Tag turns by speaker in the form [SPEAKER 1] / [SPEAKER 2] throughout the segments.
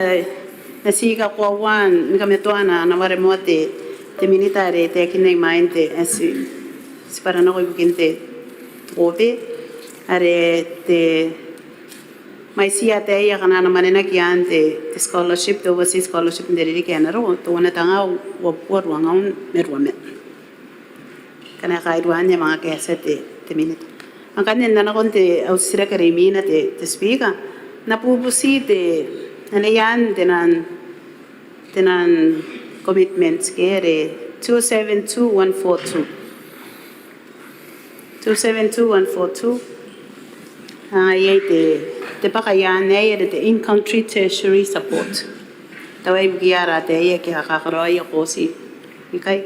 [SPEAKER 1] Nasiga kwa wan nikametwana na ware mote te militare te kinai mainte si para no kinte obe are te mai sia te ia kana na manena ki ante scholarship to was scholarship nderi ki ana ro to wana tanga wa por wa ngaun merwame kana kai ruanya mga kesa te minute ang kanin na konte au sira karimina te speaker na pupusi te Anayan tenan commitments kere 272142 ay te pakayan ay te in country tertiary support tawai biara te ay ki hakakaro ay ko si ikay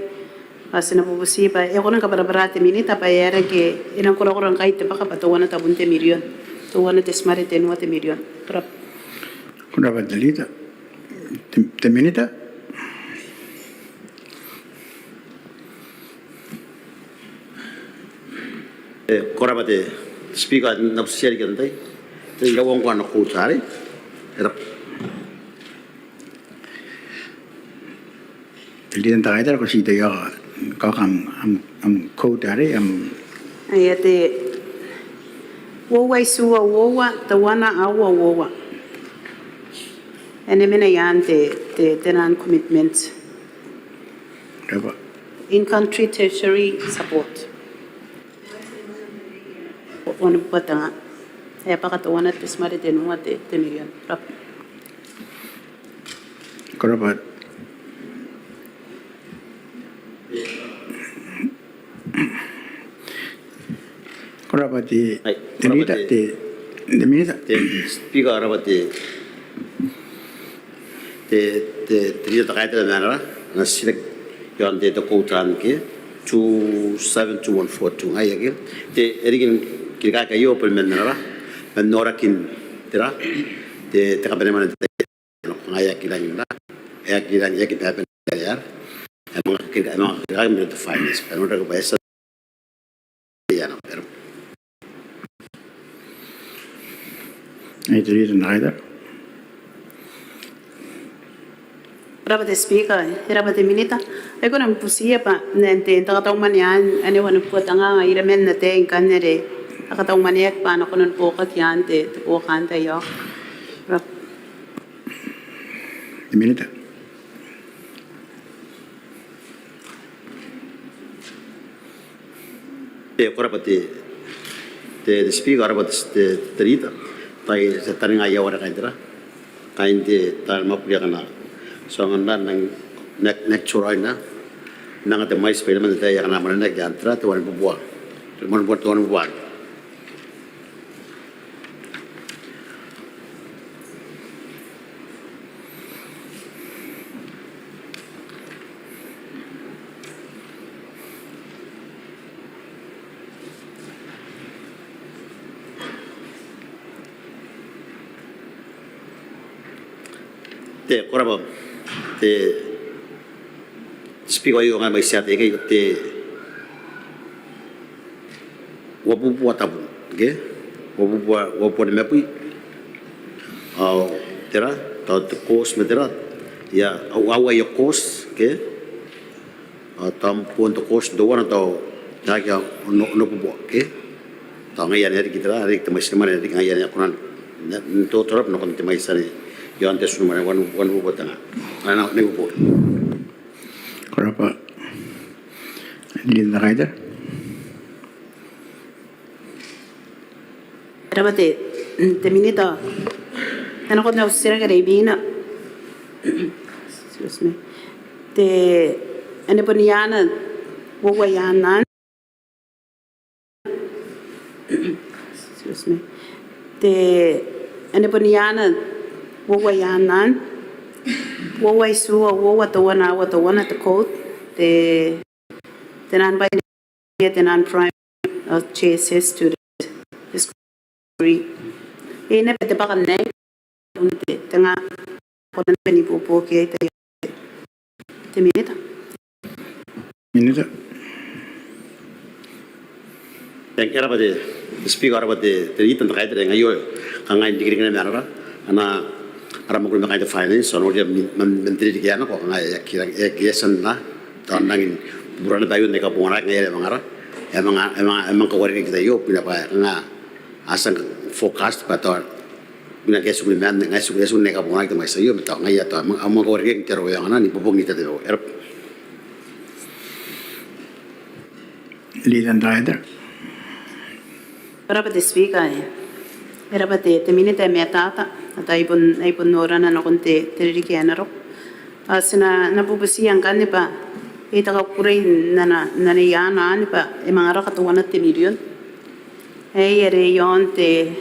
[SPEAKER 1] kasi napupusi pa ko nang kabarabara minita pa yara ke inang kurang kay te baka patawana tabunte milyon tuwana te smart te nuwa te milyon
[SPEAKER 2] Kuna badalita. Te minita.
[SPEAKER 3] Korabate speaker napsiari kantai. Te gawang ko na ko tare. Era.
[SPEAKER 2] Dilihan tak ada ko sida ya kau am ko tare am.
[SPEAKER 1] Ayate wowa suwa wowa tawana awa wowa. Ene mena yan te non commitments.
[SPEAKER 2] Apa?
[SPEAKER 1] In country tertiary support. Wana patanga. Ay pakatawana te smart te nuwa te million.
[SPEAKER 2] Korabat. Korabat te minita te minita.
[SPEAKER 3] Te speaker arabate te dia tak ada mana na silek yang te ko tran ke 272142 ay ke te erigin kira ka yo per menara menora kin tera te kabene mana te ay kira ninda ay kira ya kita pen ya emang kira menurut finance pero ora ko bahasa ya no pero
[SPEAKER 2] Ay dilihan tak ada.
[SPEAKER 1] Rabate speaker, rabate minita. Ay ko nang pusiya pa nente takatong manyan ani wana po tanga iramen na te kanere takatong maniak pa na kunon po katyan te po kanta yo.
[SPEAKER 2] Te minita.
[SPEAKER 3] te korabate te speaker arabate te terita tai se taringa ya ora kaindra kainde tal mapria kana so nganda nang nek churai na nang te mais pele man te ya kana man nek jantra te wan buwa te man buat wan buwa te koraba te speaker yo nga mai sia te ke wabu tabu ke wabu ne mapui au tera ta te course metera ya awa ya course ke tam pun to course do wana to ya ke no bu ke ta ngai ya ne kita rik te mai semana rik ngai ya kunan to torap no kon te mai sare yo antes no wan bu tanga ana ne bu
[SPEAKER 2] Korapa. Dilihan tak ada.
[SPEAKER 1] Rabate te minita. Ano ko na usira karibina. Excuse me. Te ano po niyana wawayanan. Excuse me. Te ano po niyana wawayanan. Waway suwa wawa tawana te code te nan by te nan prime chases student free ina pete baka ne unte tanga konan peni popo ke te minita
[SPEAKER 2] Minita.
[SPEAKER 3] yang kira pada speaker pada terita tak ada yang ayo kangai dikira kena mana ana Para mo kung makita finance, so dia menteri di kiano ko nga kira gesan na tanangin buran tayo ne ka pungara nga mga emang kawarin kita yo pinapa nga asang forecast pa to bina kesu ni man nga su ne ka pungara kita mai sayo bitaw nga ya to amang kawarin kita ro yang ana ni popong kita do
[SPEAKER 2] Leland Ryder.
[SPEAKER 1] Berapa speaker ya? Berapa te minute me tata atau ipun orang na konte teriri kianaro. Asina napupusi ang kan pa ita ka kuray na yana ni pa emang ara katuan at tiniriyon. Ere yon te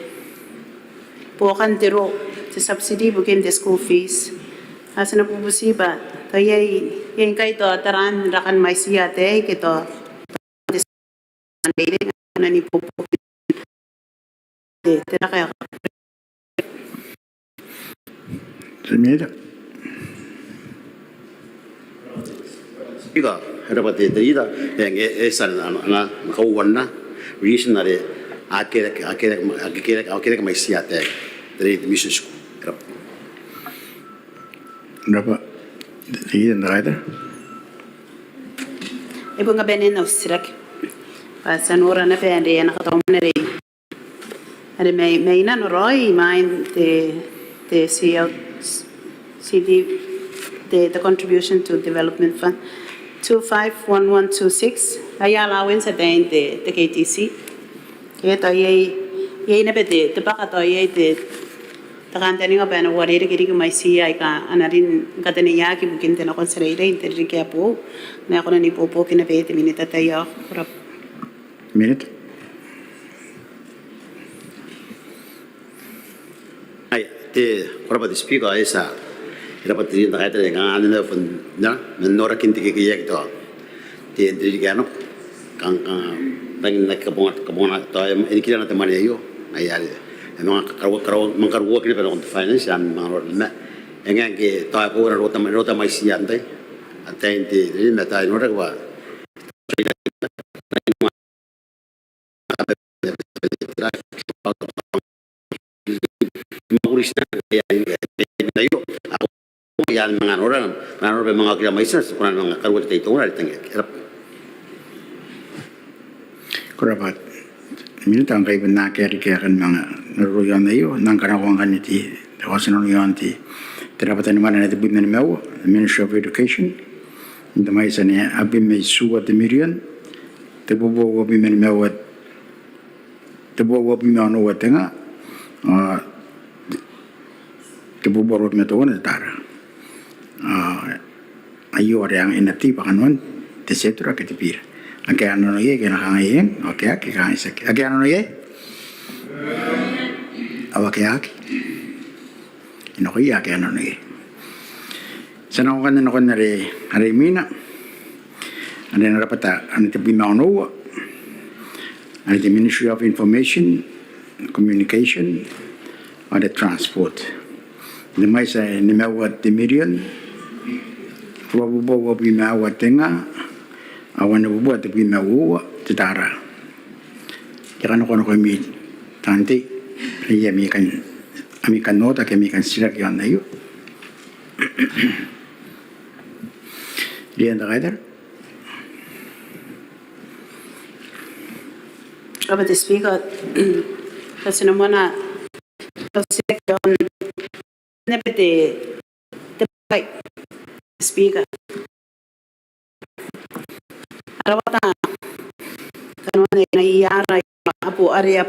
[SPEAKER 1] pokan tero te subsidy bukin te school fees. Asina napupusi pa tayo yung kay to taran rakan may siya te kito na ni popo tira kaya
[SPEAKER 2] Semeda.
[SPEAKER 3] iga harapat ida yang esan na kauwan na reason na re akira mai siate dari mission school
[SPEAKER 2] Berapa? Leland Ryder.
[SPEAKER 1] ibu nga benin na sirak pasan ora na pende na katong na re ada may na no roy mind the CD the contribution to development fund 251126 ay allowance at the KTC kaya to yay na pete te baka to yay te takanta ni nga ba na wari re kiri may siya ka anarin katani yaki bukin te na konserere interi kaya po na ako na ni popo kinapete minita tayo kurap
[SPEAKER 2] Minute.
[SPEAKER 3] ay te koraba speaker esa dapat din na kaya nga ano na fun na nora kinti kiyak to te ndiri kano kang tang nakabungat to ini kila na tamani yo ay ari mga mangkarwo kini pa ng finance yan mga na engang ke to ko rota mai siante atente ni na tayo nora ba makulis na kaya tayo ako yan mga orang mga kila may sas kunan mga karwat tayo tunga ritang hirap
[SPEAKER 2] Kurabat. Minute ang kay na kaya kan mga naruyan na iyo nang kanawang kaniti kawasan no yanti terapatan naman na tibu na mew Ministry of Education இந்த மாதிரி சனி அபி மே Swat மிரியன் tibu bo bi men mewat tibu bo bi no watenga tibu bo ro me to na tara ayo yang inati pakanwan te setura ke tipir ake ano ye ke na kangayen ake ake kangai sak ake ano ye awake ake ino ko ake ano ye sana ko kanina ko na re mina ane na rapata ane te bimano ane the Ministry of Information Communication or the Transport the mai sa ni mewat the million wabubo bimawat tenga awan bubuat te bimawu te tara jangan ko mi tanti ya mi kan nota ke mi kan sirak yan na yo Leland Ryder.
[SPEAKER 1] Apa the speaker kasi naman na section nepete the speaker arawata kanuan na iyara apo area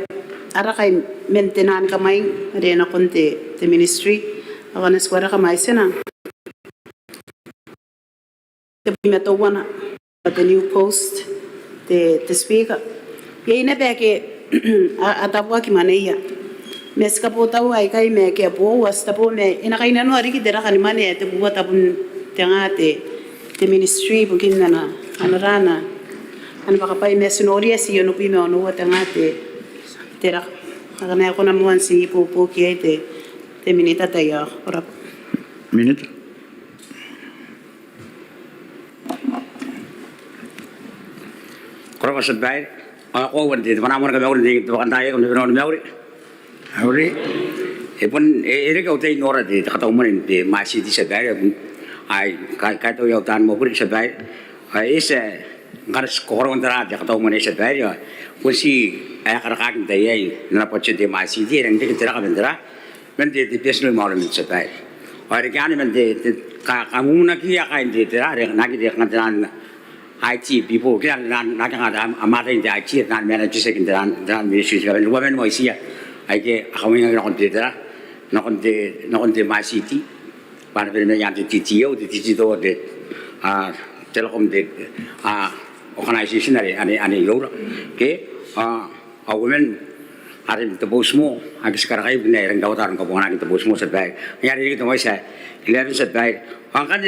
[SPEAKER 1] ara kay maintenance kamay are na konti the ministry ako na swara kamay sina the metowana the new post the speaker yay na beke atapwa ki maneya meska po tawo ay kay me ke po wasta po me inakay na no ari kidera kan mane te buwa tapon tengate the ministry bugin na anarana ano baka pa me sunoria si yo no pi me no tengate tera kana ko na muan si po ki te minita tayo ora
[SPEAKER 2] Minute.
[SPEAKER 4] Kalau maksud baik, aku wanti mana mana kami orang di tempat saya kami orang Maori.
[SPEAKER 2] Auri.
[SPEAKER 4] Ipon ere ka utay nora de kata umanin de masih di sebagai ai kai to yau tan mo puri sebagai ai ese ngaras koron dara de kata umanin sebagai kusi ay karakak de yai na poche de masih di reng de tera ka bendera men de personal malam sebagai ai kan men de kamu na kia kain de tera re na ki de kan IT people kan na kan ada amada in de IT kan manager second dan ministry kan women mo isia ai ke kami nga kon de tera na konti masih ti para pero yang di TTO di TTO de telecom de organization ani euro ke women hari itu bosmu agak sekarang kayak benar yang tahu taruh kapangan itu bosmu sedai yang ini kita masih kalian sedai angkat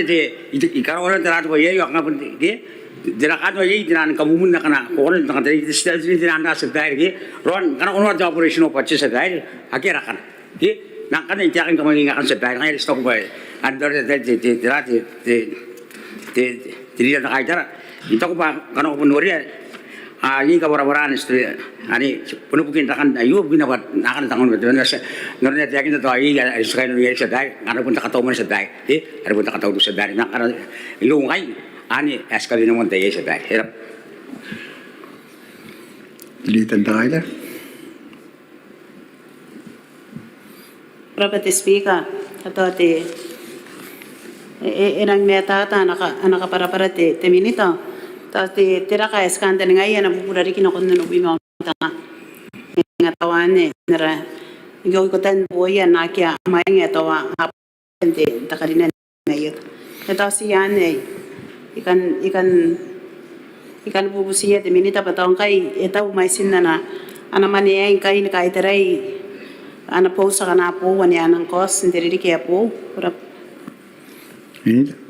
[SPEAKER 4] itu ikan orang terat boy ya angkat pun ke dirakat boy jangan kamu pun nak kena orang tengah dari setiap jangan anda sedai ke ron karena orang jawab operasi no pasti sedai akhirnya kan ke nak kan yang jangan kamu ingatkan sedai ngai stok boy andor de terat tidak nak ajar itu aku karena aku penuri ini kabar-kabaran istri, ani penuh mungkin takkan ayu mungkin apa akan tangan betul nasi, nurnya dia kita tahu ini sekarang ini sedai, ada pun tak tahu mana sedai, ada pun tak tahu tu sedai, nak karena lu ngai, ani sekali namun tak sedai, hirap.
[SPEAKER 2] Jadi tentang aja.
[SPEAKER 1] Berapa speaker atau erang meta anak para te minita. Tapi tera ka skanda ngai na bubura riki na kono no bima tanga ngatawane nera yo ko tan boya na kya mai nge tawa apente takarina ngai eta si yane ikan bubusiya de minita patong kai eta umai sinna na ana mani ai kai ni kai terai ana posa kana po wani anang kos ndiri riki apo ora
[SPEAKER 2] Ini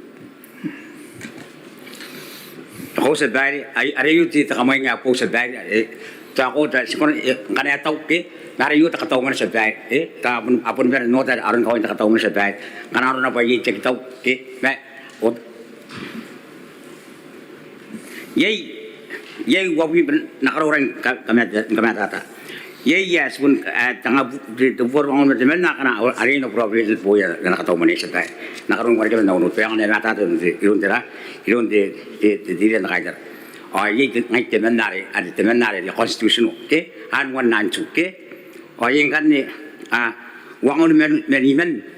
[SPEAKER 4] Ako sedai, ada yu ti takamay nga po sedai, ta ako ta sikon kana taw ke, nari yu takataw man sedai, ta apun ber nota aron kawin takataw man sedai, kana aron na pa yi cek taw ke, me yey wabi nakaroran kamatata. Yey yes pun tanga the for on the men nakana arena problem po ya nakataw man sedai. Nakaroon ko rin na unod pa yung nata ilun de nakajar. Ay ngay temen nari the constitution ke han 192 ke ay kan ni wangon men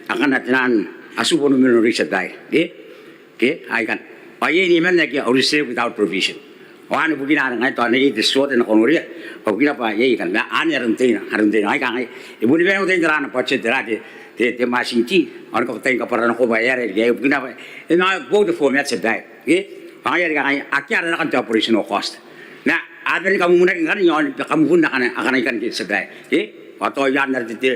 [SPEAKER 4] akan natinan asubo no men sedai ke ay kan ay ni men ke receive without provision. Wan bugina ngai to ni the short na konuri bugina pa ye kan na an yarum tin ay kan ay ibu ni ben utin dran pa che dra de masinti an ko tin ka para ko ba yare ye bugina pa na go the format sedai ke ay kan akyar na kan operation cost na adel kamu mun kan yon kamu pun akan ikan ke sedai ke atau yan na de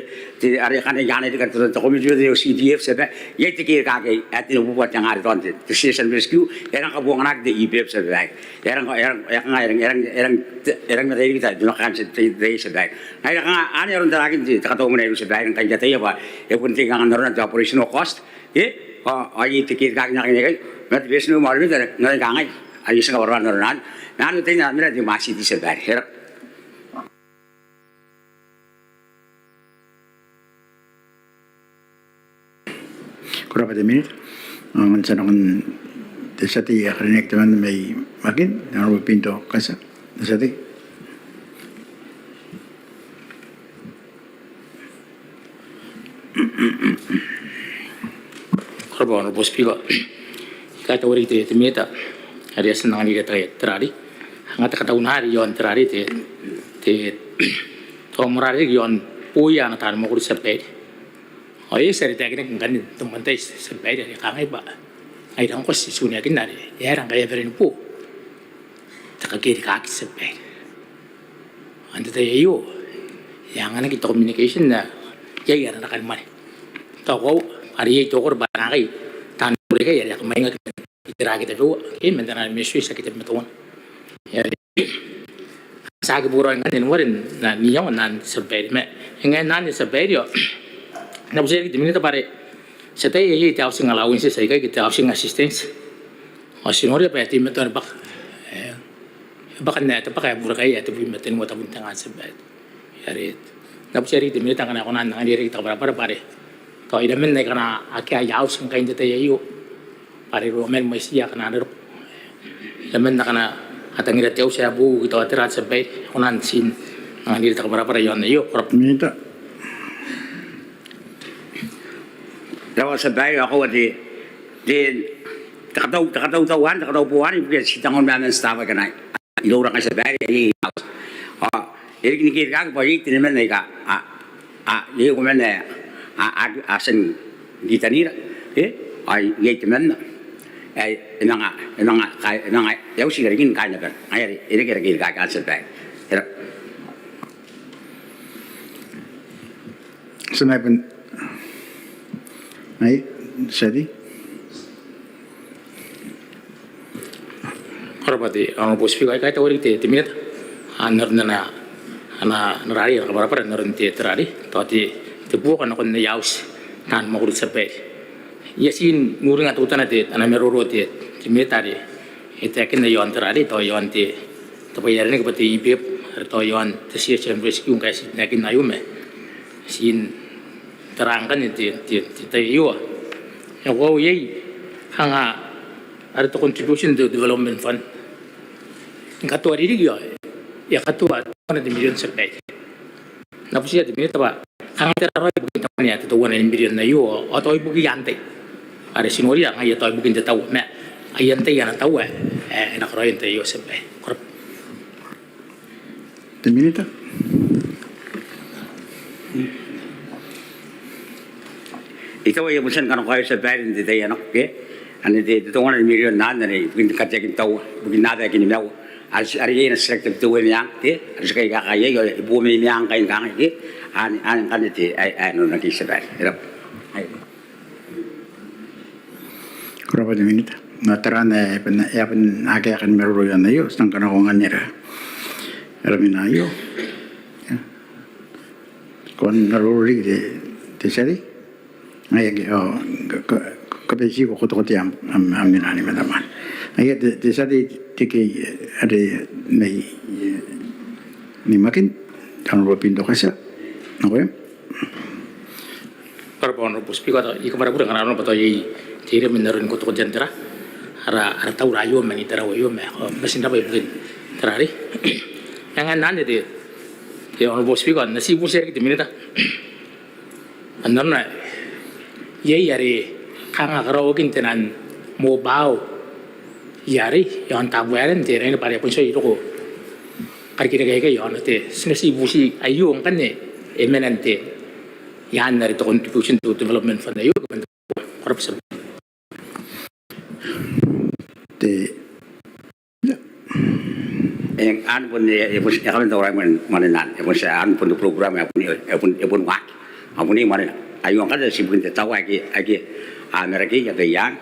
[SPEAKER 4] are kan yan de kan to komisi de CDF sedai ye tikir ka ke atin buat yang ada ton de station rescue erang ka buang anak de IPF sedai erang na de kita duna kan de sedai ay kan ani ron daragin de ka to mun ay sedai kan jate ya ba e pun tingang na operation cost ke ay tikir ka nya ke mat besnu marmi de ngai ka ngai ay sa warwan ron nan tin na mira de masih di sedai herap
[SPEAKER 2] kurang pada minit. Sa nakon desati akrinek teman may makin naru pinto kasa desati.
[SPEAKER 5] Korban bos pigo. Kata ori te meta. Hari senang ni kata terari. Ngata kata unhari yon terari te tomrari yon puya ngata mo kur seped. Ay seri te kene kan teman te seped ya kangai ba. Ay dang ko si sunya kinari. Ya rang kaya verin pu. Takagiri kaki seped. Anda te yo. Yang ana kita communication na ya ya na kan mari. Tahu hari itu kor barangai tan mereka ya kemain kita kita dua ini mentera mesu sa kita metuan ya sa ke buron kan ini warin na niyo nan sebed me ngai nan sebed yo na busi kita minta pare setai ye tau sing allowance sa kai kita tau sing assistance asinori pa tim metuan bak bakan na ta pa kaya burakay at bimeten mo tabun tanga sebed ya rit Napusari di minta kana konan nang diri kita para pare. To ida men ne kana akia yaw sing kain te yayo. Pare ro men mo sia kana ro. Lemen na kana atangira teu sa bu kita atira sabai konan sin nang diri ta para yon yo.
[SPEAKER 2] Minta.
[SPEAKER 4] Dawa sa bayo ako di takataw puwan ibu sitangon namin staff ka na ilura ka sa bayo ini kira kang pagi tinaman na ka ini kuman na asan kita nira ay yaiman ay nanga yaw sigarin kaya na ay ini kira ka sa bayo
[SPEAKER 2] Sanapan. Ay, Sadi.
[SPEAKER 5] Korpati ang pospi kai kai tawari te timit anar na narari ka para narin te terari tati te bu kan kon yaus tan mo kulit sape yasin nuring atutan te ana meroro te timitari ite kin yon terari to yon te to bayar ni kapati ibep to yon te sia chen rescue kai nakin nayume sin terangkan itu yo yang kau ye hanga ada tu contribution to development fund katua diri yo ya katua mana di million sepai na pusia di minta ba hanga teraroi bukan tamanya tu wana million na yo atau ibu yante ada sinori yang ayat atau bukan tahu me ayante yang tahu nak roy ente yo sepai
[SPEAKER 2] Minta.
[SPEAKER 4] ikaw ay busan kanong kayo sa bayan di tayo anak ano di tungan ng milyon na nari bukin katyakin tao bukin nada kini miyaw ari na selective tuwe miyang aris kay kakaya ibu may miyang kain kangay an kaniti ay ano naging sa bayan hirap
[SPEAKER 2] Kurapa di minta. Natarana yapan agak akan meruyan na yo sang kanakongan nira. Ramin ayo. Kon naruri de sari. Ay kapesi ko kote am aminani madaman. Ay de sari tiki ada ni makin kan ropin do kasa. Okay?
[SPEAKER 5] Korpon pospi ko ika para pura kana no pato yi tire min narin ko to jentera ara tau rayo mani tera wo yo me basin da bay bukin terari yang nande de on pospi ko nasi bu ser ki minita anna ye yari kanga karo kintenan mo bao yari yon tabuaren te rene pare pun so ito karikira kaya yon te sinasi busi ayo kan ne emenante yan na rito contribution to development fund ayo korupsi
[SPEAKER 2] Te
[SPEAKER 4] yang an pun pun kami tahu orang mana pun saya an pun program pun wak apun ni mana ayo kan si bukan tahu lagi Amerika ya kayan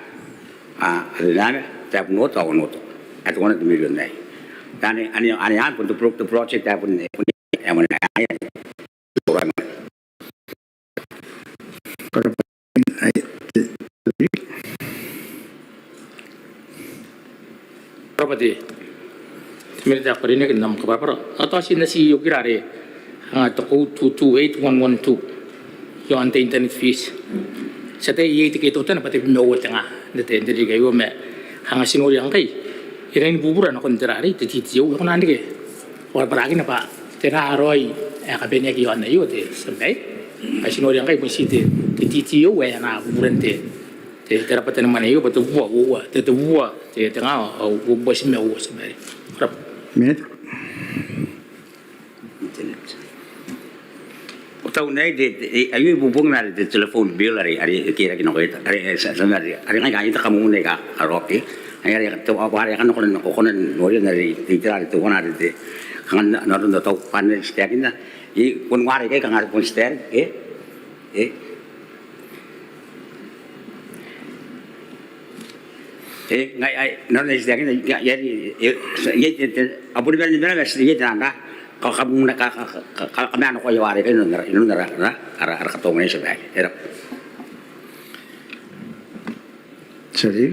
[SPEAKER 4] ada tapi not tahu not itu kan itu million nih dan an pun tu project pun yang mana orang
[SPEAKER 2] kurapa ay
[SPEAKER 5] Propati minta parine ke nam kapara atau si nasi yogirare to 228112 yo ante internet fees sate ye tike to tan pati no tanga dete ndiri ga yo me hanga sinori ang kai irain bubura na kontrari te ti yo ko nande ke or paragi na pa tera aroi ka benya ki yo na yo te sampai ka sinori ang kai pun si te ti yo we na buburante te tera pati na mane yo patu buwa te tengah buwa si me wo sampai rap
[SPEAKER 2] minute
[SPEAKER 4] tahu nih ayo bubung na di telepon bill ari kira kino kita ari ngai kamu nih roki ari tu apa ari kan konon nori dari tira itu kan ada di kan naron tahu panen setiap kita i pun wari kan ada pun setiap ngai naron setiap kita jadi apa di mana setiap kita kalau kamu kami anak kau jawari kan nara arah ketemu ini sebaik, erap.
[SPEAKER 2] Sorry.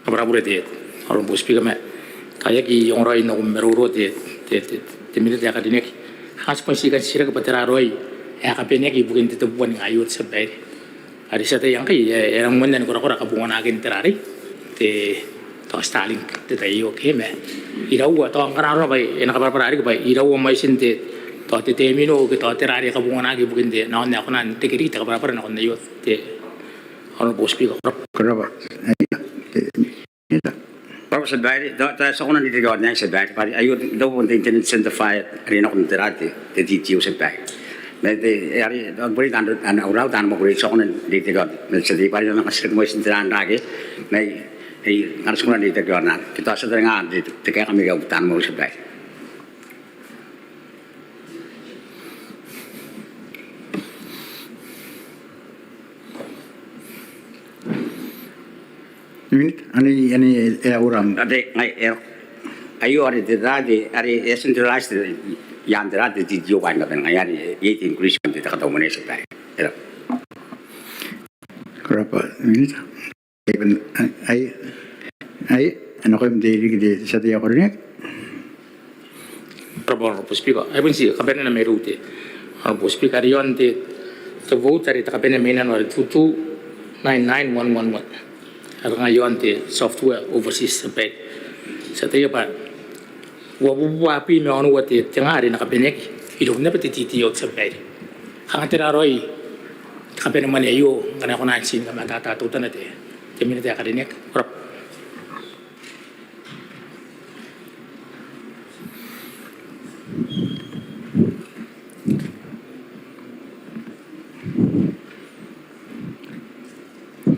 [SPEAKER 5] Kabar dia, orang bos pikir kayak ki orang lain nak merurut dia minta dia kadine Has pun sikan sira kapatira roy. Kapinya ki bukin tito buwan ng ayot sa bay. Ari sa tayang kay erang mo nan kura kabungan akin terari. Te to Stalin te tayo keme. Iraw to ang kararo bay nakaparari bay iraw mo sinte to te temino ke to terari kabungan akin bukin te na ako nan te kiri te kaparapara na kon ayot te ano bospi ko.
[SPEAKER 2] Kenapa? Minta.
[SPEAKER 4] Pero sa bahay, sa kunan dito gawin niya sa bahay, ayun, daw po yung tinitensify, rin ako ng tirati, tititiyo sa bahay. May ari, ang buri tanto, ang uraw tanto mo kulit sa kunan dito gawin. Sa di pa rin ang kasirag mo yung tirahan lagi, may ngaras kunan dito gawin na. Kita sa taringaan dito, kaya kami gawin tanto mo sa bahay.
[SPEAKER 2] Minta. Ani uram.
[SPEAKER 4] Ade, ayo ari tirati, ari centralized yang tirati di jawaban ka nga yan, yet increase mo dito kataw mo na sa bahay.
[SPEAKER 2] Kenapa? Minta. Ay, ano ko yung daily di sa tiya ko rin?
[SPEAKER 5] Probably speaker. I will see kapena na may route. Ano speaker yon te to vote ari kapena may nan 2299111. Ang ngayon te software overseas sa pet. Sa tayo pa wabuwapi me ono wate tengari na kapenek idog na petititiyo sa pet. Ang tiraroy kapena man ayo kana ko na sin ka matatatutan na te. Temin na kadinek. Prop.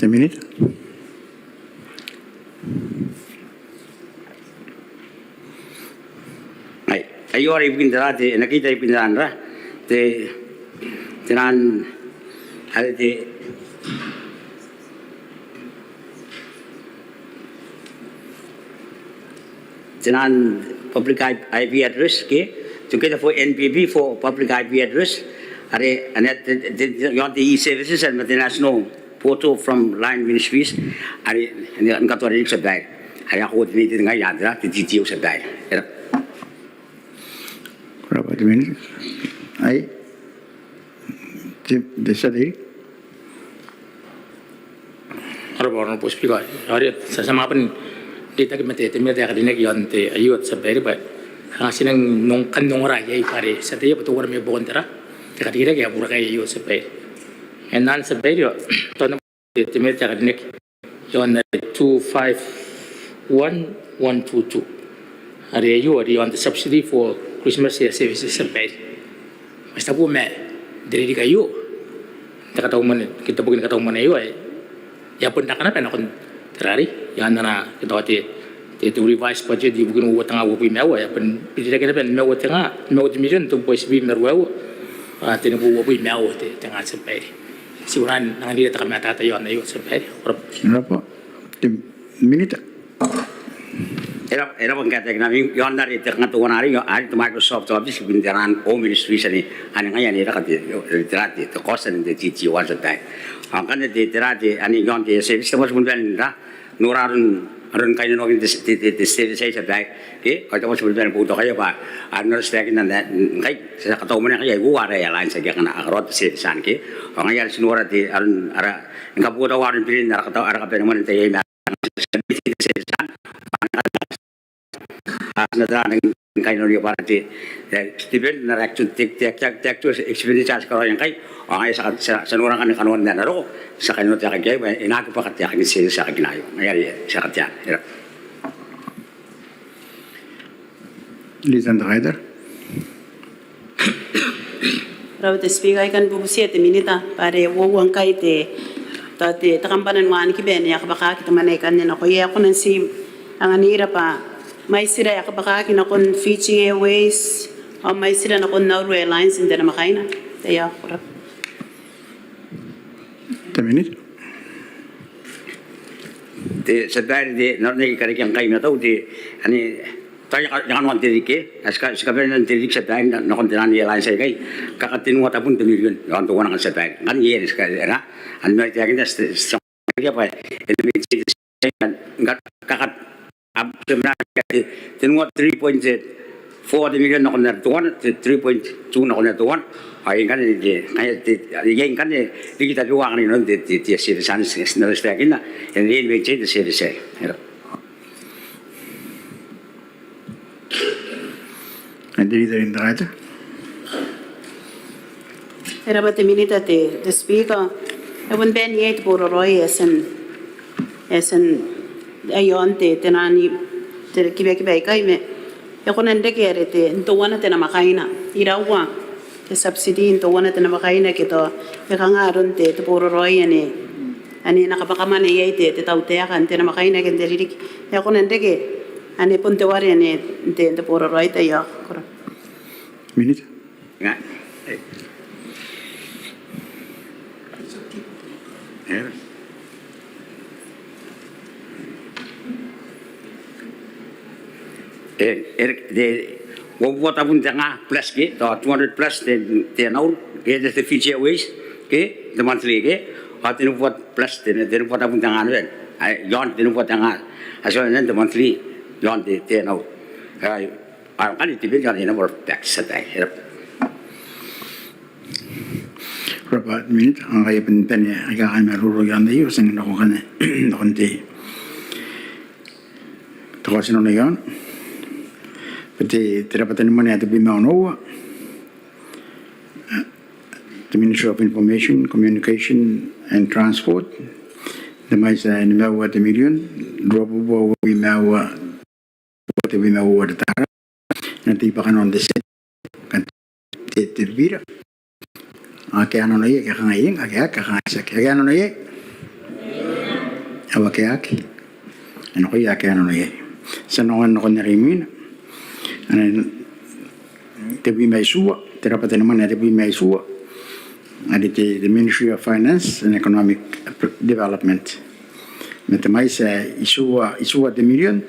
[SPEAKER 2] Minute.
[SPEAKER 4] Ayo ari bikin tirati, nakita ipindahan ra, tinan, ada tinan public IP address ke, together for NPB for public IP address, are anet yon the e-services and the national portal from line ministries, are ang katuarin sa bahay, are ako dinitin nga yadra, tititiyo sa bahay.
[SPEAKER 2] Berapa minit? Ay, desa diri.
[SPEAKER 5] Ano po speaker. Ari sa mga pan dita kimete temete kadinek yon te ayot sa beri ba. Ang sinang nung kanong raya pare sa tayo patuwar may bontera. Te kadire kaya pura kay ayot sa beri. And nan sa beri to na temete kadinek yon na 251122. Ari ayo ari on the subsidy for Christmas services sa beri. Basta po may diri kayo. Nakataw man kita bugin nakataw man ayo ay ya pun nak kenapa nak terari ya nana kita hati itu revise budget di bukan uang tengah uang mewah ya pun tidak kenapa mewah tengah mewah division tu boleh sebab merwau tidak uang mewah tengah sampai siuran nangan dia tak mata tayo na yun sampai
[SPEAKER 2] Berapa? Minit.
[SPEAKER 4] Era bang kata namin yon dari tengah tuan hari hari tu Microsoft Office bintaran home ministry sini ani ngayon era kati terati tu kosan de cici wan setai angkan de terati ani yon de service tu masuk bulan dah nurarun arun kain no de service saya setai ke kalau masuk bulan butuh kaya pak anu setiap kita kai saya kata umumnya kaya gua ada yang lain saja kena akrot service ke ngayon sinura de arun ara enggak butuh warun pilih ara kata ara kata mana teh nadaan ng kayo niyo para di Steven na reaction tik to experience ko yang kay ay sa nurang kan kanon na naro sa kanyo ta kay inago pa katya ni sa kaginayo ngayari sa katya
[SPEAKER 2] Lisan Rider.
[SPEAKER 1] Raut speaker ikan bubu 7 minita pare wong kay te tate takampanan mo ani kiben ya kabaka kita manaikan niya ko ya ko nan si ang anira pa may sira ya kabaka kinakon Fiji Airways o may sira na kon Norway Airlines hindi na makaina kaya kurap
[SPEAKER 2] 10 minit.
[SPEAKER 4] sa dahil di narinig karikyang kayo na to di ani tayo jangan wan dirike aska kaben nan dirik sa dahil na kon tinan ni airline sa kay kakatinu ta pun milyon yon to wana kan sa dahil kan yen ska na an may tiyakin na sa kaya pa ngat kakat ab sebenarnya tinuat 3.4 40 million na kung natuan, 3.2 na kung natuan, ay kan yang kan di kita doang ni non di citizen na setakin na and then we change the citizen.
[SPEAKER 2] Hindi rin tayo.
[SPEAKER 1] Era ba minita te speaker. Ewan ben yet puro roy esen ayon te tenani te kibe kai me. Ya kunende kere te ntuwana te na makaina. Irawa te subsidy ntuwana te na makaina kito. Ya kangaron te puro roy ane. Ani nakapakaman e te taute kan te na makaina ken delirik. Ya kunende ke ane punte wari ane te puro roy te ya.
[SPEAKER 2] Minute.
[SPEAKER 4] Nga. De wat abun tanga plus ke 200 plus de now ke the future ways ke the monthly ke atinu wat plus de wat abun tanga nen ai yon de wat tanga aso nen the monthly yon de now ai kan itu ben yon number tax satai
[SPEAKER 2] Berapa minit ang kaya pintan niya ay kakan maruro yan na yun sing nakuha na nakunti. Tukasin na yan. Pati tirapatan naman natin bimaunawa. The Ministry of Information, Communication and Transport. Damay sa nimawa 1 million. Dropo po bimawa. Pati bimawa datara. Natipakan on the set. Kantilbira. Kaya ano na ye, kaya ngaying, kaya kakasa, kaya ano na ye? Awa kaya ki. Ano kaya ano na ye? Sa nungan ako narimin, tabi may suwa, tirapatan naman na tabi may suwa. Aditi the Ministry of Finance and Economic Development. Matamay sa isuwa 1 million.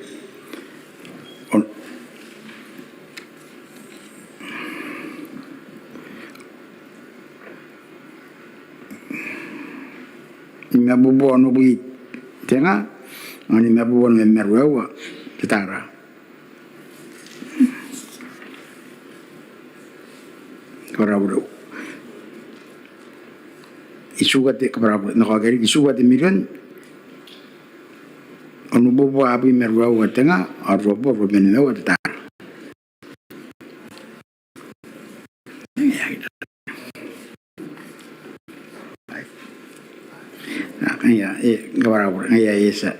[SPEAKER 2] Mabubuan mo buit tenga ani mabubuan me merwewa kitara korabro isugat korabro nakagari isugat million anu bobo abi merwewa tenga arrobo robenwewa kitara ya gawara ya esa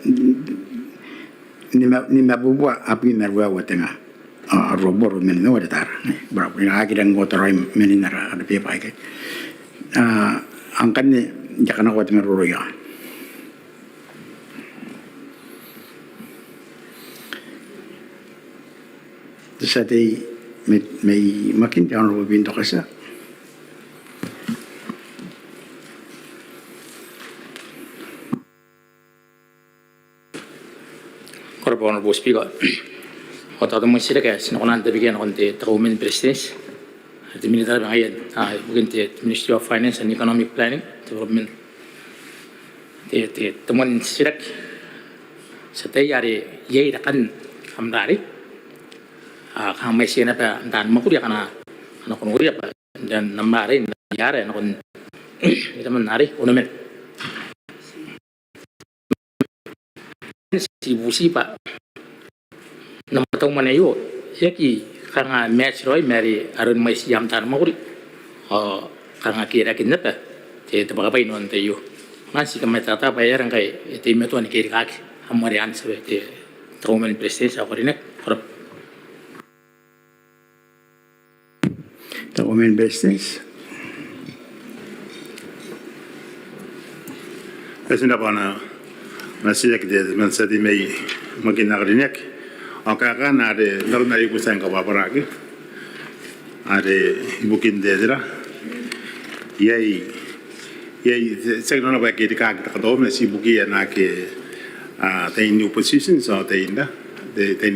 [SPEAKER 2] ni mabubwa api merwa watenga robor men no watar bravo ya akidang gotorai meninara ada pe pai ke angkan ni jakana wat meroro ya desati me makin jangan robin to kasa
[SPEAKER 5] Honorable Speaker, what are the most serious? No one began on the government presidents, the military ngayon, the Ministry of Finance and Economic Planning Development. The teman sirak sa tayari yay rakan amrari, kang may siya na pa dan makuri kana kunuri pa dan namari nangyari kun ito man nari unamen. Si pa namatong manayo yaki kanga match roy mari aron may siyam tan makuri kanga kira kinapa te tabagay non tayo nasi kamay tata bayaran kay ite meto ni kiri kaki amari ansabe te government president ako rin harap
[SPEAKER 2] government business
[SPEAKER 6] Esin na masih kita mensadi mei makin nagrinek. Angkakan ada narunai kusen kau bapa lagi. Ada bukin dedera. Yai sekarang apa kita kagak tahu masih buki anak the new positions or the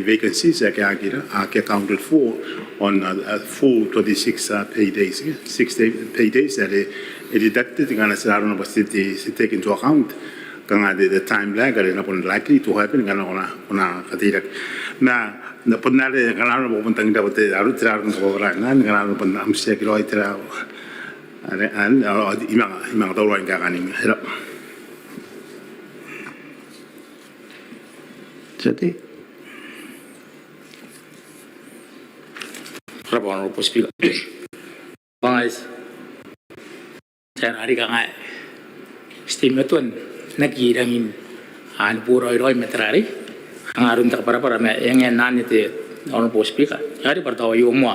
[SPEAKER 6] vacancies that are accounted for on full 26 pay days, 6 pay days that are deducted dengan secara pasti take into account. Kang ada the time lag ada pun likely to happen kerana ona ketidak. Nah na punale kanalo mo puntang dapat aru tirar ng kababara na kanalo pun amsiya kilo ay tirar an imang tawlo ang kakaning hirap.
[SPEAKER 2] Jadi,
[SPEAKER 5] Berapa orang pos pika? Bangais. Saya hari kangai. Stimetuan nagirangin an puro iroi metrari. Ang arun tak para yang nan itu orang pos pika. Hari pertama yo mo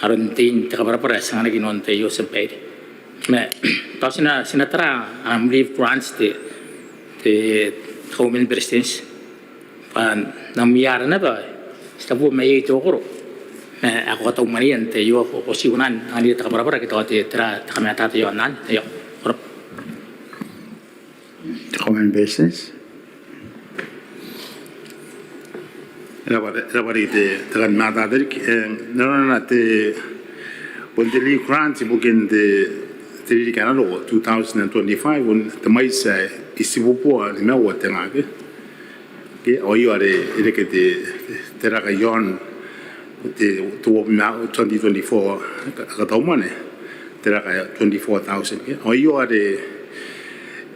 [SPEAKER 5] arun tin tak para sang lagi non te yo sampai. Me tahu sinatra amri France te home presidents. Pan namiyara na ba? Stabu may ito ko. Ako katong manian te yo ko siunan ani ta para kita te tra kami ata te yo nan yo.
[SPEAKER 2] common business.
[SPEAKER 6] Rabari te tagan mata dari na te pondeli grant bukin te di kanalo 2025 un te mais isibupo ni me wa tenga ke oyo are ke te raga yon te to na 2024 ka taumane te raga 24,000 ke oyo are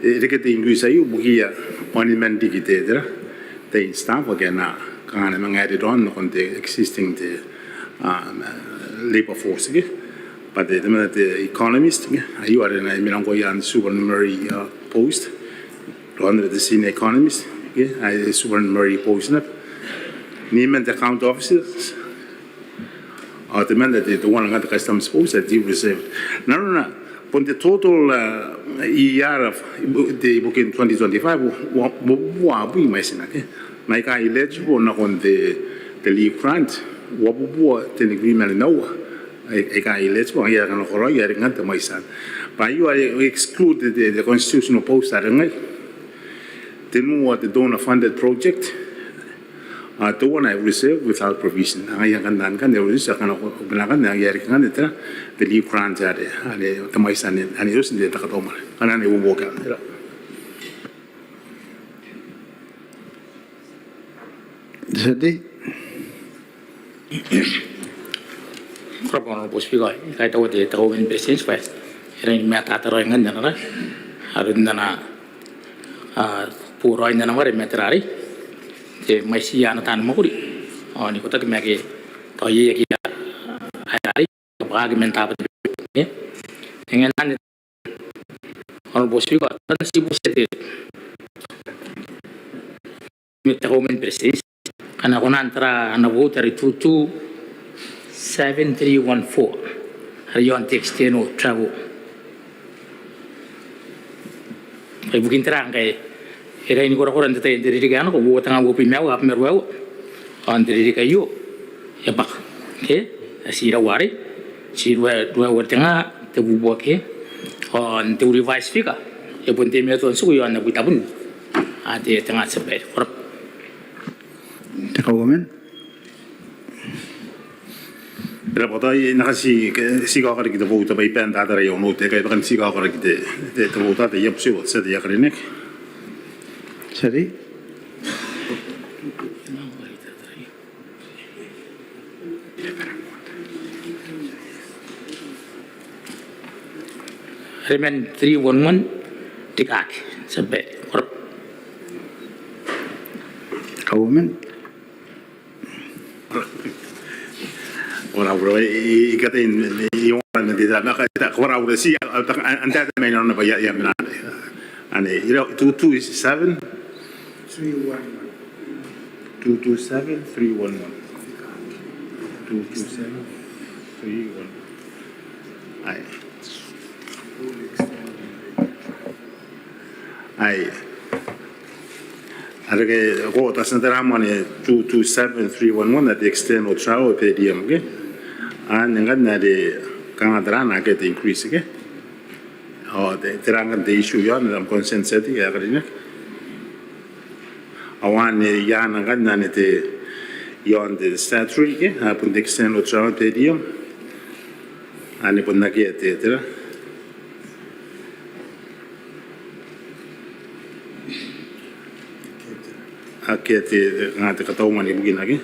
[SPEAKER 6] ke te inguisa yu bugia monument digite te staff again na kana mga added on on the existing labor force ke but the economist ayu are na milango yan supernumerary post under the senior economist I supernumerary post na nimen the account officers or the man that the one that the customs post that you received no on the total year of the book in 2025 wa bu imagine ke mai ka eligible na on the leave grant wa bu the agreement no I ka eligible ya kan ko ya ringan te mai san but you are excluded the constitutional post are ngai the no the donor funded project the one I reserved without provision ay kan dan kan there is kan ko binakan ya ringan te the leave grant are the mai san ani us de ta ka to ma kana ne wo ka
[SPEAKER 2] Jadi,
[SPEAKER 5] Berapa orang pos pika? Kaya tahu dia tahu in business first. Ini mata teroy ngan jana lah. Harun jana puro jana mari meterari. Je masih anak tan makuri. Oh ni kota kemaki tahu ye kia hari kepagi mentapa ni. Dengan nan orang pos pika tan sibuk sedih. Meta home in business. Karena aku nantara anak bu dari 7314 hari yang teksteno travel. Kaya bukin terang kaya era ini korang tetap dari dia anak bu tengah bu pimau apa meruau an dari dia kayu ya pak ke si rawari si dua tengah tebu buat ke an teori vice fika ya pun temia tuan suku yang anak bu tabun ada tengah sampai korang
[SPEAKER 2] the government.
[SPEAKER 6] Pero poto nakasi sigaw ka kita buta bay pen tata rayo no te kaya kan sigaw ka kita te buta te yep siwa sa te yakrinek.
[SPEAKER 2] Jadi,
[SPEAKER 5] Remen 311 tikak sampai
[SPEAKER 2] government.
[SPEAKER 6] Ora bro ikata in yung na dita nakita ora ora si anta ta may na ba ya na ane 227 311 227 311 ai Arke ko ta sentara mane 227311 at the external travel PDM ke an ngan na de kanadra na ke te increase ke o de terang de issue yon am consent set ya grine awan ya ngan na ne te yon de statutory ke apun de external travel PDM ani pun na ke te tera akete ngate katau mani bugin lagi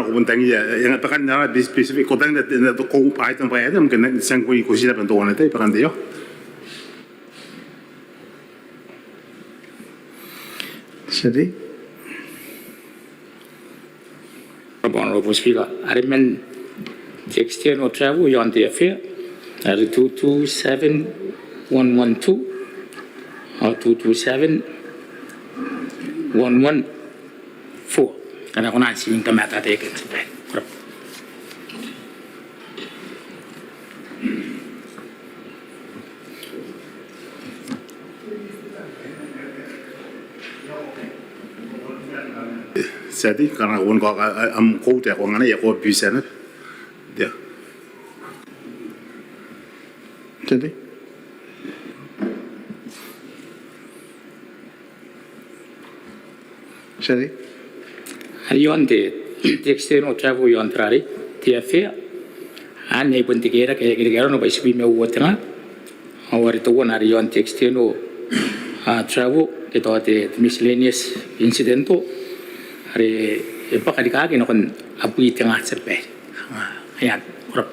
[SPEAKER 6] karang kubuntang yang pakan na specific kotang na kung item pa item kan sang ko kusina pa to na tay pakan dio.
[SPEAKER 2] Jadi,
[SPEAKER 5] Honorable Speaker, Arimen Textian or Travel Yon the affair, 227112 or 227114. Karena kung nasi yung kamata tayo kan sabay.
[SPEAKER 6] Jadi karena kun ko am ko te ko ngana ya ko bisa na. Dia.
[SPEAKER 2] jadi, jadi,
[SPEAKER 5] Yon the Textian or Travel Yon Trari, the affair, and they put together no by swim water. Our to one are Yon Textian or Travel, it or the miscellaneous incident. Hari pakadikagi no kon apoy tengah serpe. Ayan, kurap.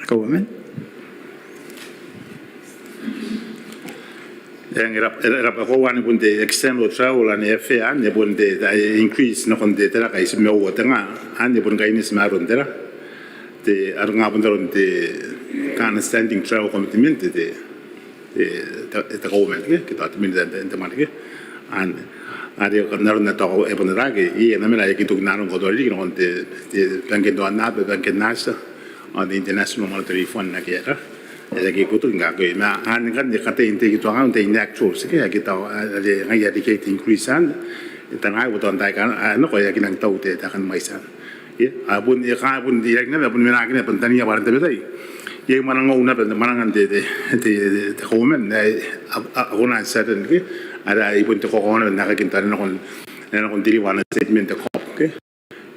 [SPEAKER 2] government.
[SPEAKER 6] Yang era ko wani bunde external travel and FA ne bunde increase no kon de tera kai sme o tanga ande bun kai ni smarun tera de arunga bundaron de kan standing travel commitment de government ke kita min de marke an ade ko naron na to e bun rage I na mela ki tuk naron ko do ri no de banken do na banken nasa on the international monetary fund na ke era jadi kita enggak ke na an kan de kata inte gitu ang de actual sih ya kita ada ngai dedicate increasean itu ngai buton tai kan ano ko ya kinang tau te ta kan maisan ya abun ya ka abun direct na abun mena kene pentani ya baran te betai ye manang ngau na ben manang ante de komen aguna certain ke ada ibun te ko kon na ka kintar na kon diri wana statement ko ke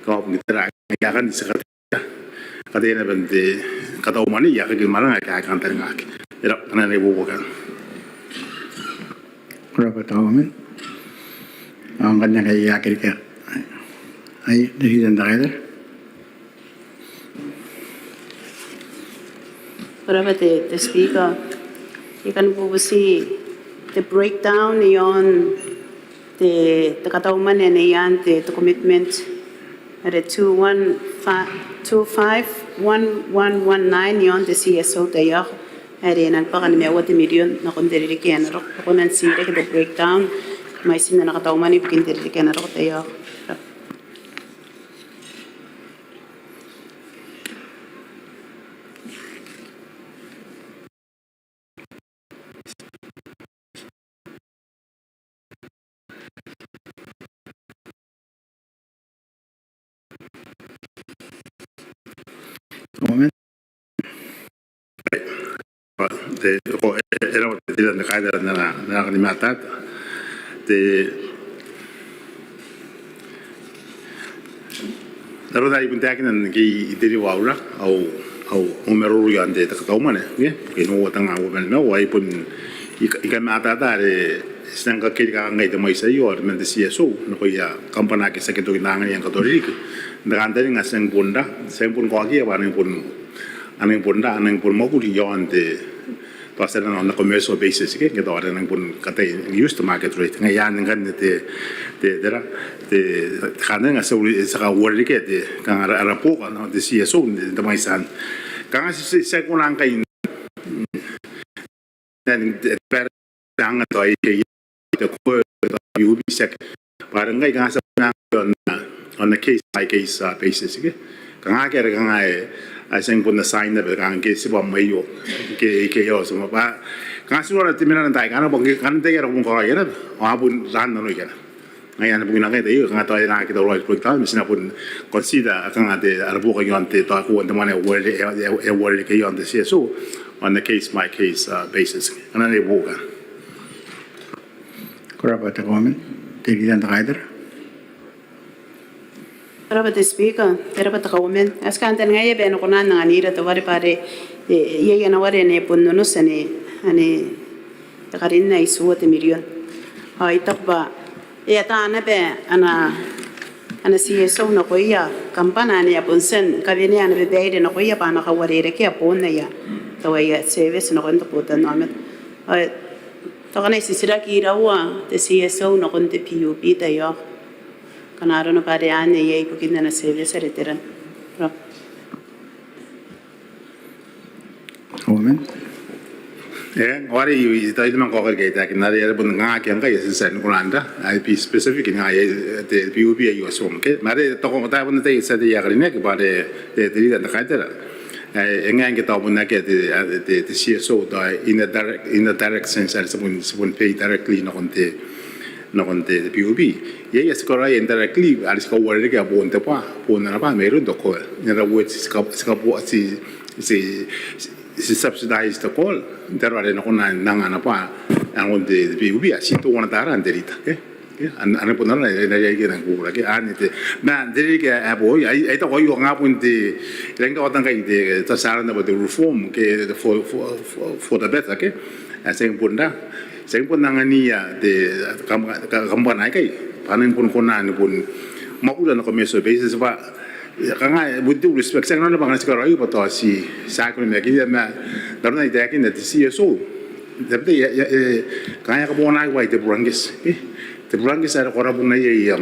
[SPEAKER 6] ko ni tera ya kan disekat kadena ben de kata umani ya ke gimana ka kan terngak era kana ne bubu kan
[SPEAKER 2] Berapa tahun? Angkatnya kayak ya kira-kira. Ay, dari dan terakhir.
[SPEAKER 1] Berapa the speaker? Ikan bubusi the breakdown yon the katauman na yan the commitment at 25119 yon the CSO tayo ay nagpakan may 8 milyon na kundiri kaya na ro kunan sira the breakdown may sin na nakatauman ibukin diri kaya na ro tayo.
[SPEAKER 2] Government.
[SPEAKER 6] de ko era de la kaida na kalimatat de Naro dai punta kinan ki diri waura au umero yan de ta taumane ye ke no tanga wo ben no wai pun ika mata da de stanga ke ka ngai de mai sai yo men de CSO no ko ya kampana ke sa ke to nang yang ka to ri ke ndanga nga seng bunda seng pun ko ki ba ni pun aning bunda aning pun mo ku yon de to sa na on a commercial basis ke to ara nang pun kate used to market rate nga yan ngan de dera de khana nga sa sa wori ke de kan ara po no de CSO de mai san kan sa ko nang kai then per dang to ai ke de ko you be sec parang ngai kan sa on a case by case basis ke kan ga kan ai seng pun na sign na kan ke si bom mai yo ke yo so ba kan si ora timena na kan bong kan te ya bong ko ya na abun ran no ya ngayon pun nak itu kan tahu nak kita roy proyek mesti pun consider kan ada arbu kan yang te tahu untuk mana world ke yang te so on the case by case basis kan ada bukan
[SPEAKER 2] Berapa tahun? Dari dan terakhir.
[SPEAKER 1] Berapa the speaker? Berapa tahun? Askan ten ngaya ben kunan ngani ra to bari pare ye na ware ne pun no sene ane karin na isu 8 milyon takba ya ta na be ana CSO na ko ya kampana ne ya punsen ka bene ana be beide na ko ya pa na ka warere ke apon na ya tawaya service na ko to puta no amet to kana sisira ki rawa te CSO na ko te PUP ta yo kanaro no pare ane ye ko kinna na service reteran
[SPEAKER 2] Woman.
[SPEAKER 6] Ora io sto dicendo ancora che da che non era buon nga che anche se sen Uganda IP specific nga ye te PUB io assume che ma re to ko ta buon te se de ya grine che ba de de da ka tera nga che to buon che de CSO da in a direct sense as when pay directly no conte PUB ye yes ko ra indirectly as ko wore ke buon te pa buon na pa me ru do ko ne ra wo ska bo si subsidize the call there are no na nanga pa ang de PUB si to wana tara anderita ke ana pun na ya ke nang kura ke ani te na deri ke abo ai to ko yo nga pun de renga watang kai de ta sara na de reform ke for the better ke seng pun na ngani ya de kam nai kai panen pun kona ni pun mau na ko meso basis ba kanga with due respect sang na bang sikaro ayo pato si sa ko me ki na darna ide ki na CSO debte kaya ka bona wa de brangis de brangis ara kora buna ye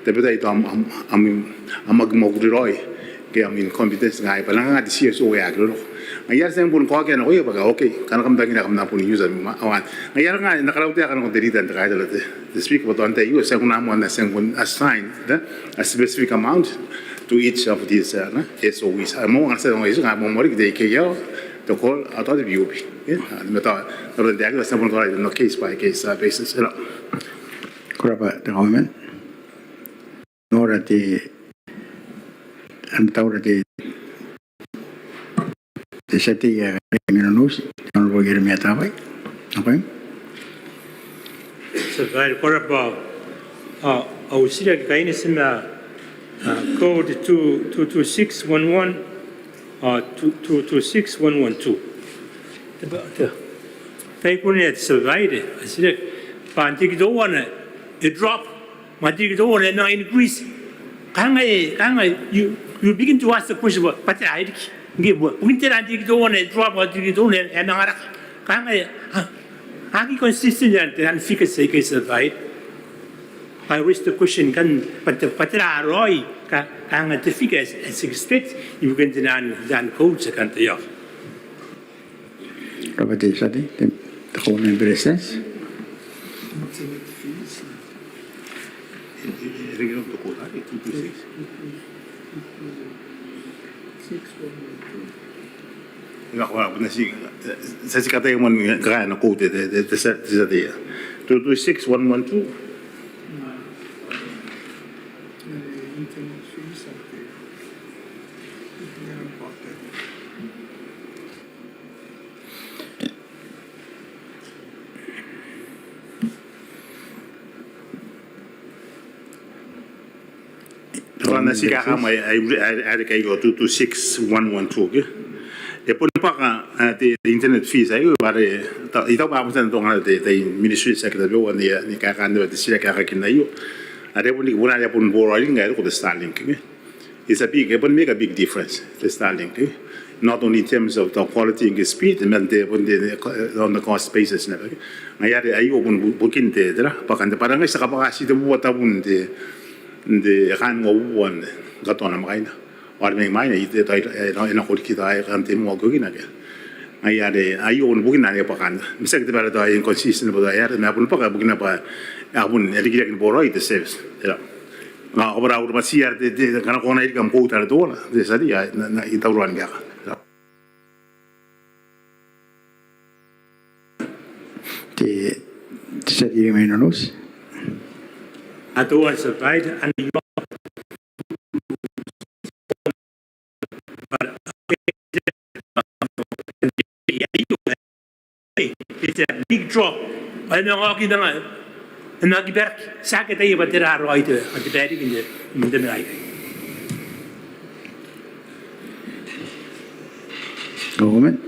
[SPEAKER 6] debte ito amag moguroi ke amin competence ngai palanga de CSO ya gro ayar sang bun ko ke na ko ba okay kana kam dagi na kam na pun user ma awan ayar nga na kalaw te kana ko derita ta ka de speak about ante you sang na mo na sang bun assign a specific amount to each of these SOEs. Among us, I'm more de que yo to call out of the PUB. Meta no de agua estamos no case by case basis.
[SPEAKER 2] Kurapa the government. Nora the antaura the seti ya minus no voy a me ataba. Okay.
[SPEAKER 7] So vai kurapa au sira kaini sima code 22611 2261112. They couldn't survive it. I said, Pantic don't want it drop, Matic don't want it now increase. You begin to ask the question about Patai. Give winter and don't want it drop, what you don't and are you consistent and efficacy case survive? I wish the question can, but the Patra Roy can at the figures as expect you can deny codes a country of.
[SPEAKER 2] Robert Sadi, the whole member says.
[SPEAKER 6] Sa si kata mo kaya na quote de sa dia 226112 Karena si kakak mai ada kayak 226112 ke. E pun pak the internet fees ayo bare ita ba musan tong ada the ministry secretary wa ni kakak anda the sila kakak kina yo. Ada pun di bulan ada pun borrowing ngai ko the Starlink ke. It's a big, it make a big difference the Starlink. Not only in terms of the quality and the speed, but on the cost basis na. Ngayari ayo pun bukin te dra pakan te parang sa kapakasi te buat tabun te kan ngobuan gato na makaina. Or may mine ite tayo ina ko kita ay kan te mo ko gina. Ngayari ayo pun bukin na pakan. Misal te para tayo inconsistent ba ayar na pun pa bukin na pa apun eligila kin boro ite service. Nga obra urma siar de kana kona ir kam poutar dola de sadia na itauran ga
[SPEAKER 2] te sadia menos
[SPEAKER 7] Ato as a right and you it's a big drop. I know walking down and not back sack tayo ba tira right at the back in the night.
[SPEAKER 2] government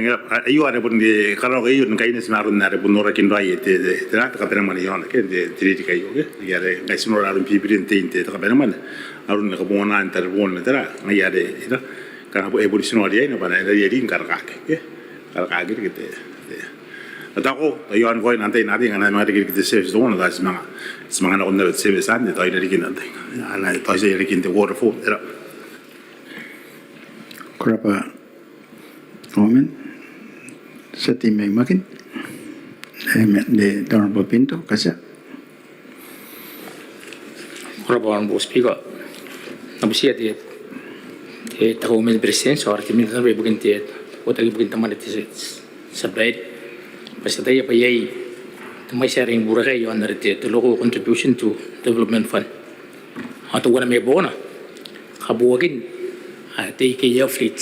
[SPEAKER 6] ayo ada pun di kalau ayo ngai ni semarun nare pun ora kin rai te tera ka pera mani yon ke de triti kai yo ke ya de ngai semua arun pipirin te inte ka pera man arun ka bona antar bon tera ngai ade ida kana bu evolution ori no bana ida yeri kar ka ke kar ka ke te atako yon koi nante nadi ngana ma de ke se do na das ma semanga na onna se be san de to ida kin nante ana to se yeri kin te waterfall tera
[SPEAKER 2] Kurapa Omen Sati May Makin de Honorable Pinto Kasa
[SPEAKER 5] Honorable Speaker, nabusiya tahu mil presiden soal kami nak berbukin otak berbukin teman itu sebaik pasal dia apa yai temai sharing burakai yang ada itu local contribution to development fund atau orang mebona kabuakin te ke ya fleet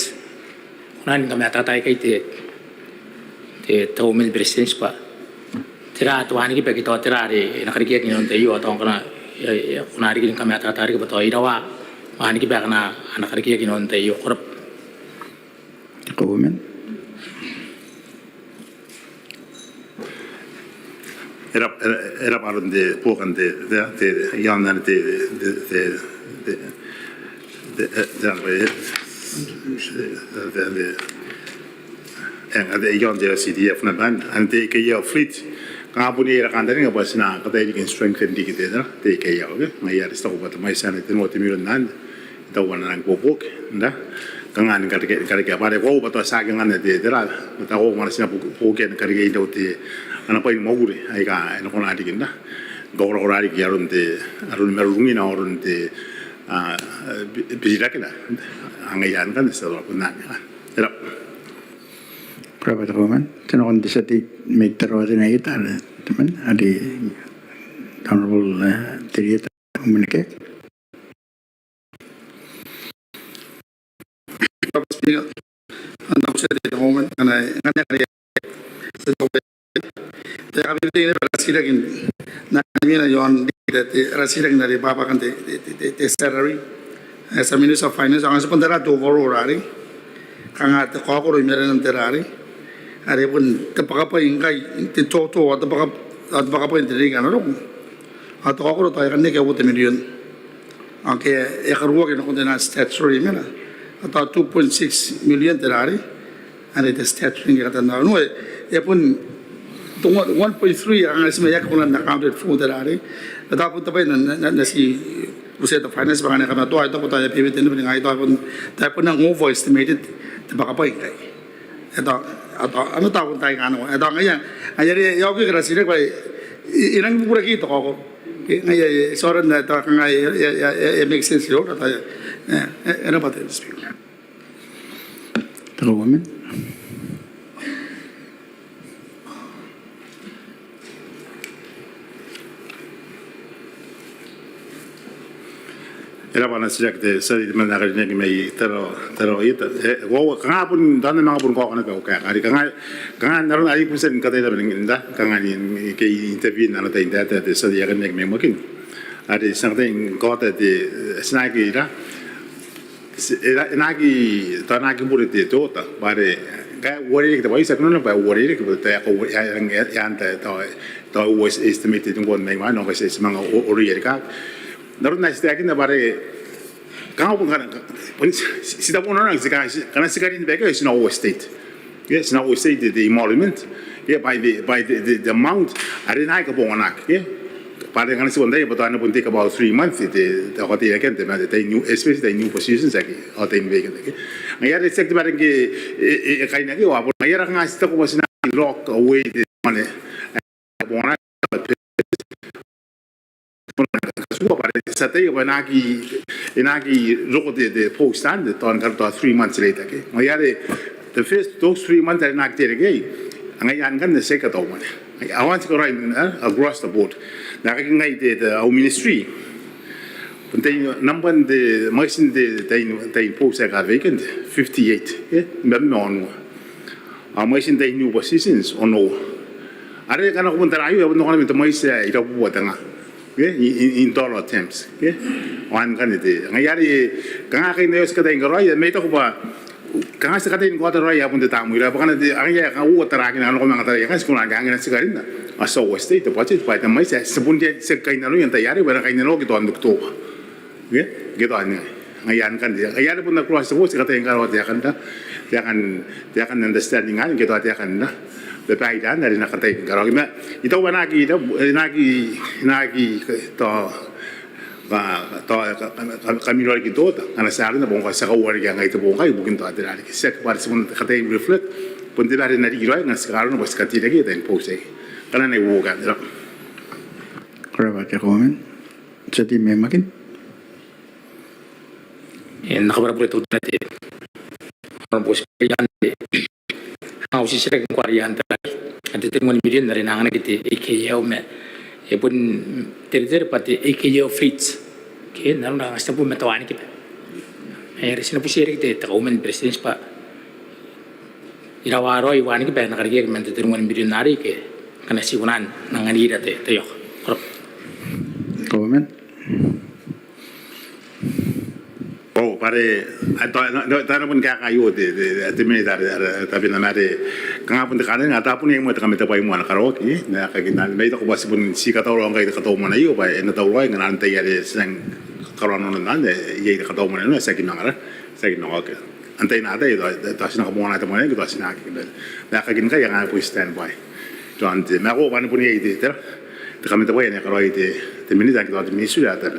[SPEAKER 5] nan kami atatai kai te tahu mil presiden pa tera tu ani kita kita tera de nak kerja ni nanti yo atau kana kuna hari kami atatai ke betul irawa ani kita kana anak kerja ni nanti yo korap
[SPEAKER 2] Omen
[SPEAKER 6] era parun de pokan de yan nan de de yon de CDF na ban ante ke ya fleet ka puni era kan dari ngabas na ka dai kin strengthen di kite na te ke ya oke mai ya sta ko bat mai sana tin wati miron nan ta wana nang popok nda kangan ka ke bare ko bat sa kangan de dera ta ko mana sina poken ka ke ida uti ana pa mo gure ai ka no kona di kinda goro ora ki arun de arun merungi na arun de bisa kena anggayan kan selalu benar ya.
[SPEAKER 2] Kurapa Omen Tenokan di Sati May Terwati na kita teman adi Honorable Tirita Umenike
[SPEAKER 8] Speaker, anda usah di moment karena kerja tapi ini berhasil lagi. Nah, ini yang berhasil lagi dari bapa kan salary. As a Minister of Finance, ang sebentar tu baru hari, kangat kau kau ini nanti hari. Hari pun terpakai apa ingkai itu terpakai apa yang terjadi kan orang. Atau kau kau tahu kan ni kau buat million. Okay, ekarua kita konten statutory mana. Atau 2.6 million terhari. Ada statutory kita tahu. No, ya pun 1.3 ang sebenarnya kekurangan accounted for terhari. Tetapi tapi nasi pusat finance bagaimana kami tahu itu pun tanya PBT ini dengan itu pun tapi pun ang overestimated terpakai apa ingkai. Atau anu tahu tanya kan. Atau angnya jadi ya oke kerasi lek ilang pura kita kok. Ngaya soran na ta ngaya ya make sense yo ta era pate speak.
[SPEAKER 2] Tahu Omen
[SPEAKER 6] Era para sejak de sari mana kerja ni mai tero itu. Gua kanga pun dan mana pun kau kena kau kaya. Hari kanga naron hari pun sen kata itu bening indah. Kanga ni ke interview nana ta indah ta sari akan ni mungkin. Hari something kau ta de snagi ira. Nagi ta nagi boleh de tu ta. Bare kaya worry kita boleh sekarang apa worry kita ta aku yang ta was estimated untuk orang mana nak saya semang worry kan. Namun nasi lagi na bare kau pun kan sida pun orang sekarang karena sekarang ini mereka is not overstate, yes, not overstate the emolument, yeah, by the amount ada naik ke bawah nak, yeah, pada kan sebenarnya betul anda pun take about 3 months the hotel kan, the new especially the new positions lagi, hotel ini kan, okay, ngaya ada sektor barang ke kain lagi, walaupun ngaya orang ngasih tak masih nak lock away the mana bawah nak. Semua pada saat itu enagi rokok de post stand tahun kalau 3 months later ke, mengapa the first those 3 months ada nak terjadi, angan kan the second tahun mana, awan sekarang across the board, nak ngai the our ministry, penting number the machine the post agak vacant 58, ya, memang our machine the new positions on all, ada kan aku pun terayu, aku nak minta machine itu buat tengah. In dollar terms, okay? One kan itu. Ngayari, kang akin na yung sa katay ngaroy, may ito ko ba kanga sa katin ko taro ya pun de tamu ira bakana de ang ya ka u tara kina ano ko mga tara ya kan skula ga ngina sigarin na aso weste to pati pa ta mai sa sabun de se kai na lo yan tayari wala kai na lo gitu anduk to ge gitu anya ngayan kan dia ngayan pun na keluar sebut se katin ka dia kan dia kan understanding an gitu dia kan na de pai dan dari na katin ka ro ito wana ki nagi to kamilo lagi tu, karena sehari na bongkai sakawari yang itu bongkai bukan tu ada lagi. Set pada sebelum kata yang reflect, pun tidak ada nari kira yang sekarang na bos kati lagi dan pose. Karena ni bukan.
[SPEAKER 2] Kerabat ya komen. Jadi memakin.
[SPEAKER 5] Nakabar boleh tu nanti. Orang bos kalian ni. Aku sih sering kuarian terakhir. Ada temuan median dari nangan kita IKEA pun terjadi pada IKEA Fritz. Okay, namun orang asal pun metawan kita. Resina pun sering kita kaumen presiden pak. Irawaro iwan kita nak kerja kita terima median nari ke karena siunan nangan ira te yok.
[SPEAKER 2] Komen.
[SPEAKER 6] Oh, pare, tak pun kayu de militar, tapi nama de, kanga pun tekanan, ngata pun yang mau tekanan tapi mau nak karaoke, nah kaginan, mereka aku pasti pun si kata orang kaya kata mana iyo, pak, ena tahu orang yang nanti ada sedang karonan nanti, iya kata mana itu, saya kira oke, antai nada itu, tasnya kamu mana temannya, itu tasnya aku, nah kagin kaya yang aku standby, tuan, aku mana pun iya itu, tekanan tapi yang karaoke itu, militar kita ada sudah ada.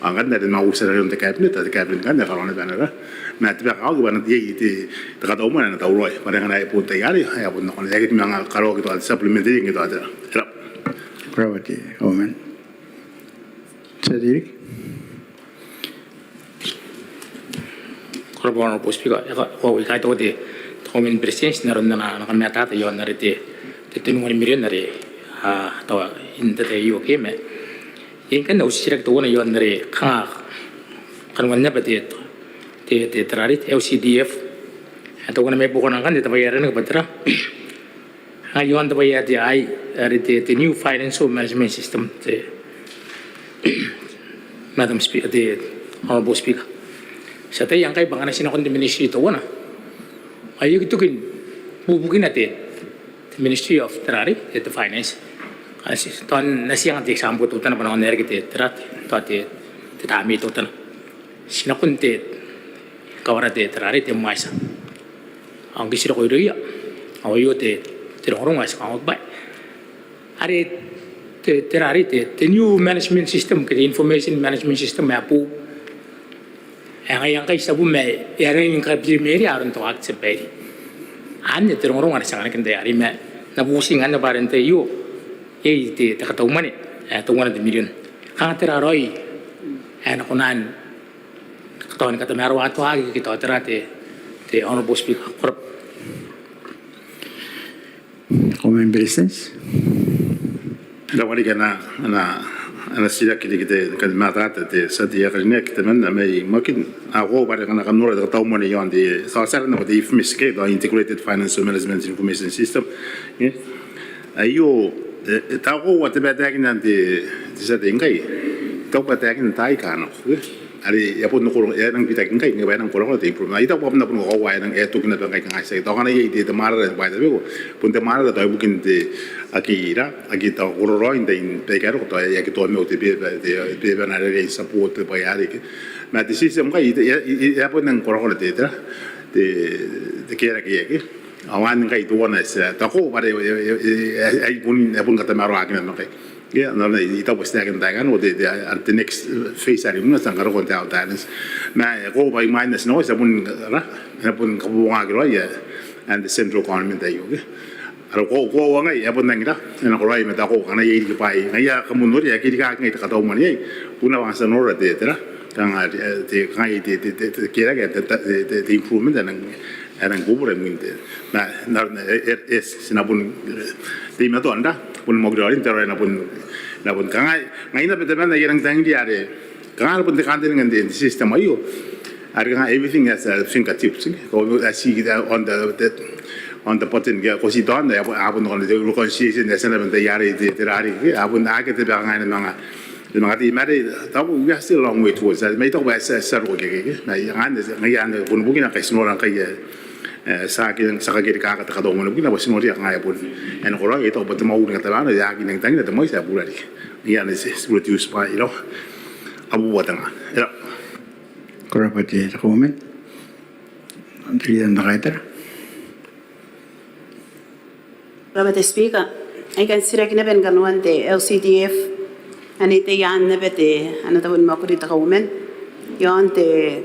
[SPEAKER 6] Angkat dari mau usaha untuk kabinet kan dah kalau nanti ada, nanti kalau kita nanti itu dekat umum nanti tahu loh, pada kan pun tayari, pun nak lagi memang kalau kita ada supplementary gitu ada.
[SPEAKER 2] Kerabat ya komen. Jadi.
[SPEAKER 5] Kalau orang bos juga, kalau ikai tu de, komen presiden naron na kami atas tu yon nari de, tenungan mirian nari, atau inte de iyo keme. Ini kan usia kita tu yon nari kang mana betul terarit LCDF atau kan memang bukan kan kita bayaran ke betul yon tu bayar dia the new financial management system Madam Speaker the Honorable Speaker satu yang kaya bangana sinakon di ministry itu na ayo gitu kan bubukin natin the Ministry of Terarit the Finance tuan nasi yang antik sampo tu tanah panahon nere kita terat tu ati tetami tu tanah sinakun te kawara te terari te maisa angki sira ko iria awayo te terorong as kang ba are te terari te new management system ke information management system apu yang kai sabu me yang kai primary aron to accept ane terorong as kang kan te ari me na busing ane barente yo te kata umane tungan de million kang teraroi ana kunan katawan kata meru atu agi kita terate te Honorable Speaker
[SPEAKER 2] Komen business.
[SPEAKER 6] Dah wali kena ana sila kita kan mata te sadia kerja kita mana mai mungkin aku pada kena kamera de tahu mana yang di sasaran nama di IFMIS ke the Integrated Financial Management Information System ayo tahu waktu betul nanti bisa tingkai tahu betul nanti kan ari ya pun nukul ya nang kita tingkai nggak bayang kurang lah improve nah itu apa pun nukul kau bayang itu kena bangkai ngasih tahu kan ya itu temar dan bayar tapi pun temar itu bukan di akira tahu kurang ini pegar atau ya kita ambil itu dia benar ada support bayar itu nah di sistem kan itu ya pun nang kurang lah itu di kira awan ngai tu wana se tahu pada ai pun kata maru akin nak ya nana itu pasti akan tangan waktu the next phase hari mana sangkar kau tahu tanis nah kau bayi minus no sabun kebuang agak ya and the central government ayo kalau kau ngai ya pun nangira nak kau bayi meta kau karena ini kepai ngai kamu nur ya kira ngai kata umum ni puna wangsa nur ada tera kang ada ngai kira the improvement dan orang kubur mungkin, nah, sinapun di mana tu anda pun mau gerak interaksi napun kangai na betul betul yang tanggi ada, kangai pun tekan dengan di sistem ayo, ada kangai everything as a fingertip sih, kalau asi kita on the button dia kosi doan ya, apun kalau dia reconciliation dia sana bentar yari di terari, apun agak tu kangai nanga. Maka mari tahu we are still a long way towards that. May tahu bahasa seru kaya, nah yang anda pun mungkin akan semua orang kaya sa akin sa kagiri kakatakaw mo na sinori ang ngaya pun en ko ito pa mo nga tala ya akin ng tangin mo sa pula di yan is produce pa abu watanga
[SPEAKER 2] Kurapati comment. Antri dan nakaiter.
[SPEAKER 1] Rabate Speaker, ay kan sira kinaben ganuan te LCDF anite yan nebete anatawon mo ko dito kaumen yon te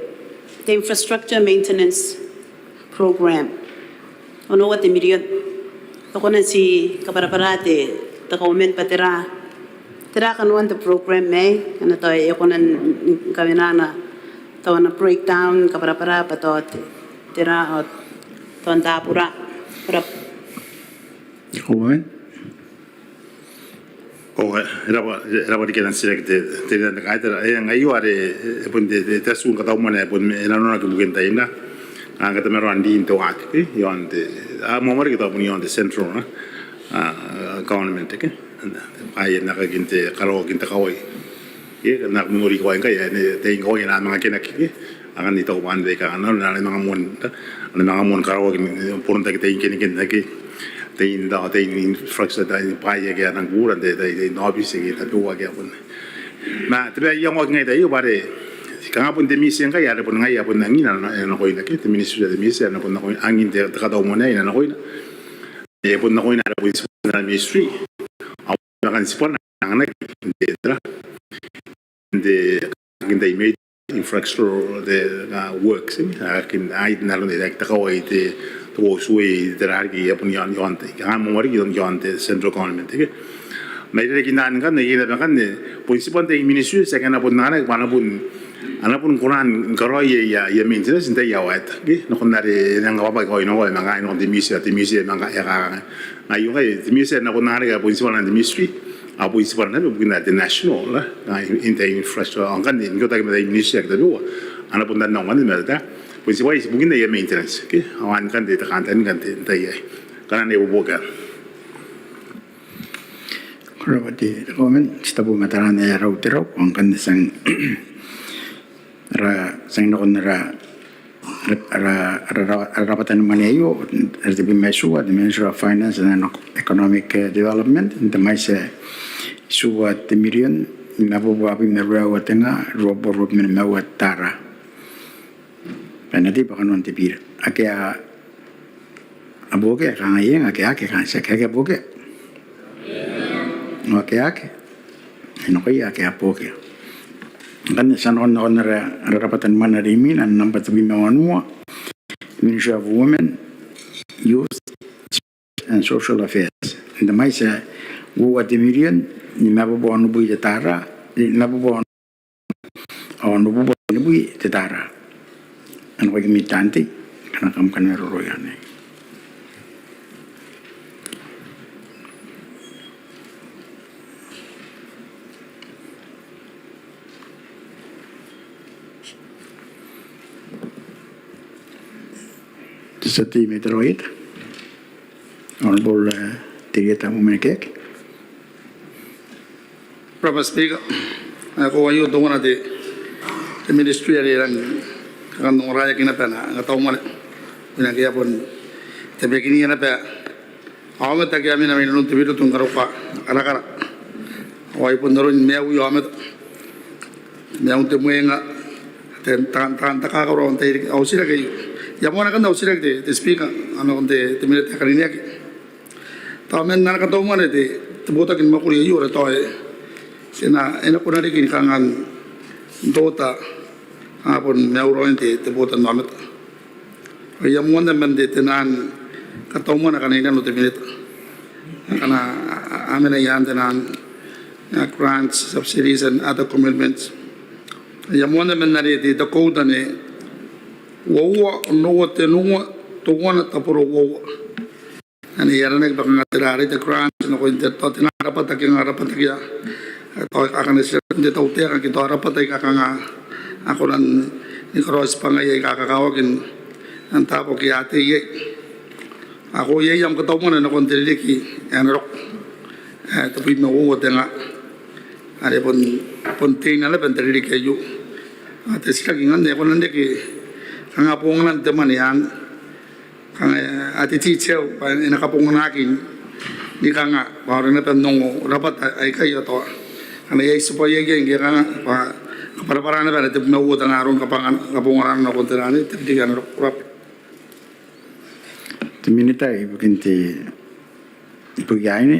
[SPEAKER 1] infrastructure maintenance program ono what the million ako na si kaparaparate ta kaumen patira tira kanuan the program may anato ako na kaminana tawa na breakdown kaparapara patot tira ton tapura para
[SPEAKER 2] Comment.
[SPEAKER 6] Era di kiran sila te na kaita ngayo are pun de tasun ka tau mana pun ena no na bugen ta ina ang kata mero andi into ak yon de mo mari kita pun yon de central na government ke ai na ka ginte karo ginte kawai ye na muri ko enka ya ne te ngo ina mga kinak akan ito wan de ka na mga mon karo pun ta kita ingin ke tein infrastructure da paia ke nang buran de nobi se ke tatua ke pun ma te yang ngai da yo bare ka pun de misi nga ya pun ngai ya pun nang ina na ko ina ke te ministry de misi na pun na ko angin de ka da mo na ina na ko ina e pun na ko ina pun na ministry au na kan sipon na de tra de angin de made infrastructure de works akin ai na lo de ta ko ite to suoi derargi apun yon yonte kan mo mari yon yonte central government ke mai de kinan kan ne yeda kan ne principal de ministry se kan apun nana pun anapun kuran karo ya maintenance inte ya wat ke no kon nare nang wa ba ko no wa manga no de misi manga ya ka na yo ga de misi na kon nare ga principal de ministry a principal na bu na de national la inte infrastructure an kan ne ngota ke de ministry ka do anapun dan no man ne da principal is bugin ya maintenance ke awan kan de kan kan de ya kana ne bu boga
[SPEAKER 2] Kurapati comment. Stabu mataran ya rautero ang kan sang sang nakon ra rapatan maneyo as the measure the Ministry of Finance and Economic Development the mais suwa the million nabuwa bi mewa watenga robo rob men mewa tara penati pa kanon tipir akya aboge kangayen akya kan sa kaya aboge no akya no kaya aboge kan sanon on rapatan manarimin an number 3 mawanua Ministry of Women, Youth and Social Affairs. The mais wo atimirin ni mabubo anu bui tetara, ni mabubo anu bubo anu bui tetara. Anu bagi mitanti kana kam kan royane. Sati Metroid, Honorable Tirita Mumenekek.
[SPEAKER 8] Proper Speaker, ako ayo tungo na di ministry ari lang kan raya kinapana nga taw mo pinagya pon tabi kini na pa awat tagi amin amin nun tibido tung karupa kara awai pon doron meu yo amet meu te muenga tan takakaron tay ausira kayo Yamona kan daw sila de speaker ano de minute kaninya ki tamen na ka to mo de tubuta kin makuri yo re to sina ena ko na ri kin kangan dota apon neuro ente tubuta namet yamona men de tenan ka to mo na kanina no de minute kana amena yan tenan grants subsidies and other commitments yamona men na ri de code ne Wawa no te nunga to wana tapuro wawa. Ani yara nek baka ngatirari te grants no ko inter to tina rapat ki ngarapat ki ya. To akan sila de to te akan kito rapat ay kakanga ako nan ni cross pangay kakakawagin ang tapo ki ate ye. Ako ye yam ko to mo na ko ndili ki an rock. To pin no wawa te nga. Ari pon ting na le pendili ki yu. Ate sila ki ngande ko nande ki ang apong lang teman yan kang ati teacher pa inakapungunakin di ka nga para na tanong rapat ay kayo to ano ay supo yeng kang pa para na ba ito mawutan aron kapungunan na kontrani di ka na rap
[SPEAKER 2] Minita ibu kinti ibu ini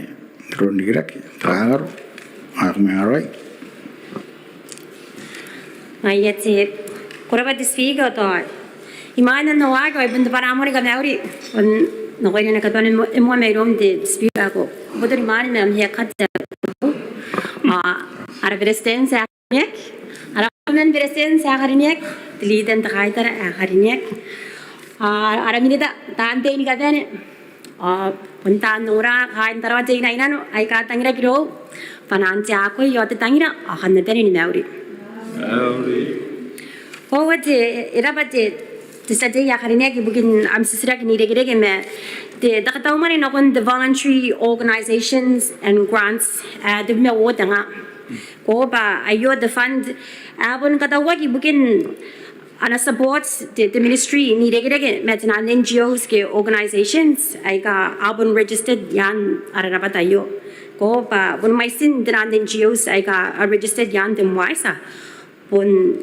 [SPEAKER 2] ron digerak tagar aku mengarai
[SPEAKER 9] Ayat kuraba disfiga to imana no waga ibn para amori ka nauri on no kaya na katon mo may rom de disfiga ko bodor imana na amya katsa ara presten sa nek ara men presten sa karinek liden ta kaitar karinek ara minita tante ini katane punta nura kain tarawa jina inano ay katangira kiro pananti ako yote tangira akan na tani nauri Forward irabate tisade ya karine ki bugin am sisra ki nire me de dakataw man in the voluntary organizations and grants de me wodanga ko ba ayo the fund abon katawa ki bugin ana supports the ministry nire me tana NGOs ke organizations ay ka abon registered yan ararabata yo ko ba bun mai sin tana NGOs ay ka registered yan dem waisa bun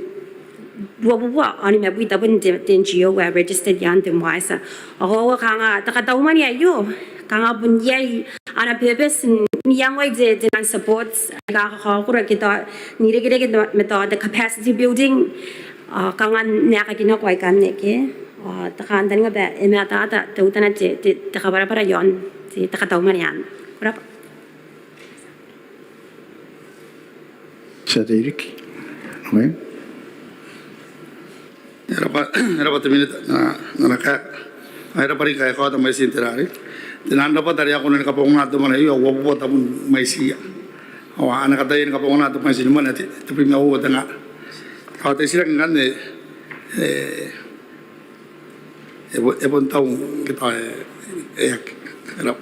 [SPEAKER 9] dua buwa ani me buita bun den NGO we registered yan dem waisa o kanga takataw man ya yo kanga bun yai ana purpose yang wai de supports ga ka ko kita ni rege me the capacity building kanga ne ka kina kwai kan ne ke takan dan nga e me ta utana je te kabara para yon si takataw man yan kurap
[SPEAKER 2] Sadirik okay
[SPEAKER 8] era termina na naka era pari kaya ko ta mai sin terari tinan dapat dari aku nen kapungan tu mana yo wo wo ta mai sia awa anak kata ini kapungan tu mai sin mana ti tapi mau wo tanga kau te sira kan ne pun tahu kita era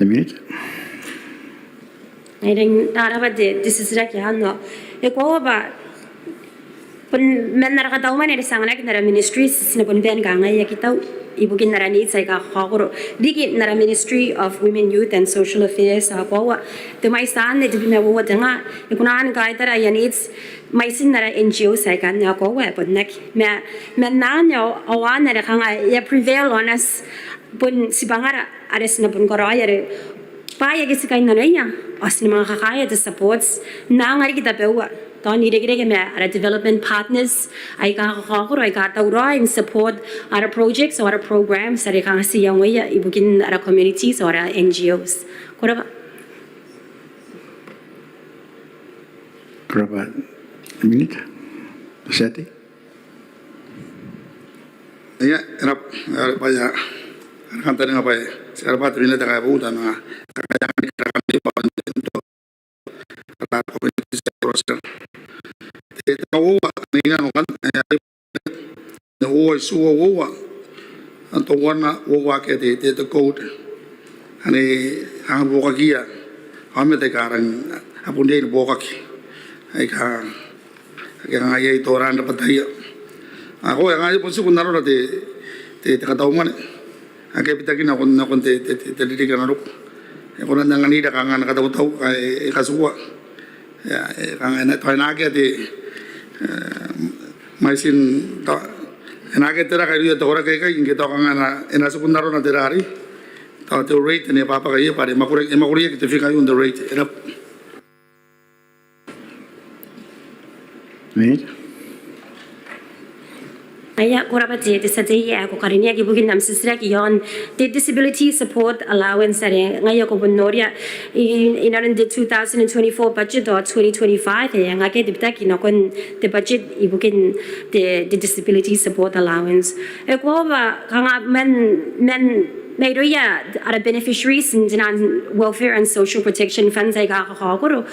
[SPEAKER 2] minute
[SPEAKER 9] Aiding tarabat de disisra ki hanno e ko ba pun men nara kataw man eri sangana ki nara ministries sina pun ben ka ngai kita ibu kin nara ni sai ka khogro digi nara Ministry of Women, Youth and Social Affairs ko wa to mai san ne dibi me wo danga e kunan ka itara ya needs mai sin nara NGO sai kan ya ko wa pun nek me na nyo awan nara ka ngai ya prevail on us pun sibangara ares na pun koro ya Paya kasi kain na niya, as ni mga kakaya the supports na ngari kita pewa. Tao nire me ara development partners ay kakakuro ay katawra in support ara projects or ara programs ara kakasiyang way ibukin ara communities or ara NGOs. Kura ba?
[SPEAKER 2] berapa minit Sati
[SPEAKER 8] ya era paya kan tadi ngapai sekarang patri ini tengah buta na kaya kami untuk kata komunitas proses tahu ni kan tahu suwa atau warna ke the code ani ang buka kia kami tekarang apun dia buka ki ay ka yang ayah itu orang dapat dia aku yang ayah pun suka naruh te kataw man Ake pita kina kon te didi kana ruk. Ko nan ngani da kangan kata utau e kasua. Ya kangan na toy nage te maisin ta nage tera ka rio to ora kai inge to kangan ena sekundaro na terari. Ta te rate ne papa kai pare makure ke te fika on the rate. Era
[SPEAKER 2] minit
[SPEAKER 9] Aya korabati disade ako karinya ki bugin nam sisra ki yon the disability support allowance are ngaya ko bonoria in the 2024 budget or 2025 yang ake dipta ki nakon the budget ibugin the disability support allowance e ko ba kanga men Mayroya are beneficiaries in welfare and social protection funds ay kakakakuro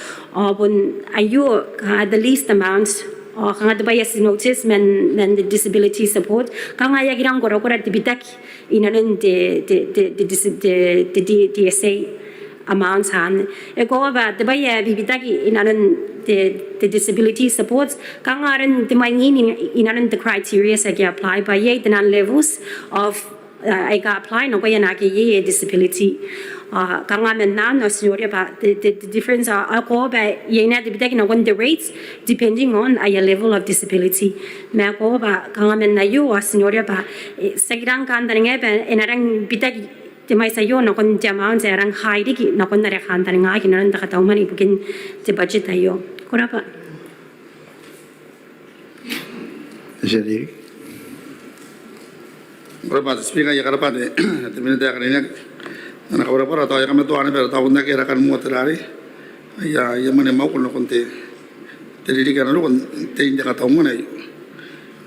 [SPEAKER 9] bon ayo the least amount o kanga bayas notice men the disability support kanga yagirang goro kora tibitak inanon the DSA amounts han ego ba de baya bibitaki inanan the disability supports kangaran de mangini inanan the criteria sa apply by ye the levels of I got apply no kaya naki ye disability kangamen na no senyoria ba the difference are ko ba ye na bibitaki no the rates depending on a level of disability me ko ba kangamen na yo senyoria ba sagirang kan daninga ba enarang bitaki the mai sayo no kon jamang jarang high di no kon nare khan tan nga ki nan da kata mani bukin the budget ayo kora pa
[SPEAKER 2] Jadi,
[SPEAKER 8] Berapa speaker ya karena pada temen dia kerana anak berapa atau yang kami tu ane bertahu nak kira kan muat terari ya mana mau kalau konte jadi kan lu kon tein jaga tahu mana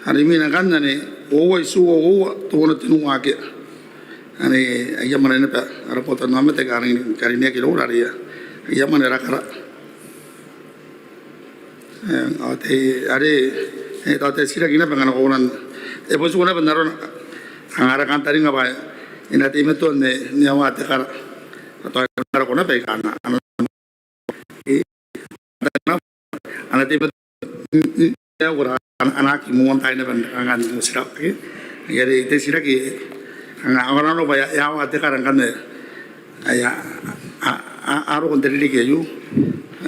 [SPEAKER 8] hari ini kan ane owa isu owa tu nak tinu ake ane ya mana ni pa rapot nama te karina kilo lari ya mana rakara ate are tate sira kina pengen orang bos guna benaron angara kan tadi ngapa ina time tu ne nyawa te kar atau angara kona pe kana ana time ya ora anak imuan tai ne ben angan sira ke jadi te sira ki angara no ba ya wa te kar kan ne aya aro kon teri ke yu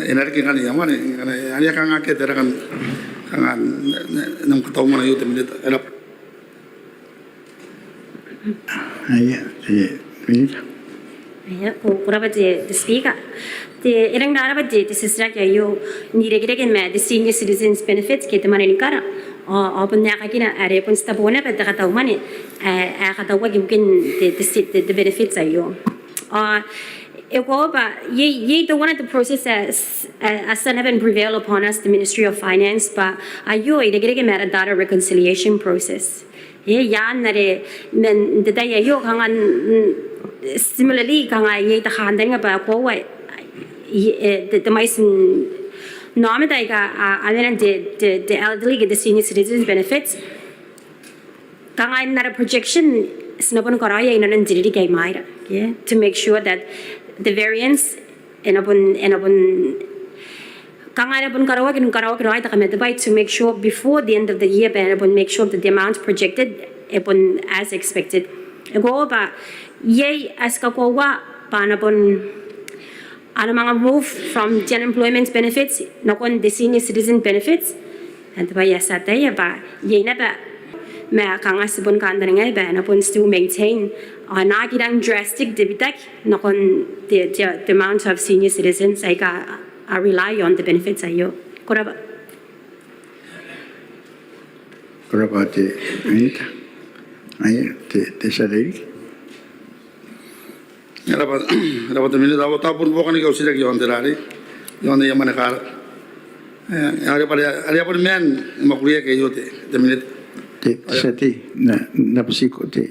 [SPEAKER 8] ina ke kan ya mane ana kan ake te kan angan nam kataw mana yu te minit era
[SPEAKER 9] ya kuraba the speaker the irang dara ba the sister ya yo ni regre me the senior citizens benefits ke tamane ni kara open na kakina are pun sta bona pa kata umane kata wa mungkin the benefits ayo the one of the processes as haven't prevailed upon us the Ministry of Finance but ayo regre me data reconciliation process yan nare men the day yo kangan similarly kanga ye ta khandan nga ba ko wa the mais norm dai ga anen the elderly get the senior citizens benefits kanga nare projection snapon karaya inan jiri kai maira to make sure that the variance enabon Kangara pun karawa kin ta kami by to make sure before the end of the year pun make sure that the amount projected pun as expected. Ego ba ye as kakowa pana pun ana mga move from general employment benefits nakon the senior citizen benefits and ba yes at ba ye na ba me kangas pun kandan ngai ba na pun still maintain na kirang drastic debitak nakon the amount of senior citizens ay ka I rely on the benefits ayo. Koraba.
[SPEAKER 2] Koraba te minita. Ay te salary.
[SPEAKER 8] Rapat minit awak tak pun bukan kau sidak yang terari, yang ni yang mana kar. Ada pun men makuliah ke yote, minit.
[SPEAKER 2] Te sati na pasiko te.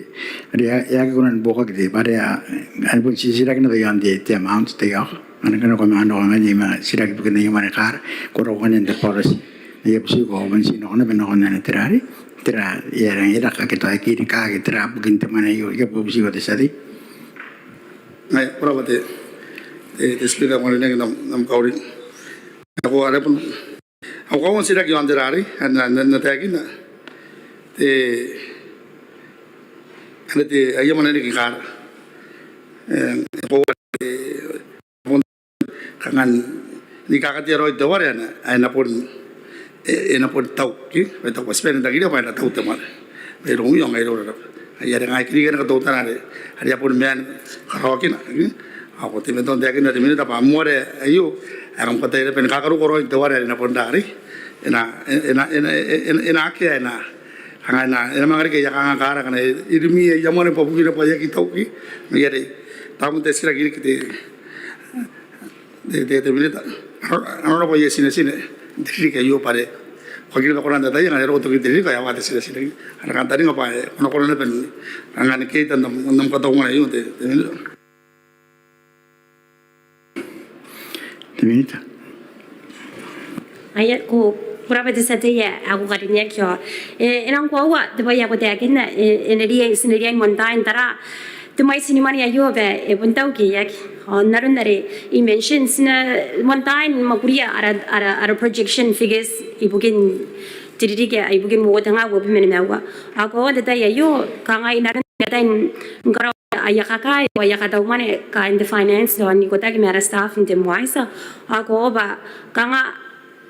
[SPEAKER 2] Ada ya kegunan boka kita. Pada ada pun sidak na yang te amount te ya. Anak-anak kami anu orang ni mana sirak bukan yang mana kar, korang yang terporos. Dia pasti kau benci nak nak terari, yang era kita kini kaki terap bukan teman ayu, dia pasti kau tersadi.
[SPEAKER 8] Ay, berapa te explica mana ni nam kauri. Aku ada pun, aku kau sirak yang terari, anda tadi na ada ayam mana ni kar. Kangan ni kakati roy tawar ya na ay napon tau ki ay tau paspen dagi dia ay na tau teman pero yung ay ro ay ada ngai kiri kan tau tanare ay apon men karawakin ako timen ton dagi na timen tapa amore ayo ang patay na pen kakaru roy tawar ya na pon dari ena ake na kangan na ena mangari ke yakang kara kan irmi yamone papuki na paya ki tau ki ngere tamu tesira giri kite de milita ano po yes sine diri kayo pare pagil ko ran data yang ada roto diri kaya wate sine ana kan tadi ngapa ano ko na pen angan ke tan nam kataw mo ayo de
[SPEAKER 2] milita
[SPEAKER 9] Ayat ko berapa di sana ya aku karinya kyo enang ko wa de baya ko de akin na eneri montain tara tu mai sinimani ayo be puntau ki yak naroon na rin i-mentions na one time maguriya ara projection figures ibugin tiririga ibugin mo nga wabi menawa ako data yayo kangay naroon data ngaraw ayakaka ayakataw man ka in the finance do ni ko tag mera staff in the moisa ako ba kanga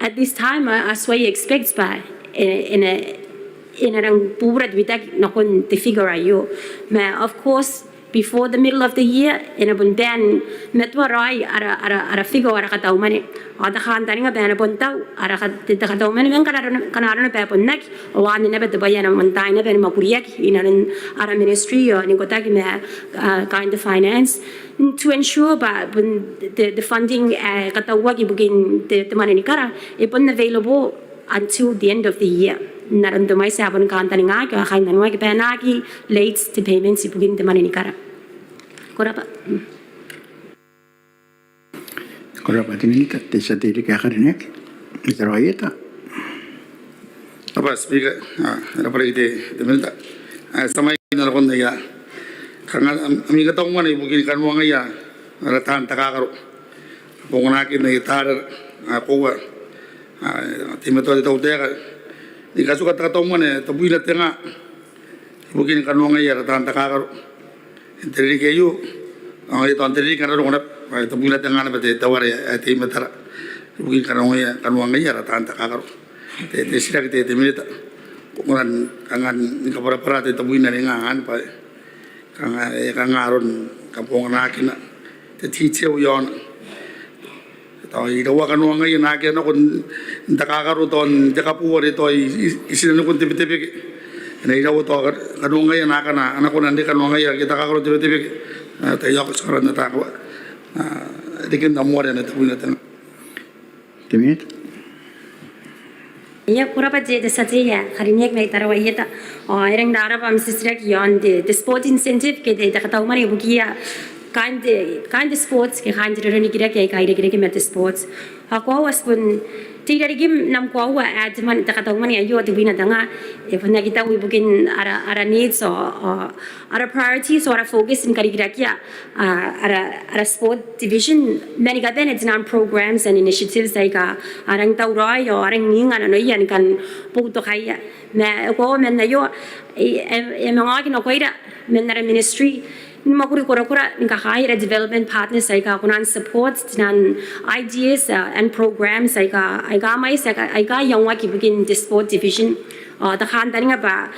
[SPEAKER 9] at this time as what you expect by in a pura dwitag nakon the figure ayo ma of course before the middle of the year in a bundan metwarai ara figure ara kataw mani ada khan tani nga bana bontaw ara kataw mani men kanaron pa ponnak wan ne bet bayana montai ne ben mapuriyak inaran ara ministry ni kota ki me kind of finance to ensure ba the funding katawa ki bugin the mani ni kara ipon available until the end of the year narandomay sa abon kanta nga ka kain nanwa ki penaki late to payments ibugin the mani ni kara kora pa
[SPEAKER 2] tinita te sa tiri ka karinek itaro ayeta
[SPEAKER 8] apa speaker era para ite de melta samay na kon ya kanga amiga tong man ibugin kanwa nga ya ara tan takakaro bongna ki na itar ako timeto de tawtera di kaso ka tong man to buila tenga ibugin kanwa nga ya ara tan takakaro enteri kayo ang ito enteri kanaro ngap to buila tenga na bete taware timetara ibugin kanwa ya ara tan takakaro te sira te milita kuran kangan ni kapara te tabuina ni ngan pa kangaron kampung nakina te ticheu yon to i do kan wanga ina ke no kun takakaru ton jakapu ore to isin no kun tipe nei daw to kan wanga ina kana ana kun ande kan wanga ya kita kakaro tipe te yok saran ta ko dikin damore na tabuina tan
[SPEAKER 2] timit
[SPEAKER 9] ya pura pa je desa je ya karinek mai tarawa yeta ereng dara pam sisrak yon the sport incentive ke de kata umar bukia kind sports ke kind roni kira ke kai kira ke met sports ako was pun tidak gim nam ko wa adman kata umar ya yo de bina danga e pun kita we bugin ara needs or ara priorities or focus in kari kira kia ara sport division many ga ben non programs and initiatives like arang taurai or arang ning ano yan kan puto kaya na ko men na yo e mga kinokoira men na ministry makuri kora nika hire development partners like kunan support nan ideas and programs like aiga mai aiga yangwa ki begin the sport division the khan tani ba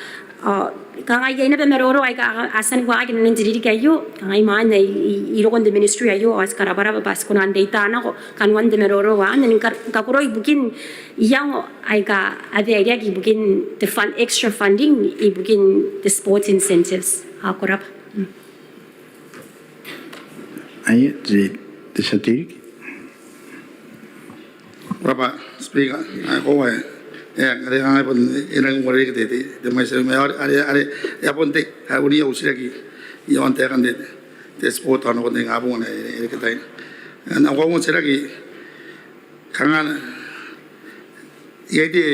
[SPEAKER 9] kanga yena be meroro aiga asan kwa ki nan diri kayo kanga ma na irogon the ministry ayo as karabara bas kunan data na ko kanwan de meroro wa nan ka kuro begin yang aiga ade area ki begin the fund extra funding I begin the sport incentives akorap
[SPEAKER 2] ay te sa tiri
[SPEAKER 8] Papa speaker ako ay are ang pon inang wari ke de mai se me are ya ponte uni usira ki yon te kan de sport ano de ngabon ne ke tai an ako mo sira ki kangan ye de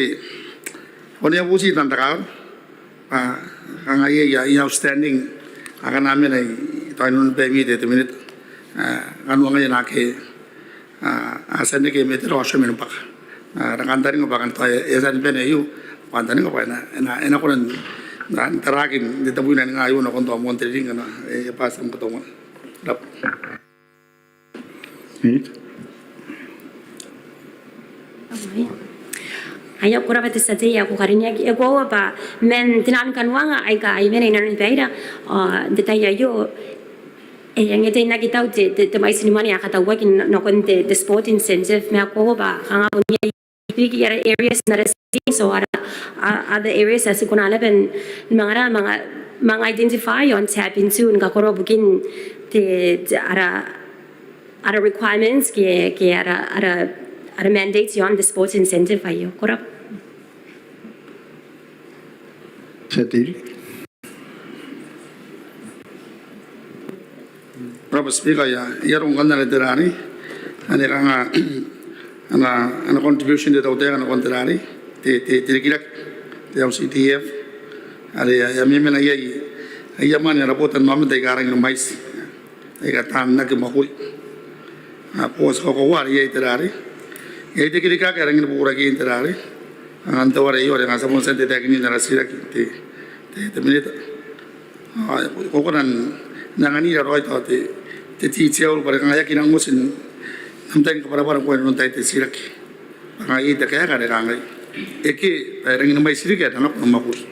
[SPEAKER 8] oni abusi tan takar kanga ye ya outstanding akan namin ay tayo pe mi de minute kan wanga na ke asan ke metro asho men pak rangandaring bakan to esan ben yu pandaning pa na ko nan tarakin de tabuina nga ayo na kon to monte ring na e pasam ko to mo rap
[SPEAKER 2] minute
[SPEAKER 9] ayo kura pati sa tiya ko karinya ki ego ba men tinan kanwanga ay ka ay men na beira detaya yo yang ito nakita ko te mais ni mani akata wa kin no kon the sport incentive me ako ba nga unya big areas na resi so other areas as kunala ben mga identify on tap into nga koro bugin te ara requirements ke ara mandates on the sports incentive ayo kora
[SPEAKER 2] sa tiri
[SPEAKER 8] Papa speaker ya yarong ganda na derani ane kanga ana contribution de tawte ana kontrari te kilak te au CTF ale ya meme na yai ya mane rapotan mame te garang no mais ega tam na ke makuri pos ko war ye terari ye de kirika ka rangin pura ki terari anta wara yo nga sabon sente ta kini na rasira ki te minita ko ko nan nangani ra roi to te ti cheu para nga yakin ang musin namtang ka para ko non tai te siraki nga ita kaya ka ra ngai eke rangin mai sirika ta no makuri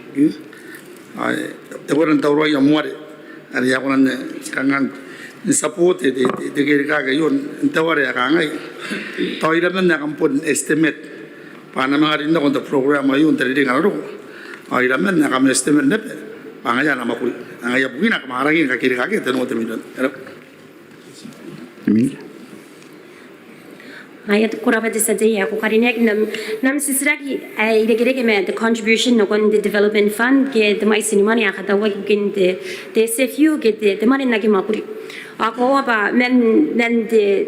[SPEAKER 8] ai te woran ta roi amore ari ya konan kangan support de kirika ka yon taware ka ngai toira men na kampun estimate pana mga rin na kung program ayun tari nga ro ay ramen na kami estimate na pangaya na makul angaya bugi na kamarangin ka kirika ka tanu temidon
[SPEAKER 9] Ayat kuraba de sadia ko karinek nam sisraki ay de me the contribution no kon the development fund ke the mai sinimani akata wa kin the SFU ke the mani na ki makuri ako ba men de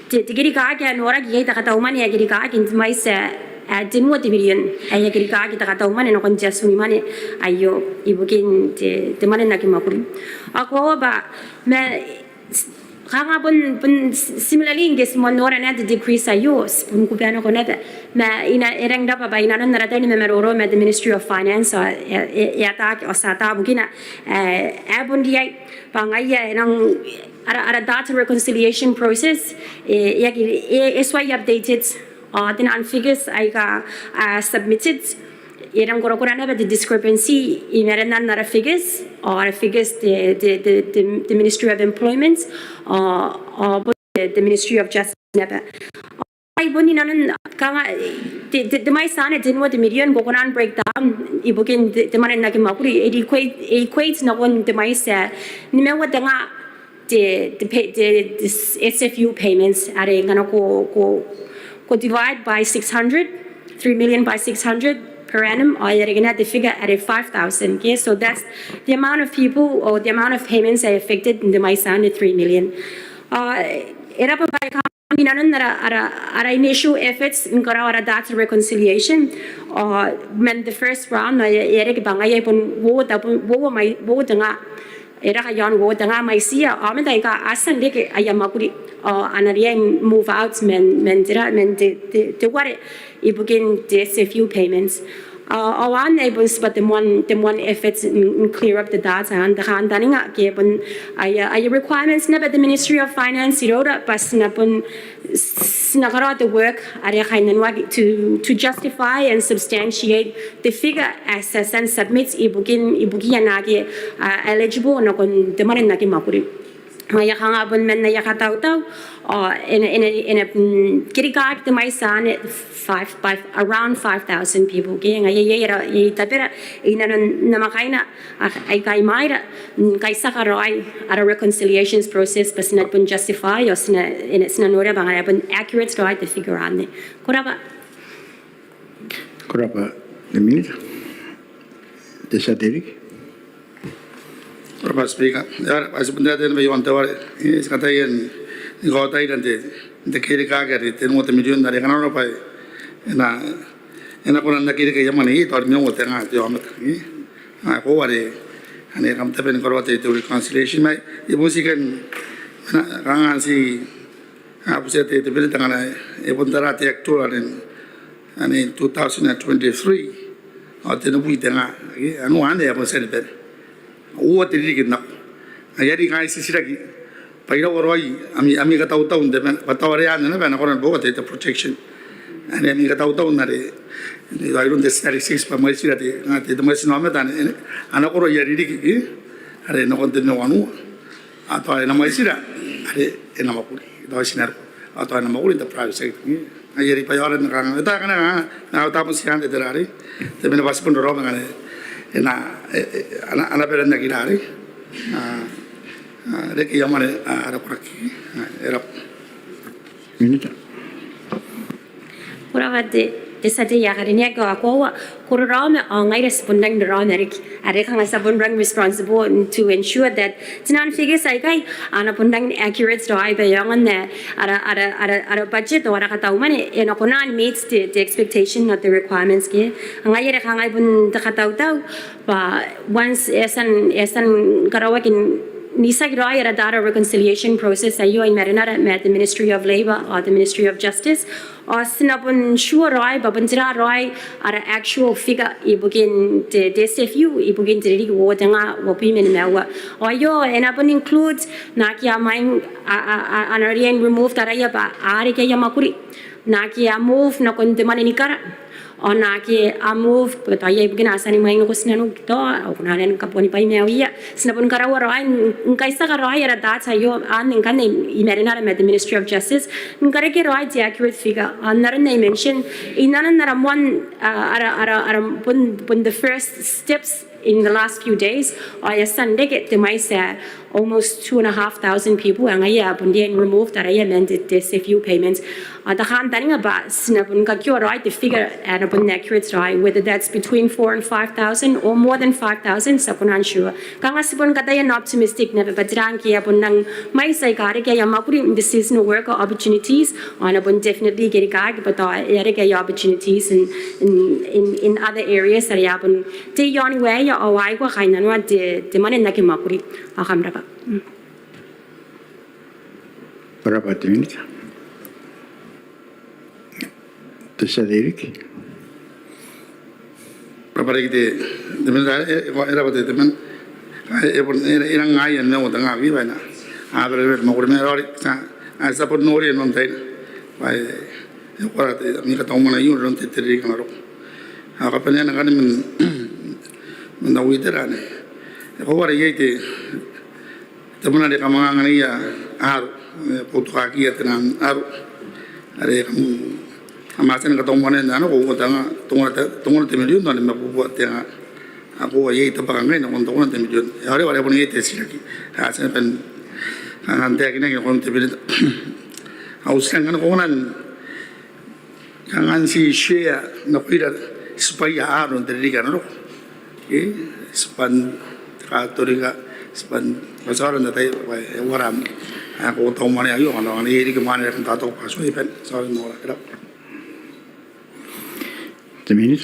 [SPEAKER 9] kirika ka nora ki ta kata umani ya kirika kin mai sa dinwa de million ay kirika ki ta kata umani no kon jasuni mani ayo ibukin the mani na ki makuri ako ba me Kanga pun similarly ingis monora na the decrease ayos pun kupiano ko na ma ina erang dapa ba ina nan narata ni memororo ma the Ministry of Finance ya ta o sata bugina abun dia pangaya nang ara data reconciliation process ya is why updated the non figures I submitted Irang kura-kura the discrepancy in nara figures or figures the Ministry of Employment or the Ministry of Justice never. I boni nanan kanga the my son din what the million go on breakdown ibukin the man na kimakuri it equates na one the my sa ni me what nga the SFU payments are ngana ko divide by 600 3 million by 600 per annum, or you're going to have the figure at 5,000. Okay, so that's the amount of people or the amount of payments that are affected in the Maisan 3 million. Era pa ba kami ara initial efforts in kara data reconciliation. When the first round, era ki bangay pun wo nga era ka yon wo nga may siya. Amen tayo ka asan deke ayamakuri anariya move out men the what ibugin the SFU payments. Awan ay bus but the one efforts in clear up the data and the handani nga kaya ay requirements na ba the Ministry of Finance iroda pas na pun sinakara the work ari kainan wag to justify and substantiate the figure assess and submits ibugin nagi eligible na kun demarin nagi mapuri maya kanga pun men na yakataw in a kirikak the my son around 5,000 people kaya nga yera tapera inanon namakaina ay kay mayra kay sakaroy at a reconciliations process pas na pun justify o sina nora bangaya pun accurate to the figure on ne kuraba
[SPEAKER 2] the minute desa Derek
[SPEAKER 8] Bapak Speaker, ya, sebenarnya ada yang tawar, kata yang kota ini nanti kiri kaget itu mau temujun dari kanan apa, enak orang nak kiri kayak mana itu orang yang tengah itu amat, aku wari, ane kamu tapi kalau waktu itu reconciliation, mai ibu sih kan, kangen si, apa sih itu beli tengah, ibu antara tiap tu ane 2023, atau nu tengah, anu ane apa sih itu Uwa tiri kita, ayari kai sisiraki, paira waroi, ami kata utau unde, patawari ane na bana koran boga te protection, ane ami kata utau nare, ayurun de statistics pa mai sirati, ngate de mai sinome tane, ana koro yari diki, are no konten no anu, atau ane mai sira, are ena makuri, doa sinar, atau ena makuri the private sector, ayari payaran kang, eta kana na utamu sihan de terari, te bena pas pun dorong ngane. Ana beranda kirari, reki yamane ada kuraki, erap.
[SPEAKER 2] Minute.
[SPEAKER 9] Kurawat desa de yakarinya ko ako kurame ngai responding ram erik are kang sabun rang responsible to ensure that tinan figures ai kai ana pundang accurate so ai bayangan ne ara budget or kata umane eno konan meets the expectation of the requirements ke ngai re kang ai bun kata tau ba once esan karawakin Nisa Giroy at a data reconciliation process ayo in Marinara met the Ministry of Labor or the Ministry of Justice or sinapun sure roy babanjira roy at an actual figure ibugin the DSFU ibugin the wotanga wopimen mewa or yo and upon includes nakia mine anarian remove taraya ba arike yamakuri nakia move nakon the maninikara o na ke a move but ai bigina asani mai no kusnanu to o kuna nen kaponi pai meawia sinapun karawa rai nkaisa karai era data yo an ngane imarinara met the Ministry of Justice ngare ke rai the accurate figure another mention inanan naramwan ara pun the first steps in the last few days I Sunday get the maisa almost 2,500 people and I been removed that I amended this a few payments the hand tani about sinapun ka kyo right the figure and upon accurate right whether that's between 4 and 5,000 or more than 5,000 sapun unsure kanga sipun kata yan optimistic na badrang ki upon nang mai sai kare kaya makuri the seasonal worker opportunities on upon definitely get kag but ere kaya opportunities in other areas that yapun te yon way ya awai ko kainan wa de manen na ki makuri akamra ka
[SPEAKER 2] Berapa minit? Terus Derek.
[SPEAKER 8] Berapa kita teman era pada teman era ngai yang nak tengah ni mana ada mau kurang era asa pun nori yang nanti baik orang ni kata orang lain orang terteri kan orang apa pun yang kan menawi terane orang yang itu teman ada kamangan ni ya putu kaki ya tenang ada kamu amasan kata orang yang nak kau tunggu temiliun tu ni aku buat yang aku ayah itu pakai ni nak tunggu temiliun orang pun ayah tesi lagi asalnya pen nanti akhirnya kau temiliun awusan kan kau jangan si share nak kira supaya orang terdidik kan sepan katorika sepan masalah nanti orang aku tahu mana ayu orang ni ini kemana yang tak tahu pasal ini pen soal mola kerap.
[SPEAKER 2] Minute.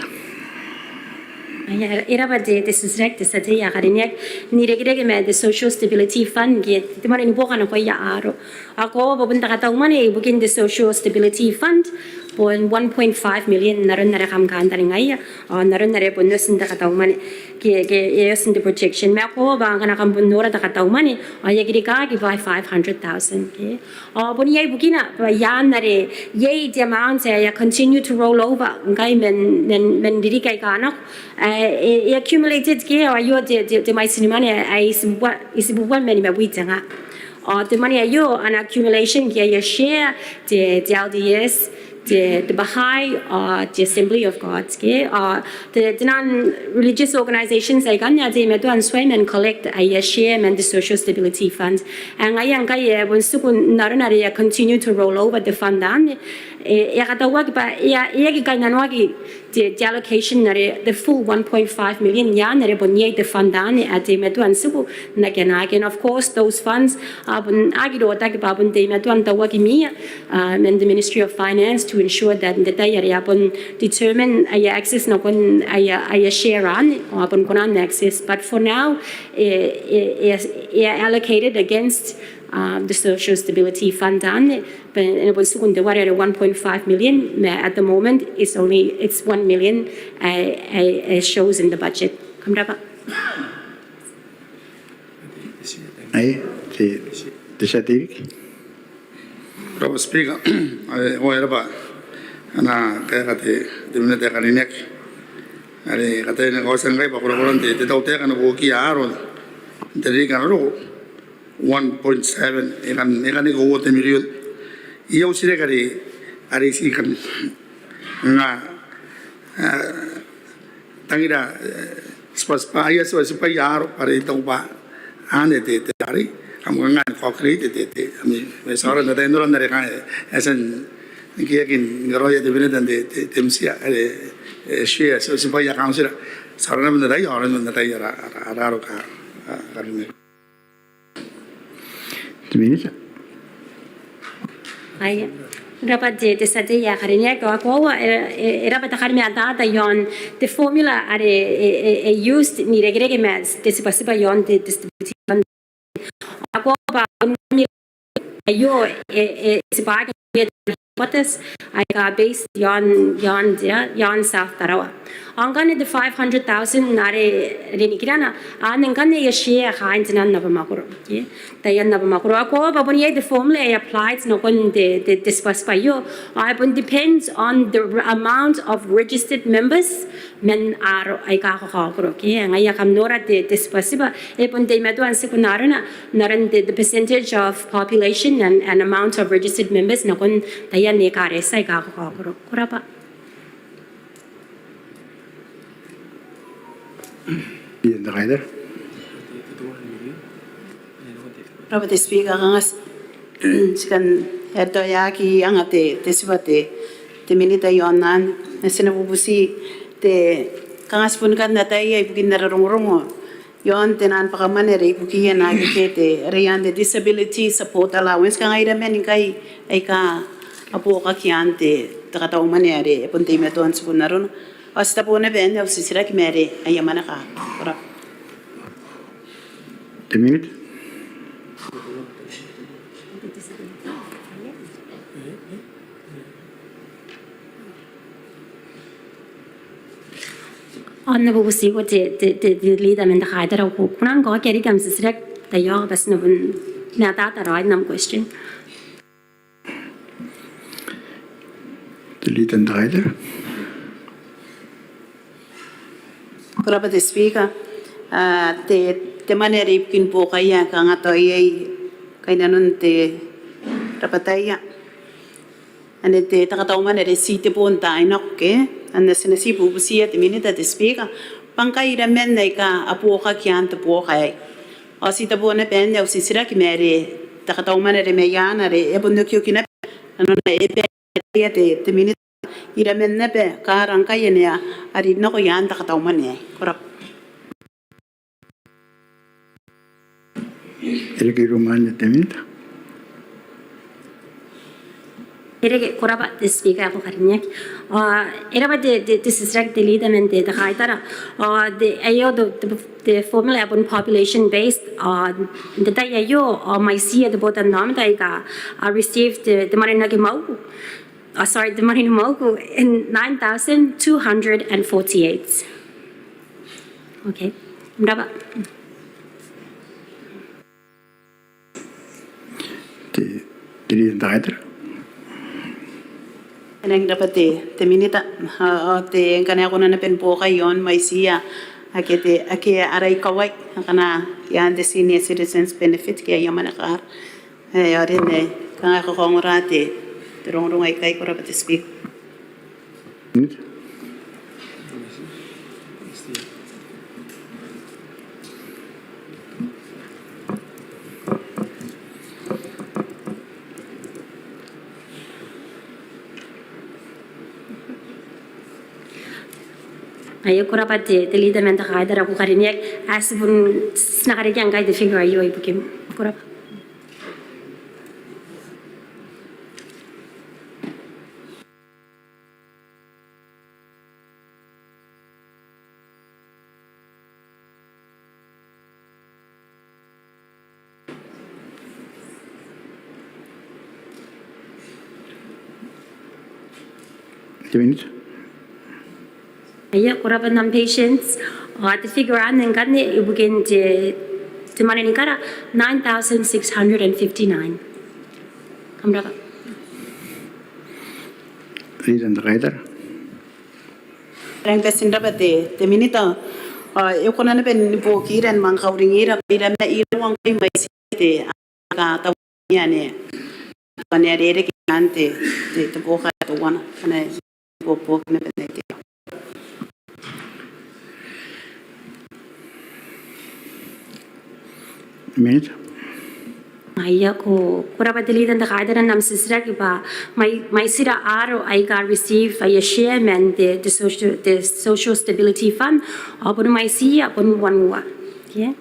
[SPEAKER 9] Era pada district sate ya karinya ni regre me the social stability fund get di mana ni bukan aku ya aro aku babunta kata umane bukin the social stability fund pon 1.5 million naran narakam kan tani ngai naran nare bonus nda kata umane ke yes in the projection me aku bang kana kam bonora ta kata umane ya giri ka ki by 500,000 ke boni ya bukina ya nare ye the amount ya continue to roll over ngai men diri kai kana accumulated ke ayo de mai sinimane ai isibuan meni ma witanga the money ayo an accumulation ke ya share the LDS the Baha'i the Assembly of God ke the non-religious organizations ay kanya de metu an swim and collect ay share and the social stability fund and ay ang kay bonsukun naranari continue to roll over the fund dan ya katawag pa ya kay nanwagi the allocation the full 1.5 million ya nare bonye the fund dan at de metu an suku again of course those funds abun agiro tagi babun de metu an tawagi mi and the Ministry of Finance to ensure that the data upon determine access no kon share on upon konan access but for now allocated against the social stability fund and it was the 1.5 million at the moment it's 1 million shows in the budget kamra
[SPEAKER 2] Ay, terus Derek.
[SPEAKER 8] Berapa speaker oh era ba ana kaya kate dimana te kaninek ari kate ne kosan kai pa kurang te tahu te kan buki aro dari kan ro 1.7 ekan ko wote million iyo sire kari ari si kan nga tangira spas pa ya so supaya aro pare tahu pa ane te ari kamu kan calculate te ami mesara na tayo noran nare kan asan kiyakin ngaroya de bene dan de temsia share so supaya council sarana na tayo oran na tayo ara ka karne
[SPEAKER 2] Minute.
[SPEAKER 9] ay dapat de sate ya karinya ko ako era pata karmi ata yon the formula are used ni regre ke mas de sipa yon de distribution ako ba ayo sebagai potes ay based yon South Tarawa. Ang gani the 500,000 nare rinikirana anen gani ya share kain tinan na bamakuro. Tayan na bamakuro ako babon ye the formula I applied no kon the discuss pa yo. I depends on the amount of registered members men aro ay kakakuro. Ngaya kam nora de discuss ba epon de meduan sekunaro na naran the percentage of population and amount of registered members na kon tayan ni karesa ay kakakuro. Kura pa.
[SPEAKER 2] Leader Ryder.
[SPEAKER 1] Robert Speaker kangas sikan eto yaki angate tesibate te minita yonan sinabubusi te kangas pun kan natai ay bukin nararungrungo yon tenan pakamanere bukiya na gite reyan de disability support allowance kang ay ramen kai ay ka apo ka kiante takataw manere punte meton sunaron hasta po na ben of sisira kimere ay yamana ka ora
[SPEAKER 2] 2 minutes.
[SPEAKER 9] أنا بوصي leader من دخايدر أو كونان قا كاري كم سسرك تيار بس نبون نعطى ترايد نام question.
[SPEAKER 2] Leader Ryder.
[SPEAKER 1] Kurapa the speaker te manere ipkin po kaya kanga toy kay nanon te rapataya ane te takataw manere site po tayo ke ane sinasipo busiya te minita te speaker pangkay ramen na ka apo ka kiyan te po kay o sita po na pen o sisira ki mere takataw manere me yana re e bundo kyo kina ano na e pe te minita iramen na pe karang kaya niya arid na ko yan takataw manere kurap
[SPEAKER 2] Eriki Romanya 2 minutes.
[SPEAKER 9] Ereke kurapa the speaker ako karinya. Era ba the sisrak the leader men the dakaitara. The ayo the formula upon population based the day ayo my see the botan nam dai ka received the money na mau. Sorry, the money mau in 9,248. Okay. Berapa?
[SPEAKER 2] Leader Ryder.
[SPEAKER 1] Nang dapat te minita te kana ko na pen po kayon may siya ake aray kawai kana yan the senior citizens benefit kaya yaman ka yarin kanga ko ngorate terong ay kay ko rapat speak
[SPEAKER 2] Minutes.
[SPEAKER 9] Ayo kurapa the leader men dakaitara ako karinya as bun nakarinya ang guide figure ayo ibukim kurapa.
[SPEAKER 2] Minutes.
[SPEAKER 9] Ayo kurapa nam patients the figure an ang ganne ibugin the money ni kara 9,659. Kamera.
[SPEAKER 2] Leader Ryder.
[SPEAKER 1] Rang pesin dapat te minita eu ko na pen po kiran mang kauringira ira na irang kay may site ka tawnya ne panere ke ante te po ka to wana na po na pen te
[SPEAKER 2] Minutes.
[SPEAKER 9] Ayo ko kurapa the leader dakaitara nam sisra ki ba my sira aro I got receive a chairman the social stability fund upon my see upon one wa yeah.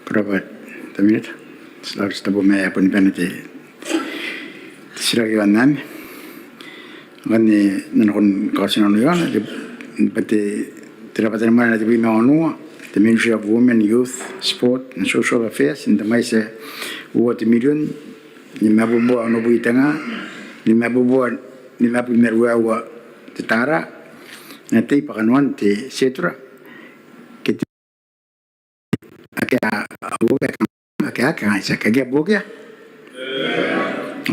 [SPEAKER 2] Kurapa 2 minutes. Selalu setabu maya pun penati. Siragi wannan. Gani nanakon kasi nanu yan. Pati Tira patanamana te bima onua, the Ministry of Women, Youth, Sport and Social Affairs, in the maise ua te million, ni mabubua ono buitanga, ni mabu merua ua te tara, na te ipakanuan te setura, ke te ake a uoke ake ngaisa, ke ake buoke a?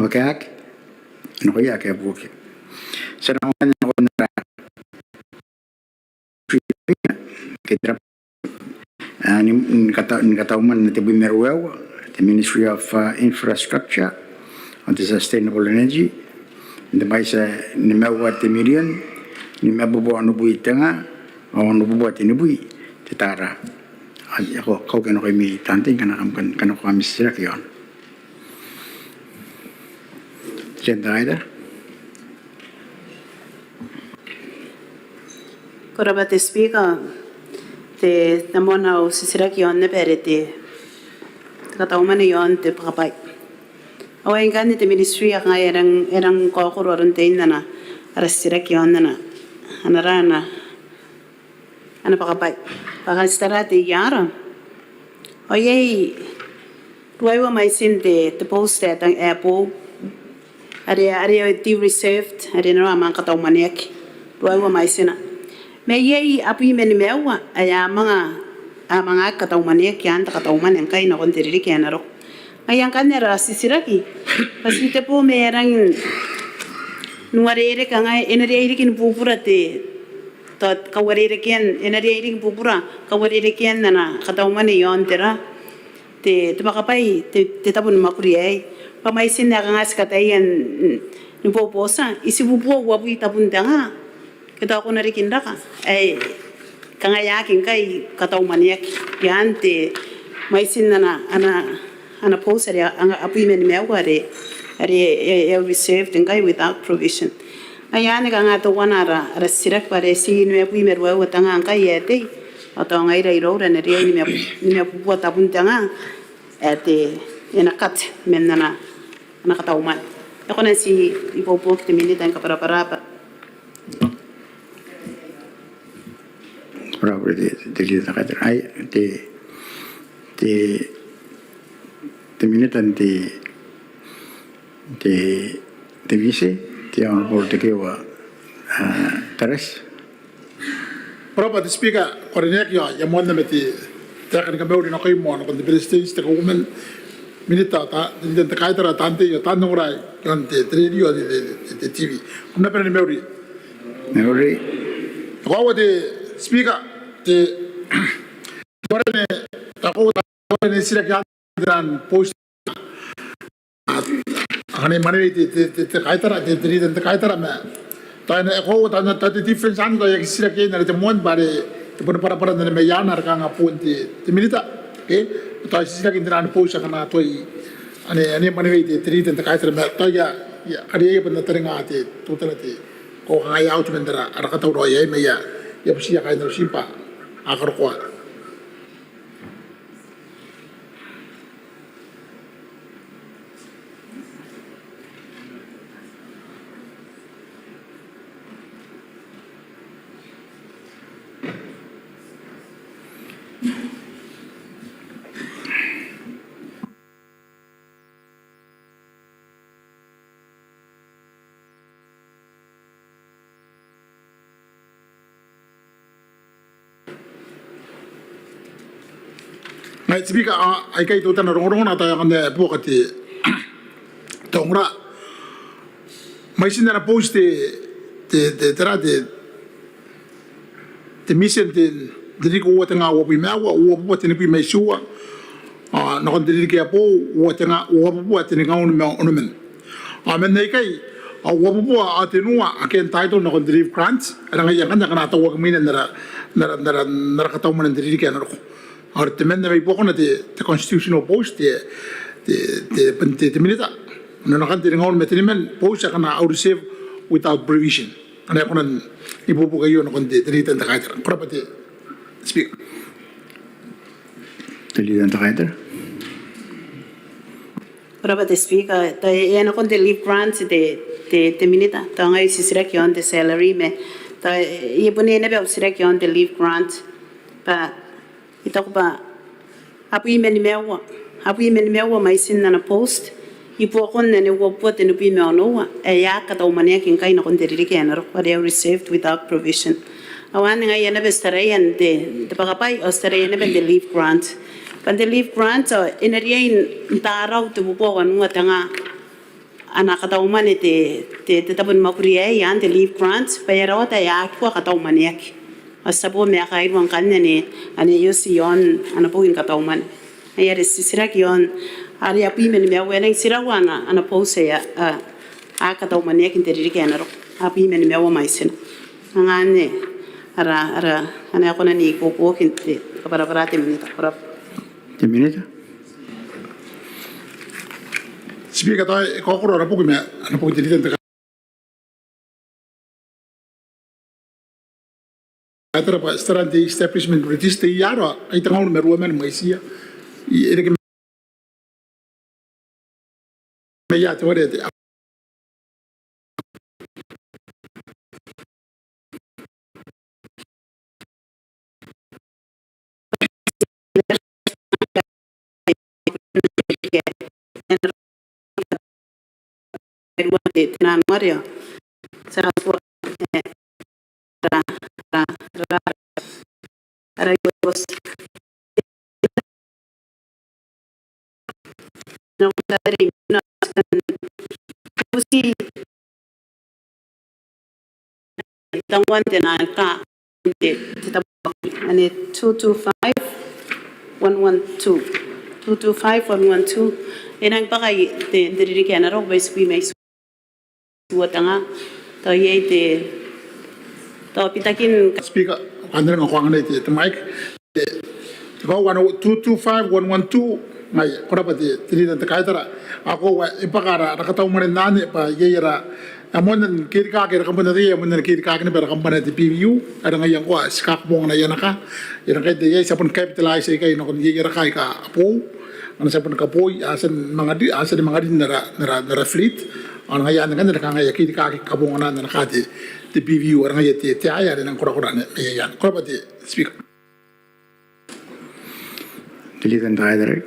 [SPEAKER 2] Ake ake? No kai ake buoke. Sana ngana ngana nara ke tira ni kata uman na te bumerua the Ministry of Infrastructure and the Sustainable Energy, the maisa ni mewa te million, ni mebubu anu bui tanga, o anu bubu te nibui te tara. Ako kau kena kau mi tanting kana kau kami sira kion. Agenda item.
[SPEAKER 1] Koraba te speaker, te namona o sisira kion ne pere te kataumane yon te pakapai. Awa ingani te ministry ak nga erang kokororon te inana arasira kion nana anarana ana pakapai. Pakastara te yara. Oyei ruaiwa maisin te post at ang Apple. Are ti reserved are na mga kataumane ak. Ruaiwa maisina. May yei api meni mewa aya mga kataumane ak yan ta katauman ang kay na kontiriri kaya naro. Ayang kanera sisiraki. Kasi te po merang nuarere ka nga enarere kin pupura te tot kawarere kian enarere kin pupura kawarere kian na kataumane yon tera te makapai te tapon makuriay pamaisin na ka nga skatayan ni poposa isi pupo wapu tapon nga kita ako narikin ka ay kangayakin kay kataumane yan te maisin na ana post ang api men meware are received and guy without provision. Ayan nga to wanara sirak pare si me api merwa watanga ang kayete atau ngai rai ro na ri ni me buat abun tanga ate enakat menana nakatauman. Ako na si ipopok te minita ang kapara-para.
[SPEAKER 2] Probably the leader that I the minute and the vice the honorable te kewa Teres.
[SPEAKER 8] Proper the speaker, Coronek, ya mona meti, takan ka meuri na kay mo na kundi prestige te kumen minita ta din te kaitara tante yo tanora yon te radio de TV. Kumna pera ni meuri.
[SPEAKER 2] Meuri.
[SPEAKER 8] Ko de speaker te korene ta ko korene sira ka dan post ane mane te kaitara te din te kaitara me taina ko ta te difference ando ya sira ke na te mon bare te para na me yana ka nga punti te minita ke ta sira ke dan post kana toi ane mane te din te kaitara me ta ya ari pa na teringa te tutala te ko nga ya out mendara ara ka tawro ya me ya psi ya kaitara simpa akar ko ngai speaker ai kai to tana rong na ta kan de pokati tongra mai sin na post te tra te mission te riko wa tanga wa pi ma wa te ni pi mai sua no kan te riko po wa tanga wa te ni ngau me onu men men nei kai wa te nua aken title no kan te grant ana ngai kan na ta wa min na ka ta mun te riko na ro Ahora te mende mai poco na te constitutional post te minita. No kan te ngol metelimen post kana out receive without provision. Ana ko nan ipupu kayo no kan te rita ta kaiter. Propati speak.
[SPEAKER 2] The leader ta kaiter.
[SPEAKER 1] Propati speak ta ena kon te leave grant te minita. Ta ngai sisira ki on te salary me ta ibuni ne be usira ki on the leave grant pa ito ko ba apu imen mewa mai sin na post ipo kon ne wo pot ne pi me ono e ya ka to mania kin kai na kon deri ke na ro they are received without provision awan nga yana be starayan de pagapai ostarayan be the leave grant pan the leave grant in rien tarau tu po kan tanga anak kata umane te tabun makuriya yan the leave grant pa yaro ta ya ko kata umane yak asabo me kai wan kan ne ani yosi yon ana po in kata umane ayare sisira ki yon ari api men me weneng sirawana ana pose ya a kata umane yak interi ke na ro api men me wa maisin ngane ara ana ko na ni ko kinte para minute para
[SPEAKER 2] Minute.
[SPEAKER 8] Speaker toy ko ko ra pu me ana pu ti den ta atra pa restaurant establishment register yaro ai tanga me ruwa men maisia e de me ya to re
[SPEAKER 1] Tinan Mario sa po ara yos no dari no usi tangwan tinan ka kita ani 225 enang pakai dari kana ro bes pi mai suatanga to ye to pitakin
[SPEAKER 8] speaker andre ngo kwang ne te mic ko 225 112 mai kora pa te tri ta kai tara ako wa ipakara ra ka tau mare nane pa ye ra amon kir ka ke kampana de amon kir ka ke ne per kampana de PVU ada ngai ko skak mong na yana ka ira kai de ye sapon capitalize kai no kon ye ra kai ka apo ana sapon ka poi asan mangadi nara fleet ana ngai ana kan ka ngai kir ka ke kabong na na ka de PVU ara ngai te aya de nan kora ne ye yan ko pa te speaker
[SPEAKER 2] Dilitan driver.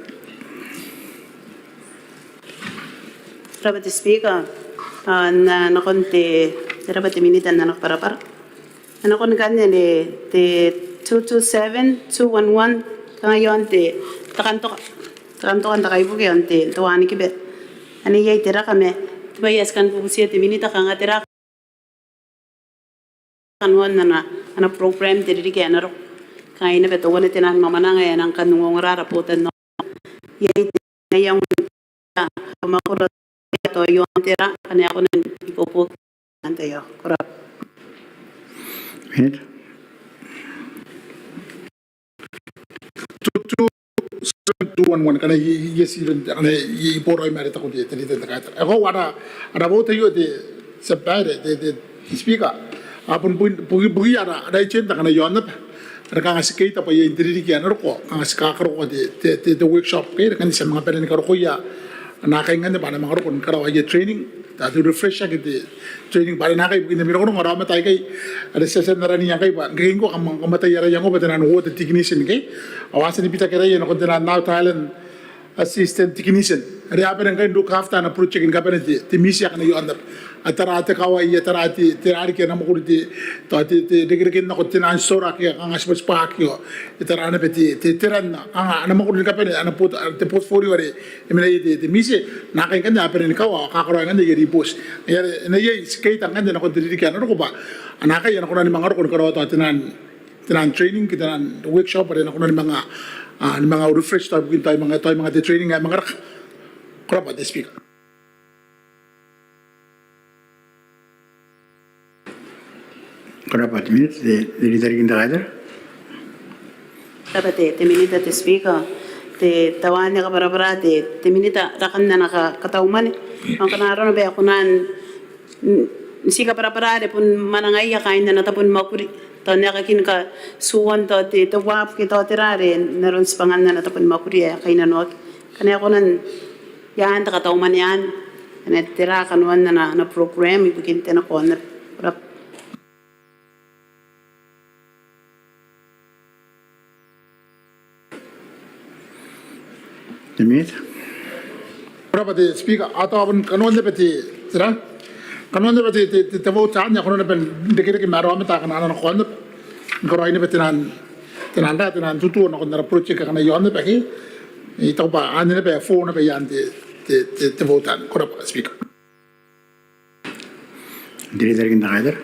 [SPEAKER 1] Rabati speaker na nakonte rabati minitan na nakparapar nakon kanya le te 227 211 ngayon te takanto kan takaibu ke ante to ani kibe ani yai tera kame bayas kan busia te minita kanga tera kanwan na ana program te ri ke anaro kaina beto wona tenan mamana nga nan kan ngora rapotan no yai te yang makuro to yon tera kanya ako nan ipopo ante yo kora
[SPEAKER 2] Minute.
[SPEAKER 8] Tuan kana yes even kana iporo mai ta ko te te te ka ako wara ada bo te yo de separe de speaker apun pugi ara ada chen ta kana yon na ka ngasike ta pa ye indiri ki anar ko ngasika ka ko de workshop ke kan se mga peren ka ko ya na ka ngane ba na mga ko ka wa ye training ta to refresh ke de training ba na ka ibin mi ko ngara ma tai kai ada session na rani yang kai ba ngin ko kam mata yara yang ko ba na no the technician ke awas ni pita kere no ko na now Thailand assistant technician ari aperen kai do kafta na pro check in ka peren ti misia kana yo andar atara ate kawa ye tara ti tirari ke na mo kurti to ti de ke na ko tinan sora ke ang aspas pa kyo itara na peti ti tiran na ang na mo kurti ka peren ana pot te portfolio re emina ye ti misie na kai kan aperen kawa ka kro ngan de repos ye na ye skate ngan de na ko ti ke na ko ba ana kai na ko na mangar ko ko to tinan training kita nan workshop ada na ko ni mga refresh tayo mga training nga mga krapa de speak
[SPEAKER 2] Berapa minit dari kita ada?
[SPEAKER 1] Rabati te minita te speaker te tawanya ka para te minita rakan na nakatauman ang kanaro na ba ako nan sika para de pun manangay kain na natapon makuri to nakakin ka suwan to te wap ki to tirare naron spangan na natapon makuri kain na not kanaya ko nan yan takatauman yan na tira kanwan na program ibigin te na ko na
[SPEAKER 2] minute.
[SPEAKER 8] Berapa di speaker atau apun kanuan peti tira kanuan peti te vote anya kanuan pen dikira ki maro amta kana ana kanuan koro ini peti nan tenanda tenan tutu na kondara project kana yon peki ito pa anya pe phone pe yan te vote an koro speaker
[SPEAKER 2] Diri dari kita kaider.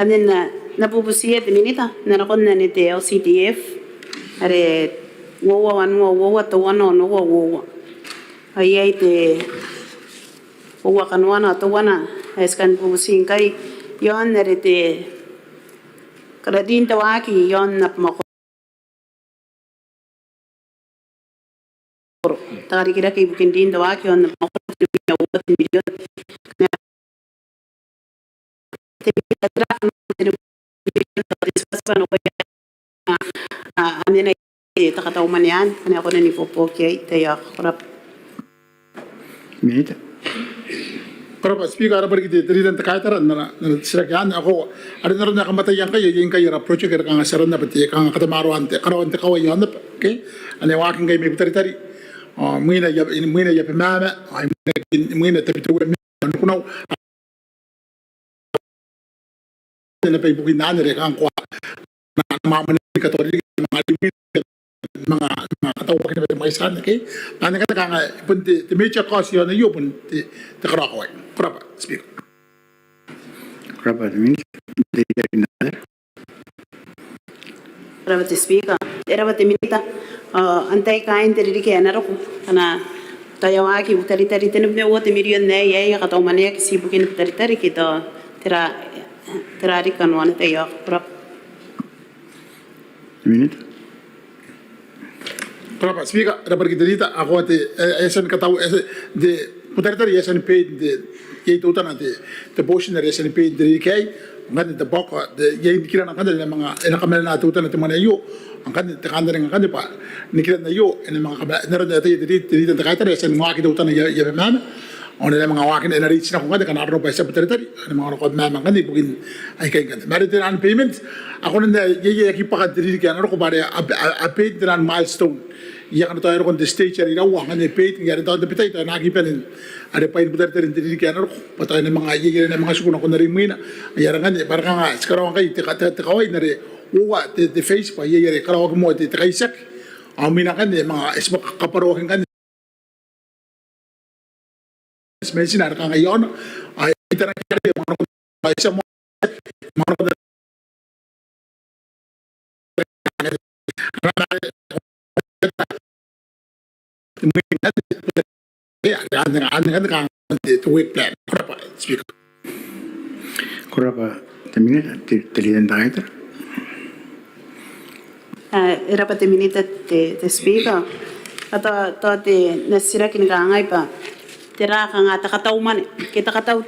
[SPEAKER 1] Anin na pupusiya ti minita na nakon na ni te LCDF are wowa to wano no wowa ay te wowa kanwana to wana eskan pupusin kai yon na te kadadin tawaki yon na mako tari kira kay bukin din tawaki yon na mako million amin ay takataw man yan ano ako na ni Popo kay tayo korap
[SPEAKER 2] Minute.
[SPEAKER 8] koro speaker ara pergi dari dan terkait ara na sirakan ako ada naron na kamatay yang kayo yung kayo project ka nga saron na pati ka nga katamaro ante karon te kaway yon okay ane waking kay may tari mwina ya pemama ay mwina tapitu mi kuno na pay bukin na re kan kwa na mama ni katori mga katawa kini pati mga isan okay ano ka nga pun ti major cause yon yo pun ti karakaway kurapa speaker
[SPEAKER 2] Berapa minute? Diri dari kita kaider.
[SPEAKER 1] Rawati speaker rawati minita antay kain teri ke anaro ana tayo aki utari tenub me wote million ne ye kataw mane ki sibukin tari kita terari kanwan tayo kurap
[SPEAKER 2] Minute.
[SPEAKER 8] kurapa speaker ada pergi dari ta ako ate esen kataw de putari esen paid de itu utan ate the portion dari esen paid dari kay ngad de boko de ye kira na kada mga ena kamera na tutan ate mana yo angkan te kanda nga kada pa nikira na yo ena mga kamera naro de ate dari ta kata esen mga kita utan ya mama on ena mga wakin ena reach na ko kada kana ro pa sa putari ena mga ko mama ngadi bugin ay kay kada mari an payment ako na ye ki pa kadiri kaya naro ko bare a paid dan milestone iya kan tayo kon stage ari raw ang ne paid ngari tayo pitay tayo nakipanin ada paid putar terin tiri kaya naro patay na mga yigire na mga suko na rimina ayarangan para nga skaraw kay tikaway na re uwa te face pa yigire karaw mo te kaisak amina kan mga isma kaparohin kan mention ar ka ngayon ay itara kaya mga isa mo mga plan. Speaker.
[SPEAKER 2] Berapa minute? Diri dari kita kaider.
[SPEAKER 1] rawati minita te speaker to te nasira kin ka ngai pa tira ka nga takataw man kita kataw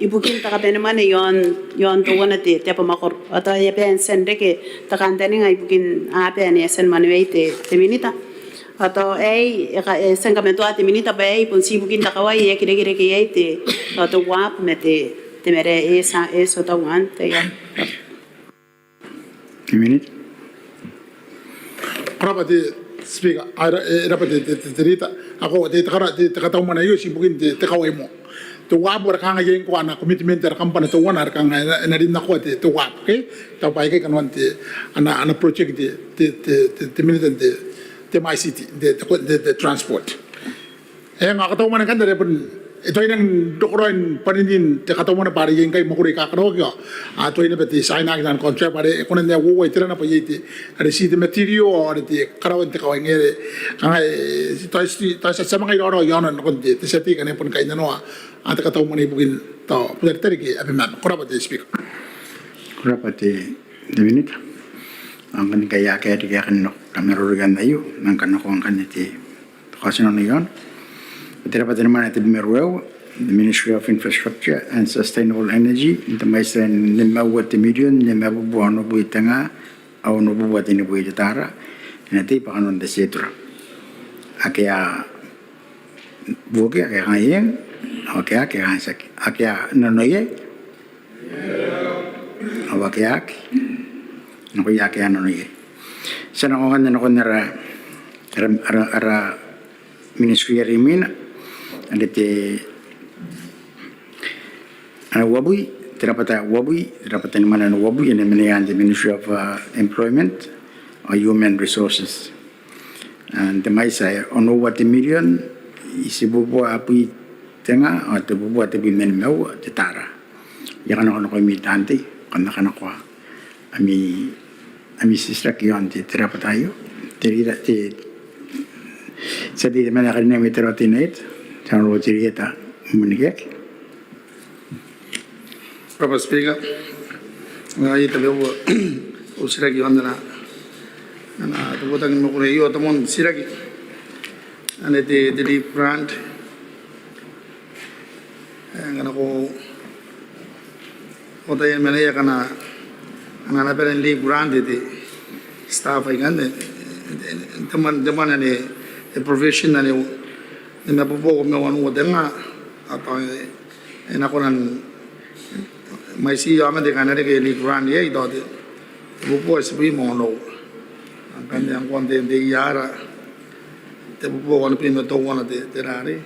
[SPEAKER 1] ibukin ta kapene man yon to wana te pa makor ata ya pen sende ke takantani ngai ibukin ape ani sen man te minita atau sen kamento ate minita ba pun si bukin ta kawai ya kire ke te to wap mete te mere eso ta wan te ya
[SPEAKER 2] Minute.
[SPEAKER 8] Kenapa di speaker dapat cerita aku di kata mana yo si bukin di kawai mo to wap kang yang ko ana commitment ter kampana to wana kang na din nako to wap okay ta pai ke kanwan ti ana project di minute di my city the transport ngakataw man kan dari pun ito yung dokroin paninin te kataw man pare yung kay makuri kakaro kyo ato yung pati sign action contract pare kunan niya wuway tira na pa yiti ada si the material or the karawan te kawai ngere to sa mga iro yon kon te seti kan pun kay nano ata kataw man ibugin to puder tari ki apiman kurapa te speak
[SPEAKER 2] Berapa minute? Ang kan kaya di kaya kan kamerugan na iyo nang kan ko ang kan ti kasi no yon. Tira pa din man ati Merwell, the Ministry of Infrastructure and Sustainable Energy, ito may sa nimawat million, nimabubuan no buita nga, o no bubuat ni buita tara, nati pa kanon de setra. Akya buke akya ngayon, akya sak, akya nanoye, awakyak, no kaya akya nanoye. Sa nakongan na nara ara ministry rimina ande te ana wabui terapata ni mana no wabui ene mene ande Ministry of Employment or Human Resources and the mai sai ono what million isibubo api tenga o te bubo te bi men meu te tara ya kana ono ko mi tante kana ko ami sisra ki ante terapata yo te rira te se di mana kana mi terotinet tano tirieta munigek
[SPEAKER 8] Proper Speaker, I tell you, Usiraki on the Botang Mokuri, Otomon Siraki, and the deep grant. I'm going to go what I am Malayakana, and an apparently granted the staff again, the man and the profession and the Mapo no one would then and I my see I'm the kind of grand year dot the book is pretty mono and then one day the yara the book one pin the one of the rari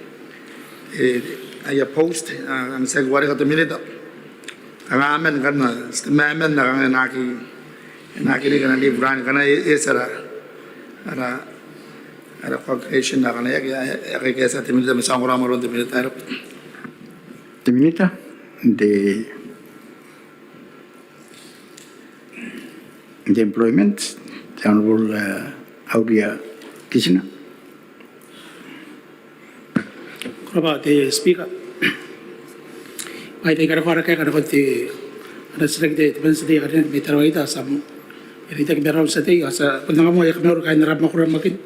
[SPEAKER 8] I post and said what I got the minute and I'm in Ghana the man and Naki gonna live grand can I is a congregation I guess at the minute of Sangora on the minute
[SPEAKER 2] the minute the employment, the Honorable Audia Kishina.
[SPEAKER 5] About the speaker. I think I got the restricted Wednesday and Meteroida some everything around Saturday as a Panama kind of Makin.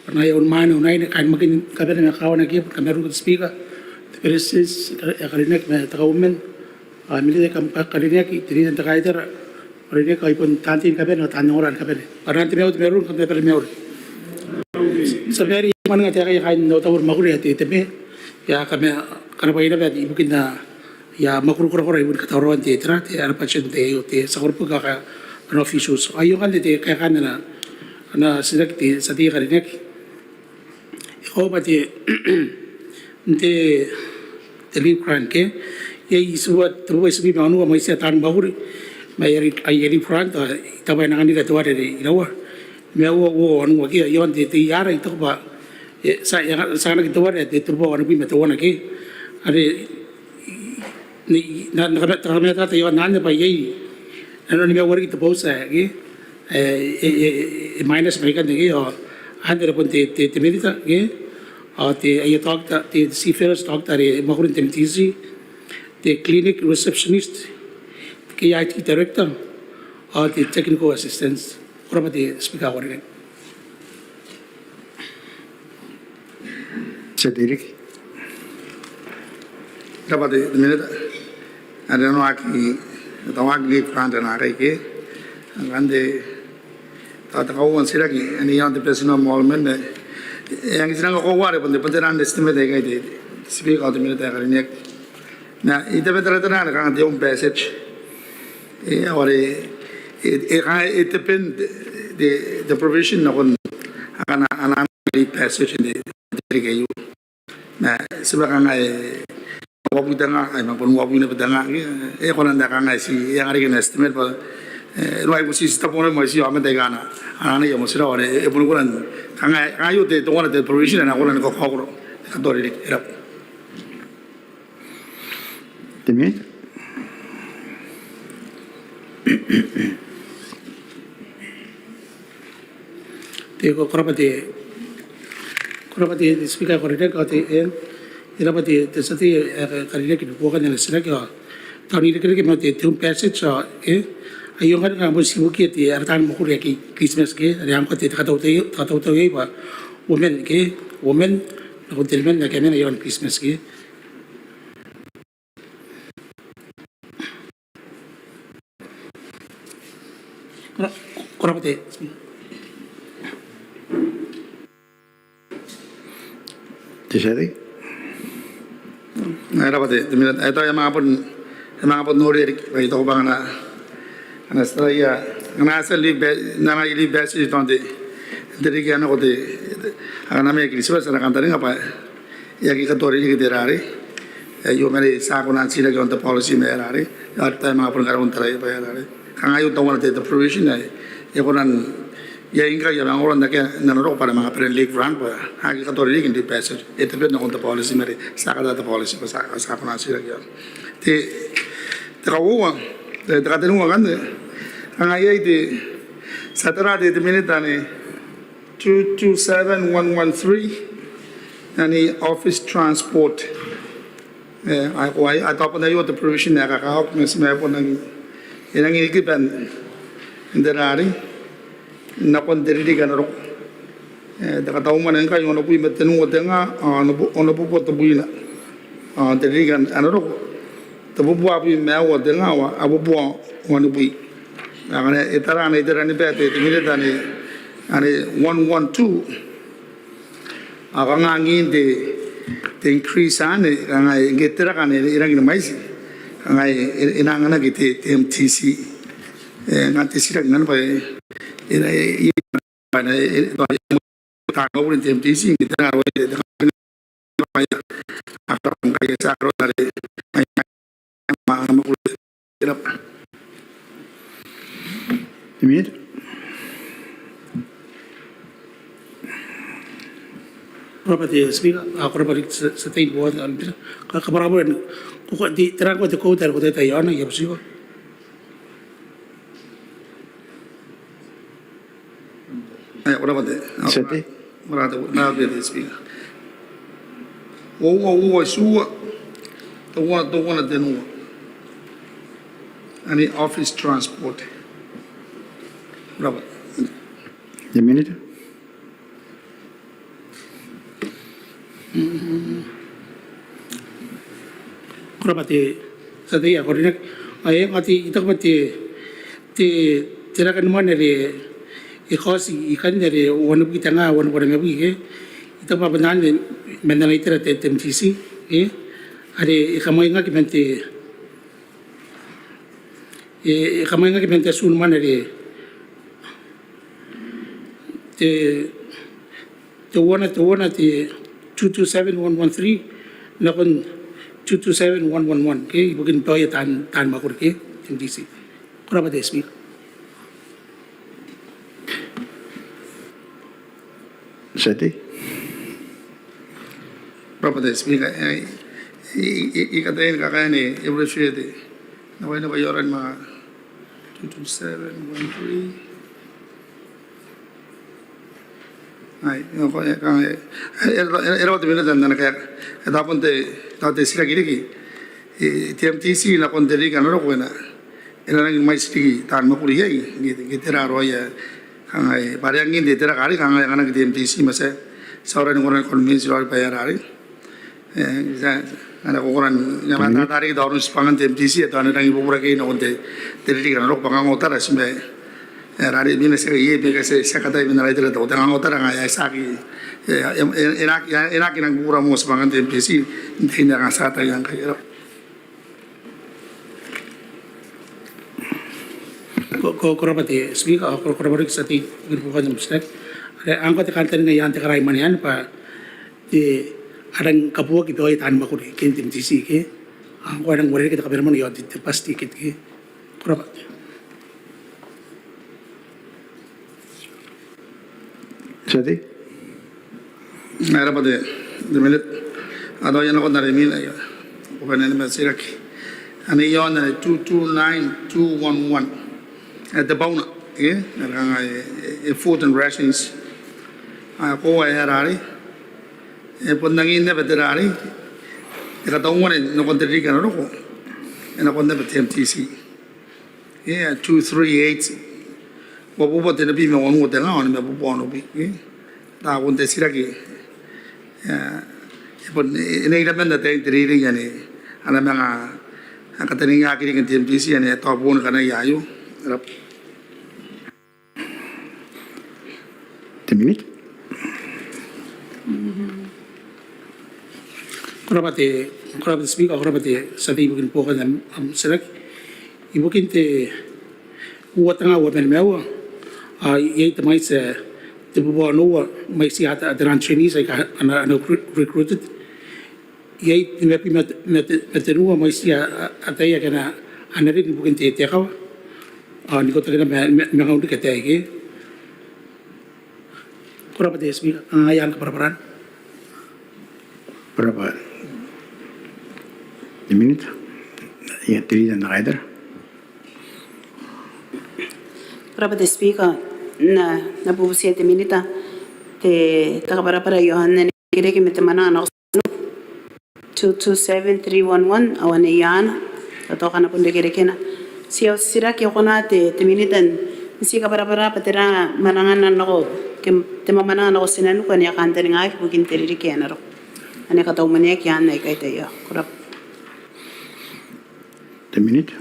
[SPEAKER 5] When I own mine, I can make cabinet how I give Cameroon speaker. The Peris a Karinek, the woman, I mean, Karinek, the reason the writer. Orangnya kau pun tanti kapan atau tanah orang kapan. Orang tu mewah merun kapan pada mewah. Sebenarnya mana kita kaya kain nota ur makul ya tapi ya kami karena begini berarti ibu kita ya makul kurang ibu kita orang tu terus ya ada pasien tu sekarang pun kaya an officials. Ayo kan tu kaya kan na sedang tu sedih kali ni. Kau berarti nanti terlibat kan ke? Ya isuat terus ibu manu kami setan bahuri. Mayari front tabai nangani ka tuwa de ilawa mewo wo anu wa ki yon de yara ito ba sa na ki tuwa de turbo anu bi meto na ki are ni na ta yon nan ba yi ano ni mewo ki to posa ki minus mai ka de ki o andre pun te medita ki o te ay talk te seafarers talk tare makurin temtisi the clinic receptionist the IT director or the technical assistants. What about the speaker?
[SPEAKER 2] Cedric.
[SPEAKER 8] Dapat the minute I don't know the one give grant and Arake and the Tatakawan Siraki and the young person of Molman. And it's not a water, but the Pataran estimate they speak out the minute. Now, it depends on the passage. It depends the provision of an passage in the Trigayu. Sebagana Wabudanga, I'm upon Wabuna Badanga, Ekonanda, I see an estimate, but I was stop on my Yamadagana, and I was on a Buruan. I you the one of the provision and I want to go Hogro.
[SPEAKER 2] The minute.
[SPEAKER 5] Teko korapati speaker korite kati irapati tesati karine ki bukan yang sila kya tahun ini kerja mati tu passage ayong kan kamu sibuki ti artan mukul ki Christmas ki ada yang kati kata utai apa women aku terima nak kami ayong Christmas ki korapati
[SPEAKER 2] Tisari?
[SPEAKER 8] Era pati, ito yung mga pun nuri ito ko bang na Australia, nasa live best ito di kaya ko di Akanami Christmas na kantari nga pa. Yagi katori ni kitirari. Yo meri sako na sila yon the policy merari. At tayo mga pangkarong taray pa yarari. Kangayon tawa na the provision ay. Yakunan ya inga ya ang oran na kaya nanoro para mga pre-league run pa. Hagi katori ni hindi passage. Ito na kung the policy meri. Saka na the policy pa sako na sila yon. Te kawa. Te katinunga kan. Kangayay di Satara di minita ni 227113 ani office transport ay tapos na yun the provision na kakahok na sumaya po ng inang inigiban indarari na kondiri ka na ro dakataw man ang kayo ano po yung matanong wata nga ano po po tabuin na diri ka ano ro tabubuwa po yung mewa wata nga abubuwa ano po yung itara ni pete minita ni ani 112 akangangin de increase ane kangai getera kan irang ni mais kangai inang na gite MTC ngati sira ngan pa ina pana ta no pun MTC kita ro de akang kaya sa ro dare ma ma
[SPEAKER 2] Dimit.
[SPEAKER 5] Propati speaker, ako propati sa tayo buwan ang kabarabo yan. Kuko di terang ko ko tayo tayo na yap siya.
[SPEAKER 8] Ay, ora pati.
[SPEAKER 2] Sete.
[SPEAKER 8] Marata na pati speaker. Wo suwa. Tawa na denu. Ani office transport. Bravo.
[SPEAKER 2] Dimit.
[SPEAKER 5] Propati sa tayo ako rin ay ngati ito pati tirakan mo na rin ikosi ikan na rin wano kita nga wano ko na mabuhi ito pa banan menalay tira TMTC ari ikamay nga kimente ikamay nga kimente sunman na rin the one at 227113 nakon 227111 okay bugin pa ya tan makur ke MTC kurang ada SP
[SPEAKER 2] Sete.
[SPEAKER 8] Bravo de speaker. Ikatayin kakaya ni Ibrahim naway na bayaran mga 22713 ay ko era to minute na kaya tapon te sila giri TMTC na kondiri ka no ko na era nang mais tigi tan makuli ay gitera roya kangai parang hindi tera kali kangai kanang TMTC masa sauran ngoran convince lo bayarari ana ko koran nyama tari daun spangan TMTC to ana nang ibubura kay no konte teri ka no pangang otara simbe rari bina se ye be se sakata bina rai tele to tang otara nga ya saki enak nang bura mo spangan TMTC hindi na sata yang kay
[SPEAKER 5] ko korapati speaker ako korapati sa ti grupo ng state ang katakantan na yan takaray man yan pa di arang kapuwa kito ay tan makuri kintim TC ke ang ko nang wala kita kabirman yo di pas ticket ke korapati
[SPEAKER 2] Sete.
[SPEAKER 8] Era pa de minute ado yan ako narimin ay ko na naman sila ki ani yon na 229211 at the bona nga food and rations ako ay harari pun nangin na veterari ikataong mo no kontri ka no ko na ko na TMTC 238 Wabubo tinabi mo ang utang ako na mabubuano bi. Takon te sila ki. Ipon inairaman na tayo tiriring yan Alam mga kataning akin ng TMTC yan tapon ka na yayo.
[SPEAKER 2] Dimit.
[SPEAKER 5] korapati speaker korapati sa tayo bugin po ka na salak ibukin te uwat nga uwat na mewa yay tamay sa
[SPEAKER 8] te buwa noa mai si ata ran trainees ai ka ana recruited ye te me te rua mai si ata ia kana ana ri bukin te kawa ni ko te kana me ngau ke te ke kora pa te speaker ayan ka paraparan
[SPEAKER 2] Berapa minit? Ya, tiri dan nakaider.
[SPEAKER 1] Berapa the speaker na bubusiya te minita te takapara Yohanan kire ki metemana na 227311 awan yan tato kana punde kire kena siya sira ki kona te minitan si kapara patera manangan na ko te mamana na ko sinanu kan ya kanta ngai bukin teriri kena ro ane kata umane ki an nai kai te ya kurap
[SPEAKER 2] The minute.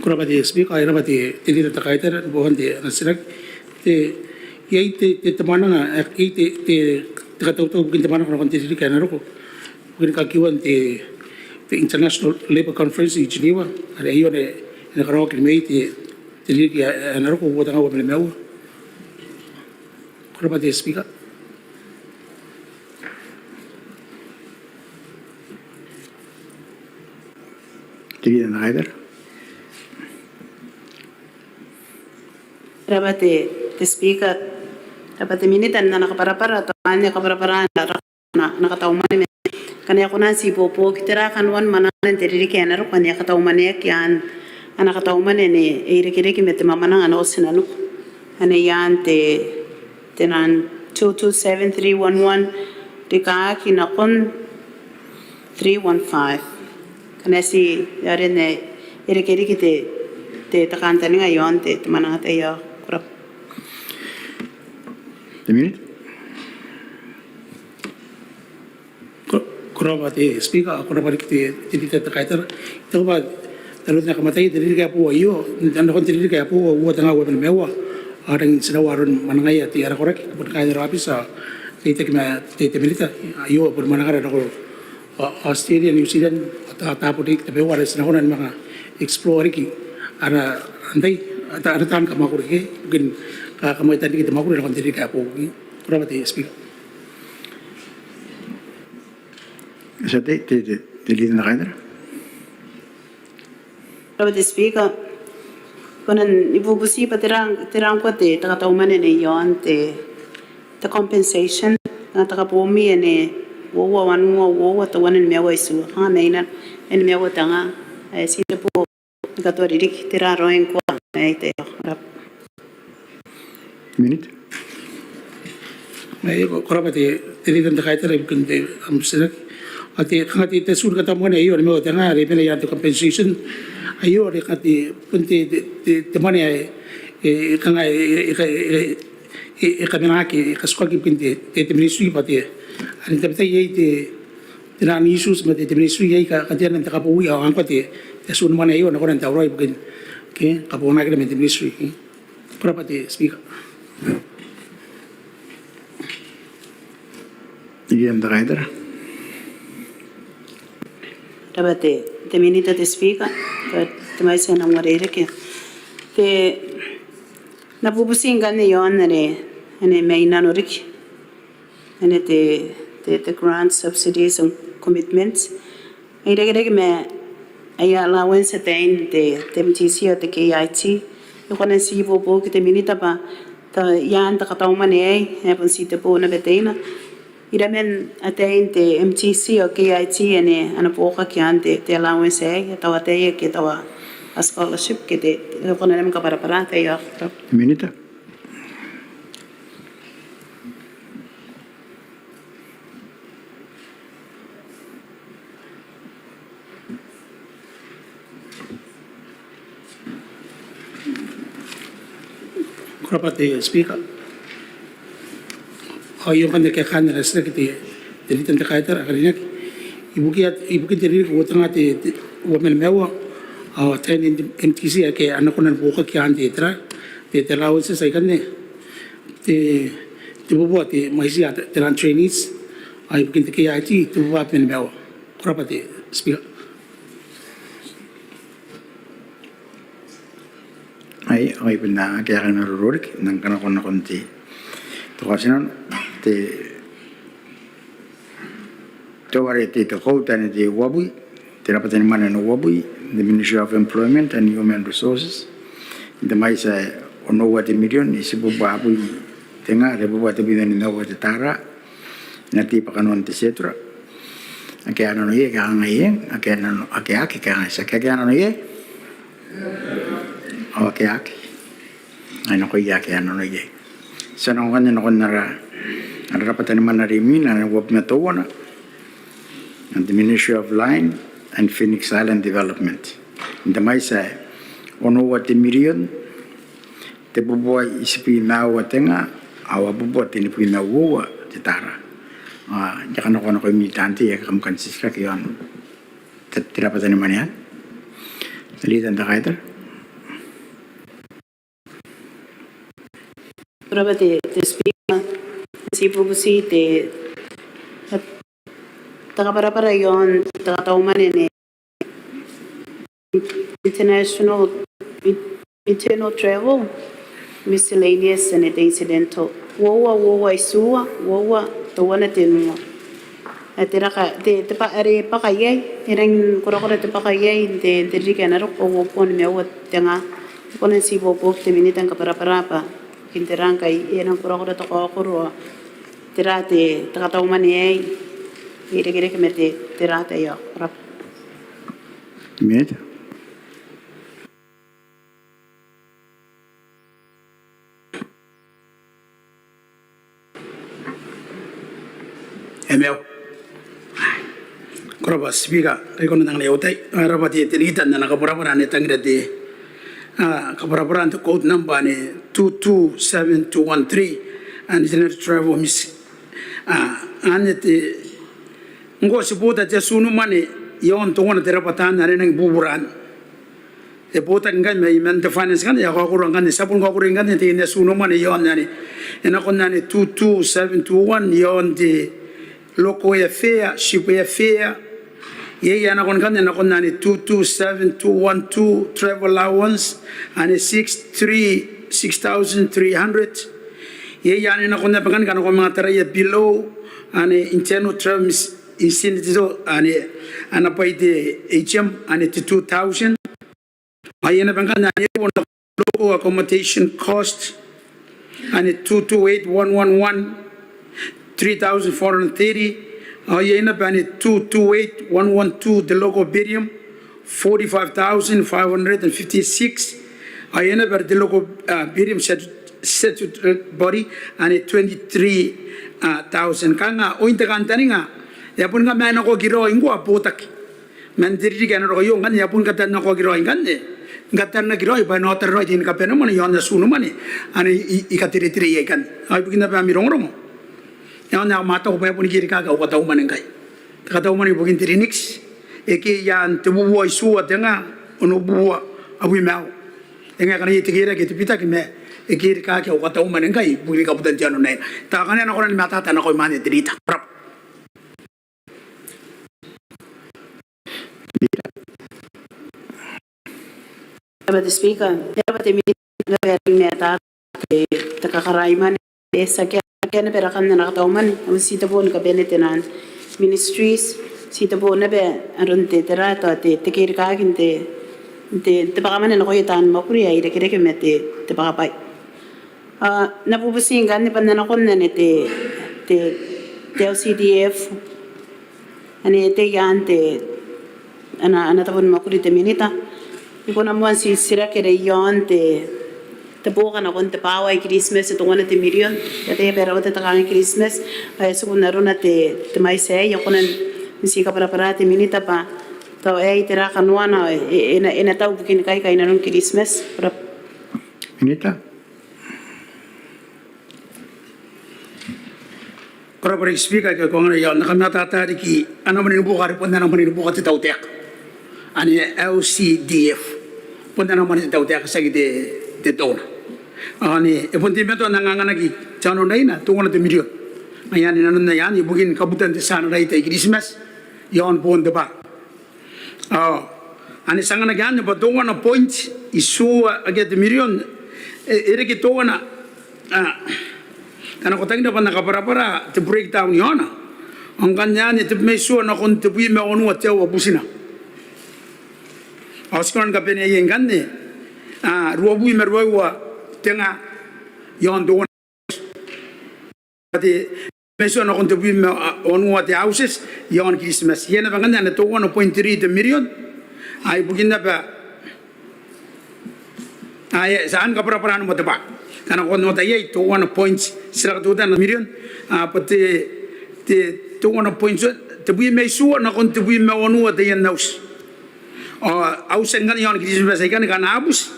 [SPEAKER 8] kora pa te speaker ai ra te tiri ta kai te bohan te nasirak te ye te mana nga te katau bukin te mana kon te tiri kana ro ko bukin ka kiwan te International Labour Conference in Geneva are iyo ne karo ki mei te tiri ki ana ro ko bota nga wa me meu kora pa te speaker
[SPEAKER 2] Tiri dan nakaider.
[SPEAKER 1] Berapa te speaker berapa te minita na nakapara to anya kapara na nakataumane kanya ko na si popo kitira kanwan manan teriri kena ro kanya kataumane kyan ana kataumane ne ire ki mete mamana ana osinanu ane yan te nan 227311 te ka ki na kon 315 kanya si yare ne ire ki te takantani ngayon te mananga te ya kurap
[SPEAKER 2] The minute.
[SPEAKER 8] kora pa te speaker kora pa te tiri ta kai te to ba tarut na kamatay tiri ka po iyo dan kon tiri ka po wa tanga wa mewa arang sinawaron manangay at ara korek pun kai rapi sa te te milita ayo pun manangara ko Australia New Zealand at apodik te wa sinahonan mga explore ki ara andai ada tan ka makuri ke mungkin kamay tadi kita makuri kon tiri ka po kora pa te speaker
[SPEAKER 2] Sa tiri dan nakaider.
[SPEAKER 1] berapa te speaker konan ibubusi pa terang ko te takataumane ne yon te compensation na takapomi ene wo to wanen mewa isu ha meina en mewa tanga si te po katori dik tira roen ko te
[SPEAKER 2] Minute.
[SPEAKER 8] May kora pa te tiri dan kai te bukan te amsinak ati kangati te sur kata mo na iyo mo tanga re pena ya to compensation ayo re kati punti te mo ne kanga kamera ki kasko ki pinti te ministry pa te ani te te te na ni issues ma te ministry ye ka kati nan ta po ya ang pati te sur mo na iyo na ko nan ta roi bukan ke kapo na ka te ministry kora pa te speaker
[SPEAKER 2] Tiri dan nakaider.
[SPEAKER 1] berapa te minita te speaker te mai se na ngare ke te na bubusi ngane yon ne meina no rik ane te grant subsidies and commitments ai rege me ai allowance te MTC o te KIT yo kona si bo ke te minita pa ta yan ta kataumane ai pun si te po na betena iramen atein te MTC o KIT ane ana poka ki ante te allowance ai tawa te ke tawa a scholarship ke te kona nem ka para te ya
[SPEAKER 2] Minute.
[SPEAKER 8] kora pa te speaker yung kan ke kan na sila kiti dilitan te kaitar akarinak ibuki te rin ko tanga te wamen mewa ten MTC ke anakunan buka ki ante tra te allowance sa kan ne te bubo te maisi te ran trainees ay ibuki te KIT te bubo men mewa kora pa te speaker
[SPEAKER 2] Ay, okay pun na kaya ka narururik nang kanakon na konti. Ito kasi nun, ito wari ito kauta ni ito wabuy, tinapatan naman na wabuy, the Ministry of Employment and Human Resources. Ito may sa onowa ti milyon, isipo baboy, tinga, rebuwa ti binan ni nawa ti tara, nati pa kanon ti setra. Kaya ano ye, kaya ngayon, kaya sa kaya ano ye? Okay, ano ko yaki ano na ye. Sa nang kanya na narapatan naman na rimin na wab na tawa na ang the Ministry of Line and Phoenix Island Development. Hindi may sa onowa ti milyon, te bubuhay isipin na awat nga, awa bubuhay tinipin na uwa ti tara. Diyan ako na ko militante, kam kansisra kiyon. Tirapatan naman yan. Salitan ta kayo.
[SPEAKER 1] Berapa te speaker si bubusi te taka para yon taka tauman ini international travel miscellaneous and incidental wowa isua wowa tawana tenu atira ka te pa are pa kayay irang kura te pa kayay te rika na ro ko pon me wat tenga konen si bobo te minitan ka para pa kinterang kay enang kura to ko tirate takataw man ay ire kemete tirate yo rap
[SPEAKER 2] Mete.
[SPEAKER 8] Emel. Koraba speaker kay kono nang leotay rabati tilitan na nakapura-pura ni tangrati kapura-pura to code number ni 227213 and general travel miss anete ngo sibuta te sunu mane yon to ngona terapatan na nang buburan e bota ngan me men te finance kan ya ko ko ngan sabun ko ko ngan te ne sunu mane yon nani ena kon nani 22721 yon de loko ya fair ship ya fair ye ya na kon kan na kon nani 227212 travel allowance and 6300 ye ya na kon na pakan kan ko mga taraya below ane internal terms insinito ane ana paite HM ane 2000 ayena pakan na local accommodation cost ane 228111 3,430 ayena bani 228,112 the local birium 45,556 ayena ber the local birium statutory body and 23,000 kanga ointa kantani nga yapun nga mana ko giro ingwa potak mandiri kan ro yo ngan yapun katan na ko giro ngan ne ngatan na giro ba no tar ro din ka pena mon yon na sunu mani ani ikatiri tiri kan ay bugina ba mi rongromo yang nak mata ko pun kiri kaga ko tahu mana kai tahu mana bukan trinix eki yang tebu buai suat denga ono buah abu mau denga kan itu kira kita pita kime eki kaga ko tahu mana kai bukan kabutan jano nai tak kan nak orang mata tanah ko mana derita
[SPEAKER 1] Dapat speaker dapat meta takakaraiman sa kaya perakan na nakatauman ang sita po nakabenetenan ministries sita po na be aron te terato te kiri kakin te pakaman na nakoyatan mapuri ay kire mete te pakapay napupusingan ni pananakon na te LCDF ani te yan te ana tapon mapuri te minita iko namuan si sira kire yon tabukan ako te pawai Christmas ito nga na te milyon dati pero te takang Christmas ay suko na ron na te may say ako nan misika para te minita pa to ay tira kanwa na ina tao bukin kay na ron Christmas para
[SPEAKER 2] Minita.
[SPEAKER 8] Kora pare speaker ka ko nga yon nakamata tari ki ano man inubuka ri punta naman inubuka te tautek ani LCDF punta naman te tautek sa gide te dona ani epontimento nanganganagi chano nai na tungo na te milyon ayani nanon na yan ibugin kabutan te sana nai te Christmas yon pon de ba
[SPEAKER 2] Ani sanga na gana ba tonga na point isu aget million ere ki tonga na kana ko tangda pa nakapara-para te breakdown yona. Ang kanya ni te mesu na kon te bui me onu ate wa busina. Oskan ka pene yen ganne ruwa bui me ruwa wa tenga yon do ate mesu na kon te bui me onu ate houses yon Christmas yena ba ganne na tonga na 0.3 million ay buginda pa ay saan ka para mo te ba kana ko no tayo to 1 points sila to na million pati to 1 points te bui me su na kon te bui me onu ate yan naus au sengan yon Christmas ay kan abus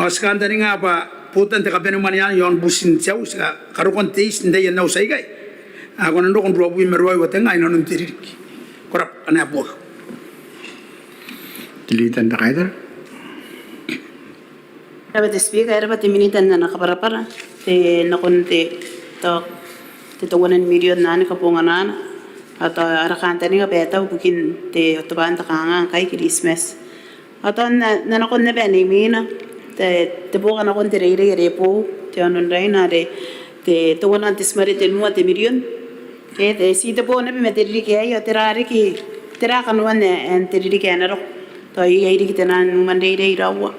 [SPEAKER 2] skandari nga pa putan te kapeno man yon busin chau ska karukon teis nda yan naus ay kay ako nando kon bui me roi wate ngai non tirik korap ana po Dilitan na kayo.
[SPEAKER 1] Dapat speaker, dapat iminitan na nakapara-para. Te nakunti to 1 million na nakapungan na at arakanta ni kapeta bukin te otoban takanga kay Christmas. At nakon na ba ni mina te bukan akon te re po te anon ray na te tuwan antes marite nuwa te million. Te sita po na bimeteri kaya terari ki terakanuan en teriri kaya na ro. To ay kita na Monday day rawa.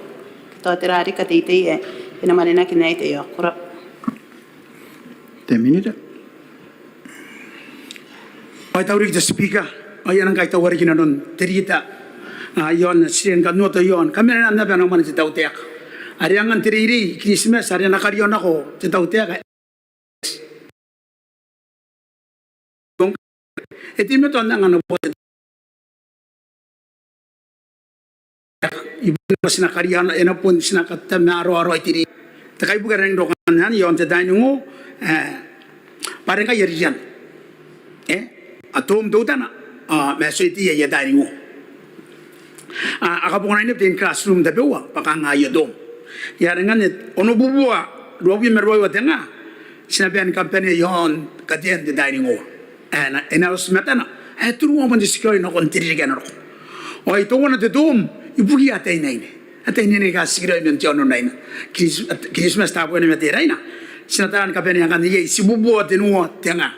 [SPEAKER 1] To terari katite ina manena kinai te yakura.
[SPEAKER 2] 10 minutes. Ay tawag the speaker. Ay ang kay tawag kinanon terita. Yon siyan kanno to yon. Kami na na ba naman si tawtek. Ari ang teriri Christmas ari nakariyon ako si tawtek. Kung etimo to nang ano po ibu sinakarian ena pun sinakata maro itiri takai bukan reng dokan han yon te dainungo pareng ka yerian atom do dana meso iti ya dainungo akapon ini tin classroom da bewa pakanga yodom ya dengan ono bubua robi merwa watenga sinabihan kampanye yon kadien de dainungo ena usmetana turu mo disikoi no kontiri ganaro o ito wona de dom ibugi atay na ini. Atay nini ka sigira yung tiyono na ina. Christmas tapo na matira ina. Sinatahan ka pa niya kan niya sibubu at tinuwa tianga.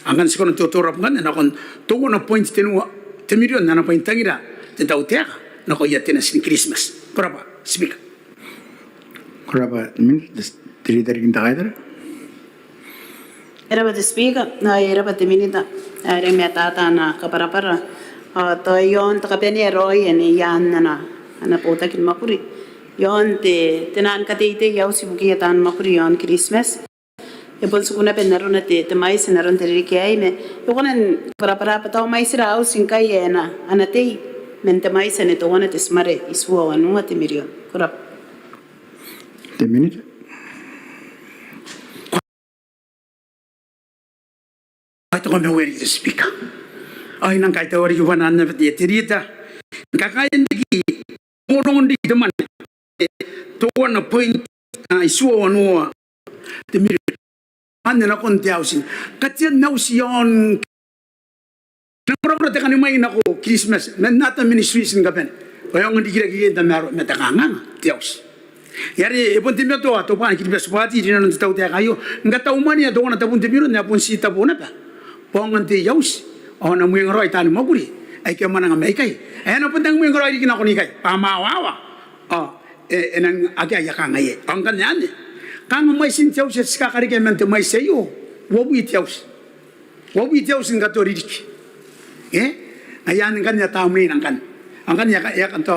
[SPEAKER 2] Ang kan sikono tuturap kan na kon tungo na points tinuwa timilyon na point tangira titaw tiaka na ko yatin na sin Christmas. Kuraba speak. Kuraba min dilitar kinta kayo.
[SPEAKER 1] Era ba speaker na era ba timinita. Era metata na kapara-para. To yon takapeni roy ani yan na puta kin makuri yon te tenan katite yaw sibuki tan makuri yon Christmas e bol sukuna penaro na te mais naron teriri kay me yokonan para pataw mais raw singkay na anate mente mais ne to wana te smare iswa wanu ate million kurap
[SPEAKER 2] 10 minutes. Ito ko me weri the speaker. Ay nang kahit awari ko na na tirita kakayan di murong di teman to na point isuwa wanu te mir ande na kon tiausin katyan nausion namro te kan may nako Christmas na nata ministry sin gaben bayong di kira ta maro metakanga tiaus yari ipon timyo to pa Christmas party dinan tau te kayo ngata umani do na tapun timiro na pun sita puna pa pongan ti yaus na muyang roy tani maguri ay kaya manang may kay ano pun tang muyang roy di kinako ni kay pamawawa enang agya yakang ay ang kanyan kang may sintiaw sa kakari kay mente may sayo wabu itiaws ng katuridik ayan kanya tamli nang kan ang kanya yakan to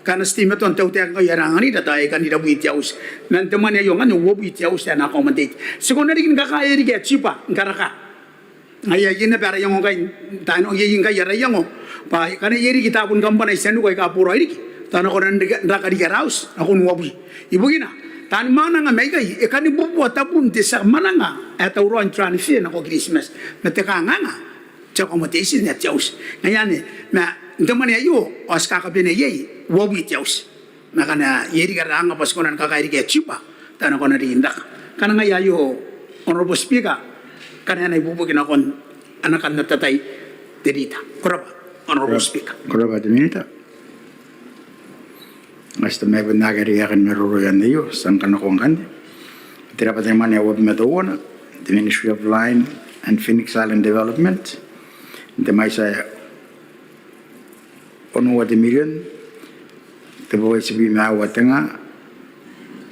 [SPEAKER 2] kana stima to antaw te ko yarangan ni datay kan ida bu itiaws mente man yung ano wabu itiaws na accommodate siguro rin kakaya ri get chipa ngaraka ay yin na para yung kay tano yin kay yara yung pa kana yeri kita pun gampan ay senu kay kapuro ay tano ko nang rakari raus ako nuwabi ibugina tan mana nga may kay kani bubuat tapun ti sa mana nga at uron transfer na ko Christmas meteka nga cha accommodation na chaus ngayon na ndaman ayo os kakabine yey wabi chaus na kana yeri garanga pas ko nan kakairi ke chipa tano ko na rindak kana nga yayo honorable speaker karena ibubugin akong anakan na tatay dirita. Kuraba, honorable speaker. Kuraba, 2 minutes. Mas me nagari akan meruru yan niyo san kan ko kan. Tira pa man ya wab medona the Ministry of Line and Phoenix Island Development. The mai sa ono wa de million. Te boy sibi ma wa tanga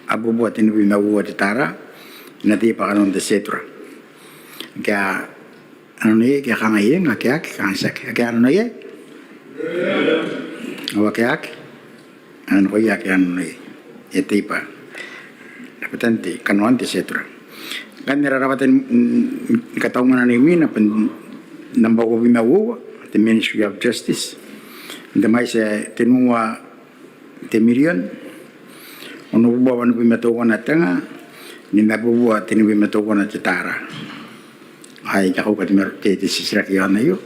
[SPEAKER 2] abu buat ini bi ma wa de tara na ti pa kanon de setra. Kaya ano ni kaya kang iye nga kaya kansak kaya ano ye. Wa kaya ano ko yak yan ni etipa napatante kanuan ti setra kan nirarapatin katauman ni mina pen namba ko bimawo the Ministry of Justice the mais tenua te million ono buwa no bimato na tanga ni nabuwa tinu bimato na tara ai ka ko katmer te sisra kiyan na yo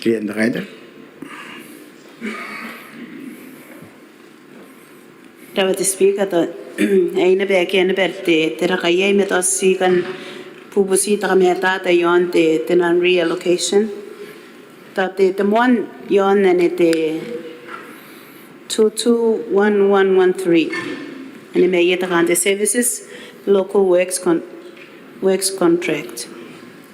[SPEAKER 2] Client rider.
[SPEAKER 1] Dapat speaker to ay na ba kaya na berte tera kaya may to si kan pupusi ta kami ata yon te tenan reallocation. Tate temuan yon na te 221113. Ani may yeta kan te services local works contract.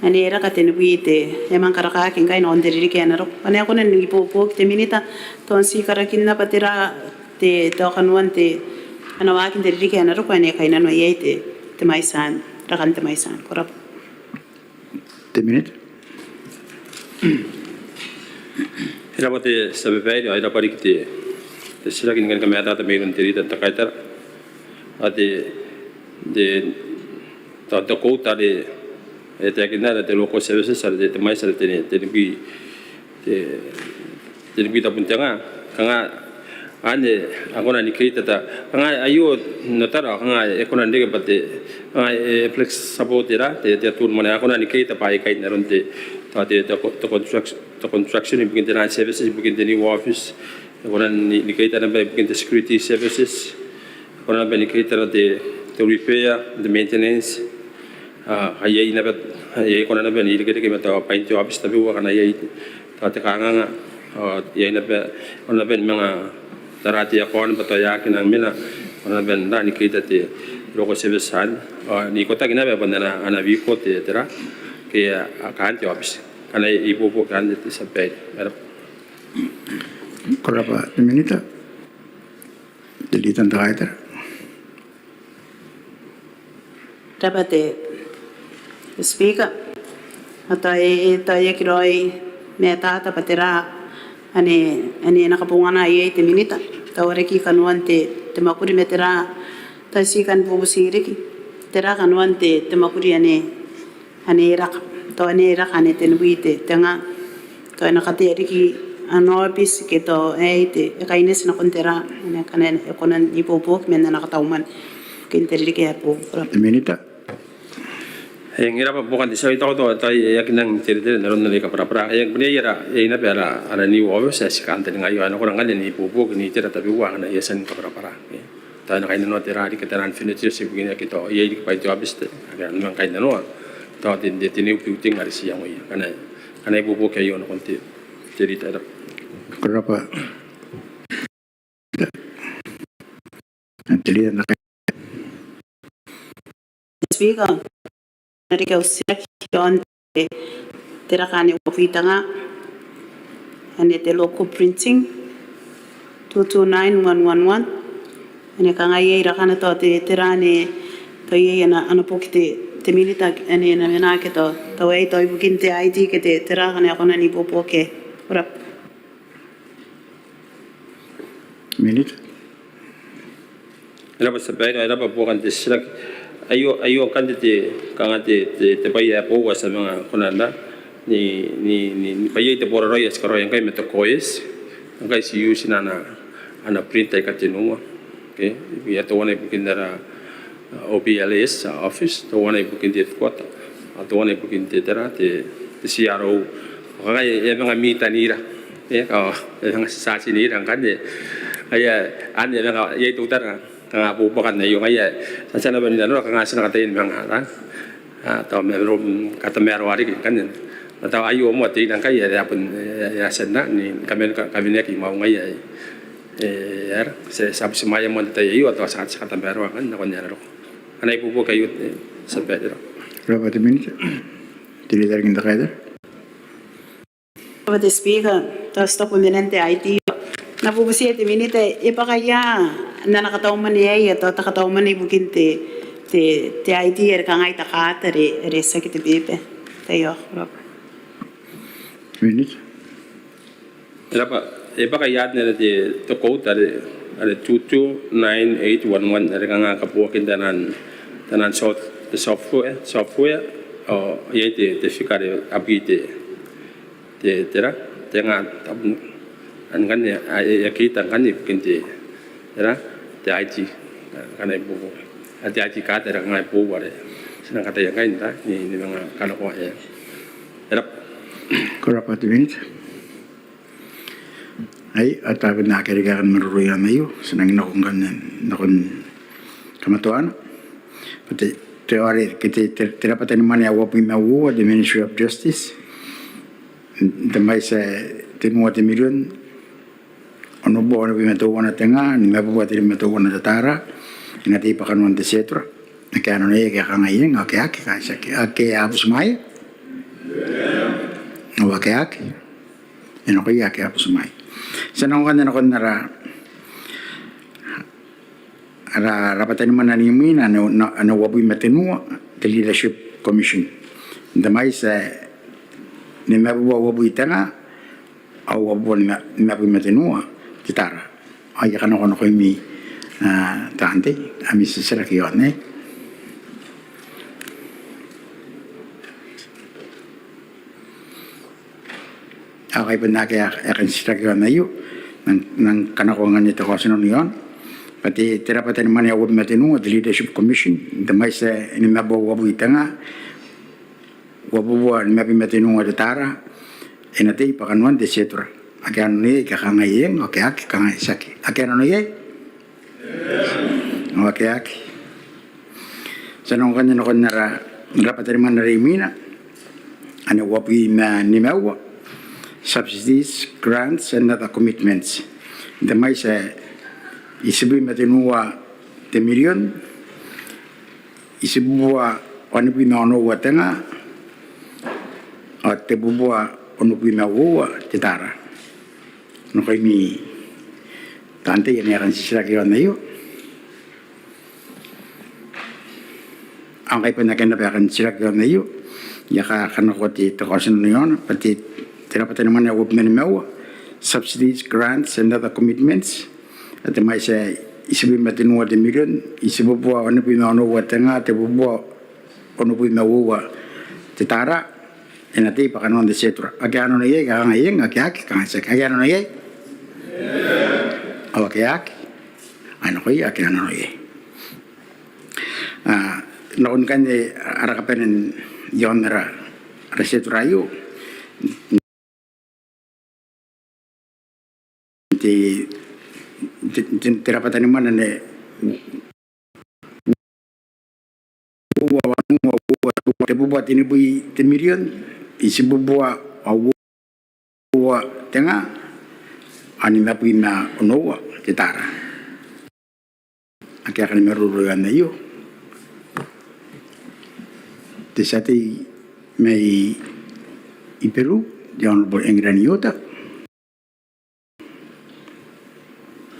[SPEAKER 1] Ani era katen wite emang karakakin kain on diri kenaro ani ako nan ipopok te minita ton si karakin na patira te to kanwan te anawakin diri kenaro ko ani kain no yete te maisan rakan te maisan korap
[SPEAKER 2] The minute.
[SPEAKER 10] Era bote sabe vai era parikte te sira kin kan kamera ta meron tiri ta kaiter ate de ta ko ta de e te akina te local services sa te mai sa te bi ta puntanga kanga ane agora ni kreita ta kanga ayo notara kanga ekona ndege pate flex supportera te tur mane agora ni kreita pa kai naronte ta te construction begin the services begin the new office agora ni kreita na begin the security services agora ni kreita the repair the maintenance ayay na ayay ko na ba ni ligay kay mata paint office tabi wa kana ayay tate kanga ayay na ba ona ben mga tarati ako na pataya kinang mina ona ben na ni kita te local service san ni ko ta gina ba na ana vi ko te tera ke kanti office kana ipo po kan te sa pay
[SPEAKER 2] Korapa the minute. Dilitan ta kaiter.
[SPEAKER 1] Dapat speaker atay kiroi meta ta patira ani nakapunga na ay te minita tawre ki kanuan te makuri metera ta si kan bubusiri ki tera kanuan te makuri ani rak to ani rak ani te nuite tanga to nakati ki ano bis ke to te kaines na kontera ani kanen ekonan ipopok men na nakatauman kinteri ki apo
[SPEAKER 2] The minute.
[SPEAKER 10] yang ira pa bukan disay ito to tay yakin ng tiri naron na ka para yang pinayara ay na pera ana ni office sa kante ngayo ano ko nang ni pupuk ni tira tabi wa na yasan ka para tayo na kayo no tira di kataran furniture si bugin kito ay di pa ito office aga nang kayo no to din tiniu puting ari siya mo kana pupuk kayo no konti tiri tara
[SPEAKER 2] Korapa. Dilitan ta
[SPEAKER 1] speaker Narika usiak yon tera kani wafita nga ane te local printing 229111 ane kanga ye rakana to te tera ane to ye na ano pokite te milita ane na mena ke to wei to ibukin te ID ke te tera kani ako na ni popoke ora
[SPEAKER 2] minute.
[SPEAKER 10] ira pa sabay ira pa bukan disrak ayo kan te kanga te paya po wa sa mga kunanda ni paya te por royas karo yang kay meto koes ang kay si use na print ay katinunga okay ya to one bukin dara OPLS office to one bukin te kwata to one bukin te dara te CRO kay ya mga mita nira ka ang sa sinira kan de aya an ya nga ya tutara kanga pupakan na yung ay sa na ba nila no kanga sa nakatain mga to meron kata merwari kan atau ayu mo ti nang kai ya pun ya senna ni kami ni ki mau ngai ya se sab semaya mo ta yu atau sakat tambaro kan na kon ya ro anai pupu kayu sampai ro
[SPEAKER 2] Berapa minit? Tidak ada yang terkait.
[SPEAKER 1] Apa the speaker, tapos ito puminente IT. Napupusiya ti minute, ipa kaya na nakataw man niya, ito nakataw man ni bukin ti IT ka ngay takata re sakit ti bibe. Tayo, Rob.
[SPEAKER 2] Minit.
[SPEAKER 10] Iba kaya nila di to quote ada 229811 ada nga kapuakin tanan software o yete te fikare abite te tera tenga an kan ya kita kan ni kinti tera te IT kan ibu ati IT ka tera ngai pu wale senang kata yang kain ta ni mga kalau ko ya tera
[SPEAKER 2] Berapa minit? Ay, at ako nakakirigakan maruruyan na iyo. Senang nakon kamatuan. Pati teori, kita dapat naman ya wapi mawu the Ministry of Justice. Damay sa timuwa ti milyon. Ano bo ano bimatuwa na tenga, ni mabuwa ti bimatuwa na tatara. Inati pa kanuan ti setra. Kaya ano na iya kaya kangayin, kaya apos maya. Kaya ano kaya apos maya. Sanang kan na nara rapatan naman na nimin ano wabuy matinua the Leadership Commission. Damay sa ni mabuwabuy tanga au wabuy mabuy matinua titara. Ay kan ako ko mi tante ami sisira kiyon Okay pun nak akan sisira na iyo ng kanakuangan nito ko sinon yon. Pati tirapatan naman yung matinu at Leadership Commission. Damay sa inimabawabu itanga. Wabuwa inimabimatinu at tara. Inati pakanuan de setra. Akan ni kakangayeng okay kakangaysak. Akan ano ye? Okay. Sanong kanya nakon nara rapatan naman narimina. Ano wabu na nimawa. Subsidies, grants, and other commitments. Damay sa isibuy matinua te milyon, isibuwa onupi na onuwa tanga, at te bubuwa onupi na uwa te tara. No kay mi tante yan yakan sisirakiwan na iyo. Ang kay panakin na yakan sisirakiwan na iyo, yaka kanakoti takosan na yun, pati tirapatan naman na wab na nimawa, subsidies, grants, and other commitments. At may sa isibuy matinuwa de milyon, isibubuwa ano pinaunuwa tanga, tibubuwa ano pinauwa titara, inati pa kanon de setra. Agano na ye, kakangayeng, akiaki, kangasak. Agano na ye? O akiaki? Ano ko ye, akiano na ye? Noon kanya, arakapanin yon na setra yu, tirapatan naman na bubuwa tinibuy timilyon isibubuwa awa tenga ani napuy na unowa titara ang kaya ka maruluyan na iyo tisati may iperu the Honorable Engran Iota.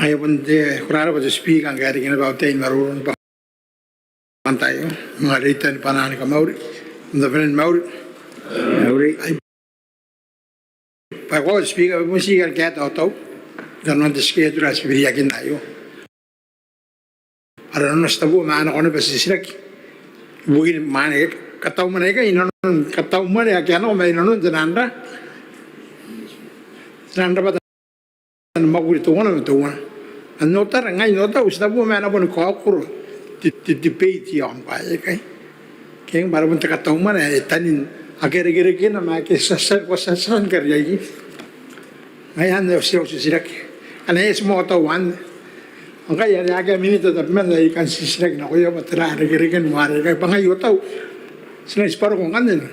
[SPEAKER 8] Ayaw pun de kurara pa speak ang gari kina ba tayo marunong pa tayo mga rita ni panani ka Mauri the friend Mauri ay pa ko speak ang musika kaya to ganun de schedule as biriyakin tayo para no stabo maana ko na ba sisirak bugin mane kataw man ka inon kataw man ya kaya no may inon jananda pa Mauri to one Anotar ngay nota usna po mana pun kokur di debate yang baik kan keng baru pun terkata mana tanin akhir-akhir ini nama ke sasaran kerja ini ngayan na sirak ane semua tawan angka ya agak minit tapi mana ikan sirak na kuya patera akhir-akhir ini mari kay pangayo tahu sila isparo kung kanin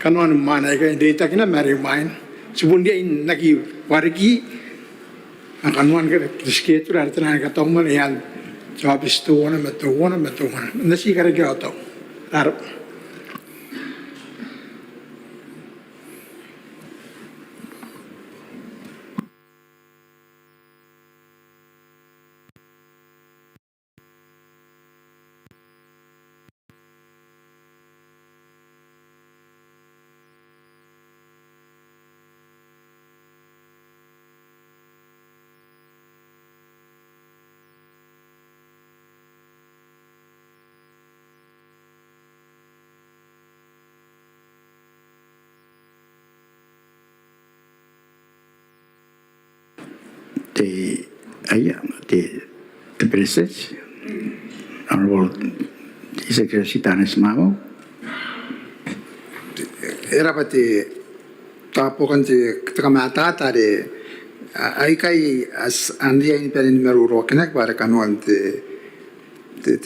[SPEAKER 8] kanuan mana ka data kina mari main sebun dia in lagi wargi kanuan ka disketur artana ka tong yan job istu wana metu nasi kare ka to arab
[SPEAKER 2] the President, Honorable Secretary Sitanis Mamo.
[SPEAKER 8] era pati tapo kan ti kamata tare ai kai as andia in per numero ro kenak bare kanuan the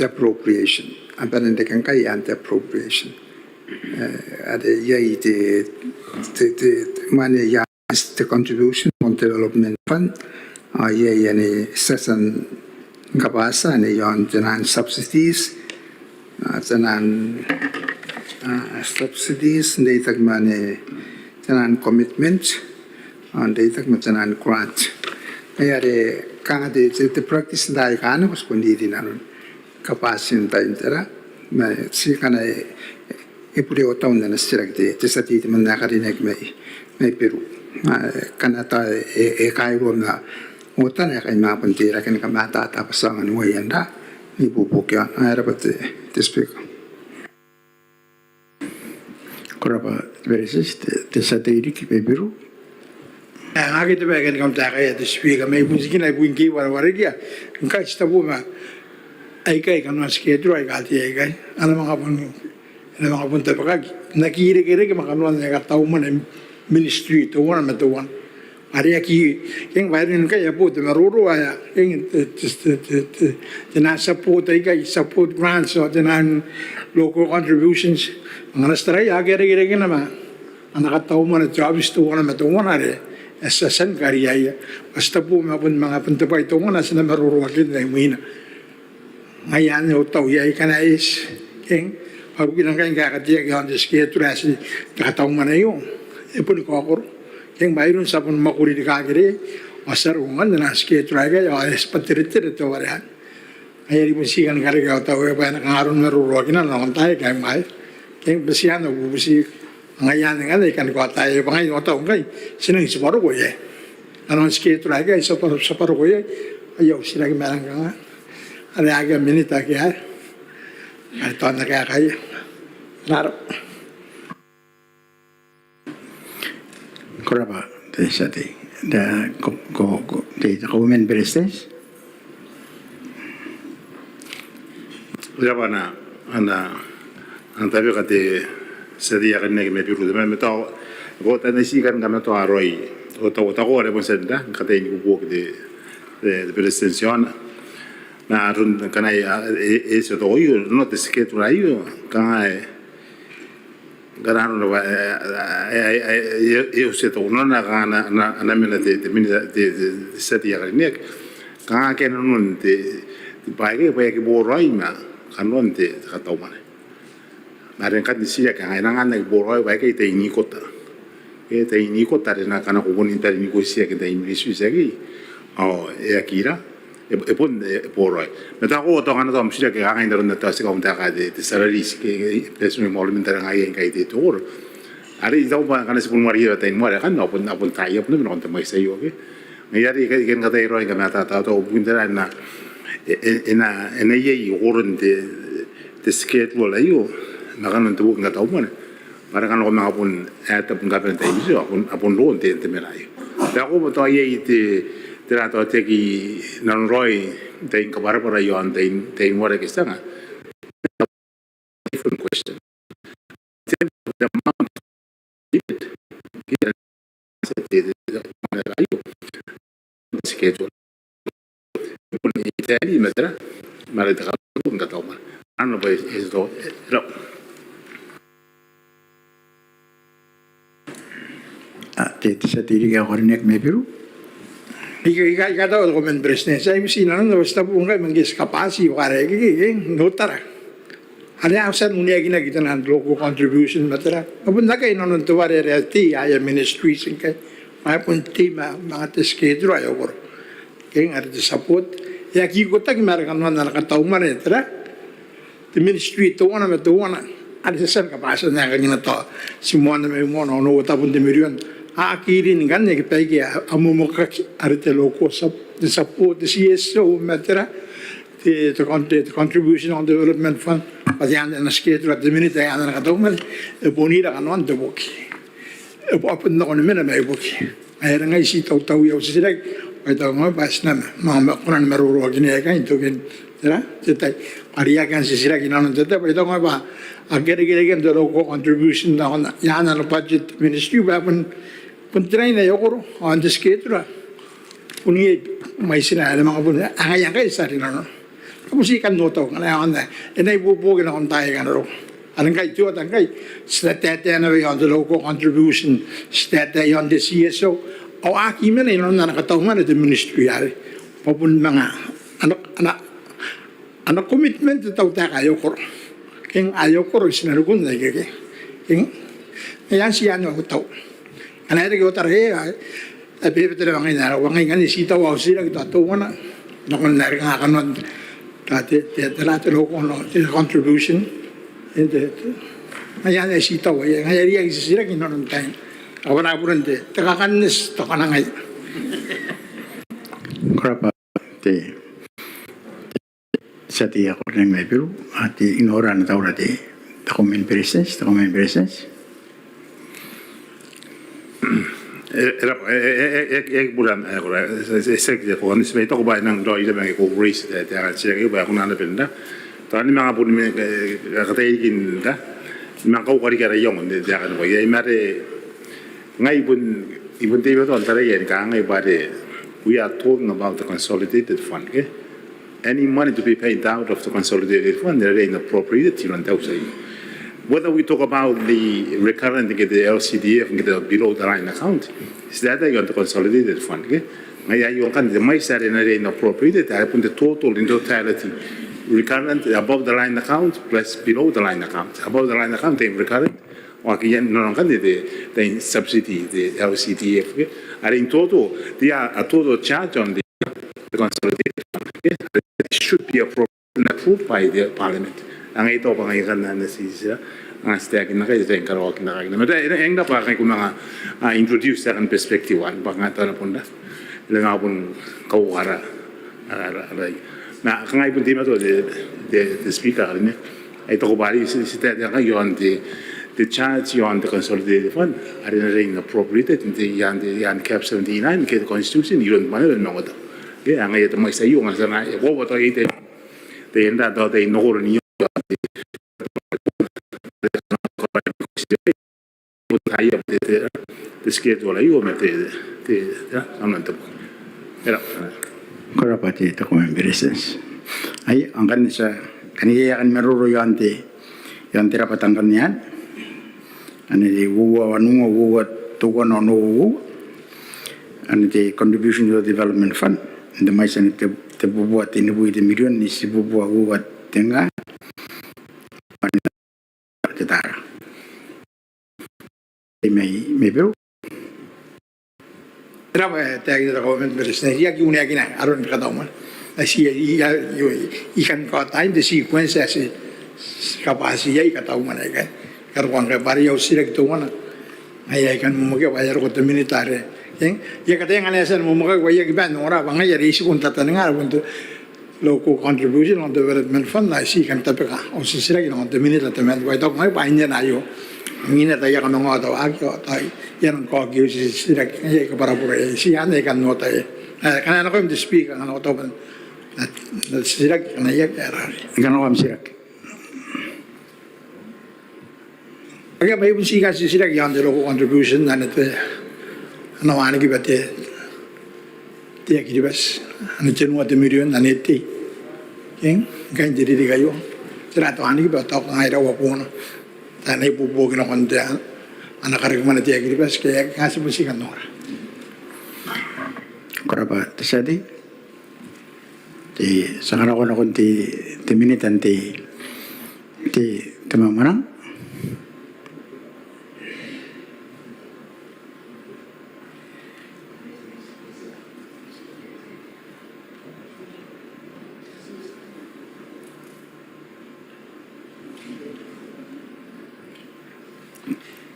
[SPEAKER 8] appropriation amperen de kan kai ante appropriation ade yai the money ya the contribution on development fund yai yani sesan kapasa ne yon janan subsidies janan subsidies they tak mane janan commitment and they tak janan grant ayare kanga de practice dai kana was kondi dinan kapasin ta intera ma si kana e pure ota onda na sirak de tesati de manna karine me peru kana ta e kai go na ota na kai ma pantira kan kamata ta pasanga no yanda ni bubu kya ayara pate te speak
[SPEAKER 2] Korapa President, the satiric Peperu.
[SPEAKER 8] Agi te bagan kam ta kai te speak me musikin ai buingi war dia ka stabu ma ai kai kan mas ke dro ai galti ai kai ana mga pun te pagagi nakire kere ke makano na ka tau man ministry to one to one ari aki yang bayar ka ya po te maruru aya yang te na support ai kai support grants or te na local contributions ngana strai ya kere ke na ma ana ka tau man jobs to one are asasan karya basta po mga pantapay ito nga nasa na maruruwagin na yung ngayon yung tao yay ka na is king pag ginang kayong kakatiyak yung disketura si kakataong man na yung ipon ko ako king mayroon sa pun makuri di kakiri masarungan na disketura kayo ay patirit-tirit ito warihan ngayon yung sikan karika tao yung pa nakangaroon maruruwagin na naman tayo kayong may king basihan o bubusik ngayon nga ikan ko tayo pangayon o taong kay sinang isaparo ko ye anong skate raga isaparo ko ye ayaw sila kimarang ka nga araga minita kaya ito na kaya laro
[SPEAKER 2] Korapa, the sati, the government President.
[SPEAKER 6] Udah ana tabi kate sedia kan nek me biru de me to go ta nesi kan kan to aroi o to ko re bon senda kate ni bu de presentation na run kana e se to io no te ske tu io kan garano e se to no na na me de sedia kan nek kan ke no te pa ke bo roi ma kan non te ka to mane Maren kat di sini kan aina ngan nag boroi baik itu ini kota rena kana ko bon inter ini ko sia ke dai mi su segi oh e akira e pon boroi meta ko to kana to am sira ke ga ngai ron ta se ka unta ka de salaris ke peso mi mol mentar ngai en kai de tor ari do ba kana se pun mari ta in mari kan no pun ta ya pun no ta mai se yo ke ngai ari ke ken ka dai roi ka mata ta to pun ta na ena ye goron de sket lo la yo Makan untuk nggak tahu mana, mereka kan orang apun atau nggak pernah tahu sih apun loan te merai. Tapi aku betul aja itu tidak tahu tegi nanroi te kabar para yon te muara kisah nggak. Different question. The amount kita ayo schedule. Pun itu matra, mereka nggak tahu mana. Ano ba itu?
[SPEAKER 2] Te sa tiri ka korinek me Peru.
[SPEAKER 8] Ika daw ko men presne. Sa imi sina no basta bunga mangis kapasi ware notara. Ada asan unia gina kita nan local contribution matara. Abun na kay non to ware ti ay ministries kay may punti mga teskedro ayo ko. Kaya nga rin support. Ya kiko tak marakan man nakatauman tara. The ministry to wana me to wana. Ada sesan kapasa na kanina to. Simona me mo no tapon de million. Akirin kan ne pegi amumukha arite loko sab the support the CSO matera the contribution on development fund padian na schedule at the minute ay ana katauman e bonira kanon de boki e popon no mena me boki ay nga isi taw yaw sila ay taw mo bas na mga kunan maruro gini ka ito gen tara tetay ariya kan sila ginanon tetay pa ito nga ba agere-gere kan the local contribution na yana no budget ministry ba Puntray na yoko on the schedule. Kuni may sinala mga po angayang kayo sa rin ano. Tapos ikan noto ngalayan na inay bubugin akong tayo kan ro. Anong kay tuwa tang kay state na on the local contribution state on the CSO o aki man ino na nakatawa na the ministry ari. Papun mga anak commitment taw ta kayo ko. King ayo ko sinarugon na kay. King ayan siya no taw. Ana ito ko tarahe ay pipitira mga inara wangay nga nisita wa sila kita tuwa na nakon na rin nga kanon dati dati loko no contribution ente ayan ay sita wa yang ayari ang sila kinon time awan ako rin de takakanis to kanangay
[SPEAKER 2] Krapa te sa tiya ko rin may Peru at inora na tawra te takumin presence
[SPEAKER 6] ek bulan agora esek de ko anis me to ba nang do ile me ko race de ta se ke ba kuna na penda to ani mga bun me ka tay kin da mga ko ko ri ka yong de ja ka no ye mare ngai ibun te ba to tare ye ka ngai ba de we are talking about the consolidated fund okay any money to be paid out of the consolidated fund there ain't appropriate you know whether we talk about the recurrent, get the LCDF, get the below the line account, is that on the consolidated fund? Okay? You can the my side and inappropriate. I put the total in totality, recurrent above the line account plus below the line account. Above the line account, they recurrent. Or again, no longer the subsidy, the LCDF. Okay? And in total, they are a total charge on the consolidated fund. Okay? It should be approved by the parliament. Ang ito pa ngayon na siya ang stag na kayo sa karaoke na kayo. Pero ang dapat kayo mga introduce sa kan perspective one pa nga tayo na punda. Ilang nga pong kawara. Na kangay pun tema to the speaker rin. Ito ko bali si tayo kayo on the charge on the consolidated fund. Ari na rin appropriated hindi yan cap 79 kay the constitution yun man rin mga to. Kaya ang ito may sayo nga sana ko ba to ite. Tenda to tay nokoro niyo the schedule io mette anante era
[SPEAKER 2] Korapati takumin presence. Ay ang kan sa kaniya kan meruro yante rapatan kanyan. Ani di wuwa wanunga wuwa tuwa no wuwa. Ani di contribution to the development fund. The mais ani te bubuat ini bu de million ni si bubuat wuwa tenga. Ani tetara. May Peru.
[SPEAKER 8] Era tagi da government business ya ki unia kina aron katauman. Asi ikan ko time the sequence as kapasi ya katauman ay kan. Karwan ka bari yo sirek to wana. Ay kan mo ke bayar ko militare. Ya katay ngalesan mo mo ka waya giban ora banga ya risi kun tatananga bunto local contribution on development fund na si kan tapeka o si sirek no the minute at man wai tok mai pa nya na yo. Mina tayo ka nung ataw agyo tayo yan ko agyo si sila kaya ka para pura siya na ikan nota kana ko yung speak ang ano to ban sila kana yak erari
[SPEAKER 2] Gano kam sirak.
[SPEAKER 8] kaya may sika si sila yan de local contribution na nito ano ani ki bate tiya ki bas ano chenu at million na neti king kan jadi kayo sila to ani ki bata ko ngai rawa po na tanay bubugin ako nito anakarigman ti agribas kaya kasi po si kanora.
[SPEAKER 2] Korapa, tasadi. Ti sakana ko na kun ti minitan ti tamamanang.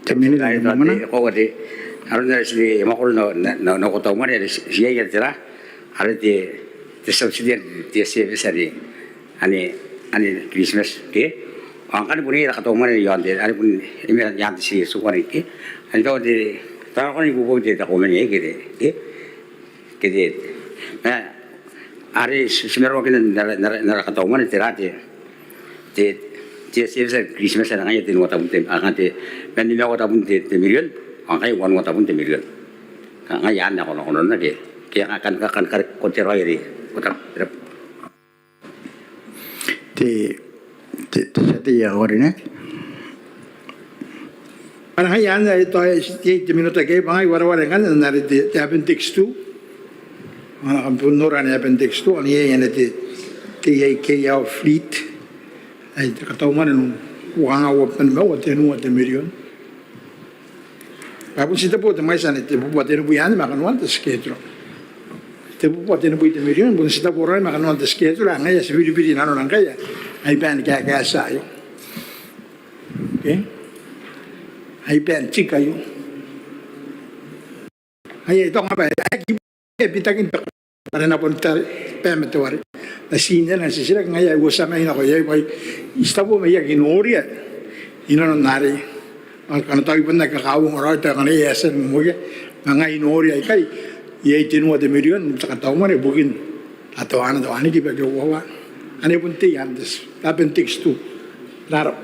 [SPEAKER 2] Ti minitan tamamanang.
[SPEAKER 4] Ko di aron na si makul no ko taw man siya ya tira are ti subsidian ti service ani Christmas ke ang kan puni ra kataw man yon de ani pun imiran yan si suwari ke ani to di ta ko ni bubo di ta ko man ye ke de are simero ke na kataw man tira ti service Christmas na ngayon tinwa tabunte ang ate men ni ko tabunte te million ang kay wan mo tabunte million ngayon ako na de kaya akan konteroy ri utak
[SPEAKER 2] Ti ya orine.
[SPEAKER 8] Parang hayaan na ito ay 8 minuto kayo, pangay warawala nga na narito ti appendix 2. Mga kampunura ni appendix 2, ang iya yan iti TAK fleet. Ay katauman nung wakangawap na ba, wati milyon. Kapag sita po, tamay san iti bubuat ito po yan, makanuan ta schedule. Iti bubuat ito po iti milyon, kung sita po rin, makanuan ta schedule, ang kaya, sa Pilipili na lang kaya, ay pan kaya sayo. Okay? Ay pan, chika kayo. Ay, ito nga ba, ay, pitagin pa, para na po nita, pamatuwari. Nasinya na sisira, ngaya, usama yun ako, yay, ista po may ginuri at, inonon nari. Ang kanatawag po nagkakawang oras, ito kanay yasan mo mga inuri ay kay, yay tinuwa de milyon, sa katawang man, bugin, atawanan, kipa gawawa. Ano yung punti yan, appendix 2. Larap.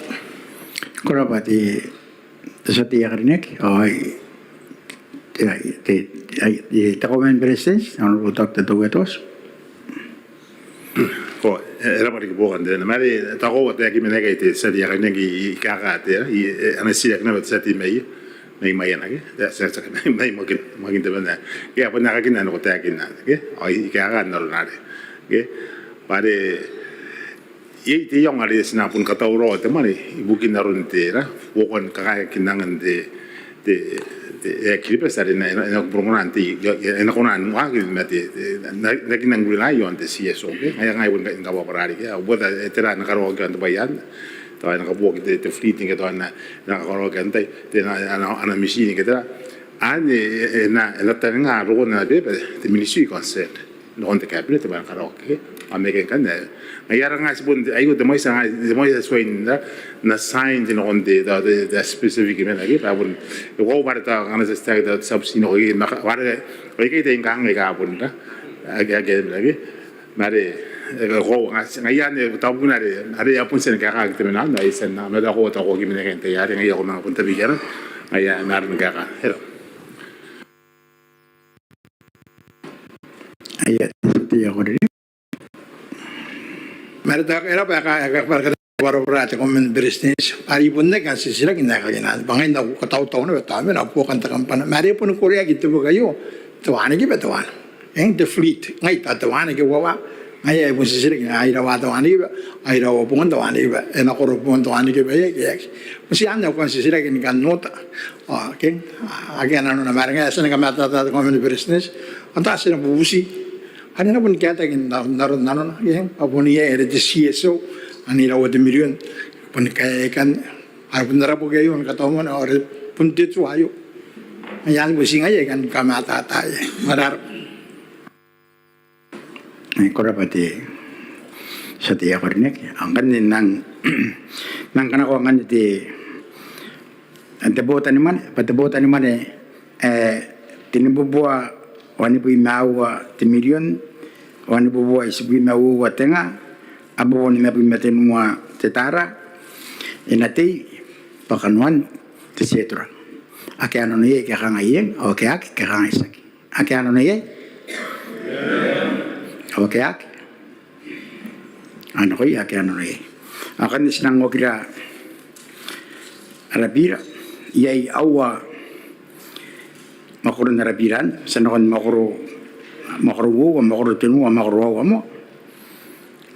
[SPEAKER 2] Korapa ti sa tiya karinek. Ay takomen presidents, Honorable Dr. Duetos.
[SPEAKER 6] Ko era pa ribukan din. Mari tako at yaki menega ite sa dia kanya gi kakate ana siya na sa ti may mayan agi. Sa may magin de bana. Kaya pa nakakin ano ko takin na. Okay? Ay kaka na na. Okay? Pare ti yung ali sina pun katawro te mari ibukin na ron te ra. Wokon kakaya kinangan de equipe sa rin na promonanti na kunan mo agi mate na kinangulay yon te CSO okay kaya ngayon ka parari kaya boda etera na karo ka bayan to na kabuok te fleeting to na karo ka te ana machine ka ta ani na tanga ro na be te ministry concert no on te cabinet ba karo okay American kan ngayon nga sibon ayo de mo sa swing na sign din on the specific men lagi pa bun ko para ta kana sa stag da subsino ko para ko kay tin kang ga bun da again lagi mare ko ngayon ta bun are apun sen ka ka terminal na isen na da ko ta ko gimin kan te yari ngayon ko na punta bigyan ngayon nar nga ka hello
[SPEAKER 2] Ayat tiya ko rin.
[SPEAKER 8] Mereka era para warorate komen business. Ari pun na kasi sila kinakaginan. Bangay na kataw-taw na betame na po kanta kampana. Mari pun Korea gitu po kayo. Tawana gi betawan. Eng the fleet. Ngai tawana gi wawa. Ngai ay pun sila ay rawa tawana gi. Ay rawa pun tawana gi. Ena koro pun tawana gi ba ye. Masi anda ko sila kinikan nota. Okay. Again ano na maranga sa nakamata ta komen business. Anta sila buusi. Ano na pun kaya tagin naron yan apuniya era de CSO anila wad milyon pun kaya kan arpun nara po kayo ang kataman or pun dito ayo ayan busing ay kan kamata tayo marar
[SPEAKER 2] Ay korapati sa tiya karinek. Ang kanin nang kanakuangan iti patabutan naman tinibubuwa wani po imawa ti milyon wani po buwa isipu imawa tenga abo wani na po imatenwa tetara inati pakanuan ti setra ake ano na ye kaya ngayeng o kaya ngaysak ake ano na ye o kaya ano ko ye ake ano na ye akan sinang wakila alabira yay awa makuro narabiran sa nakon makuro wo makuro tinu makuro mo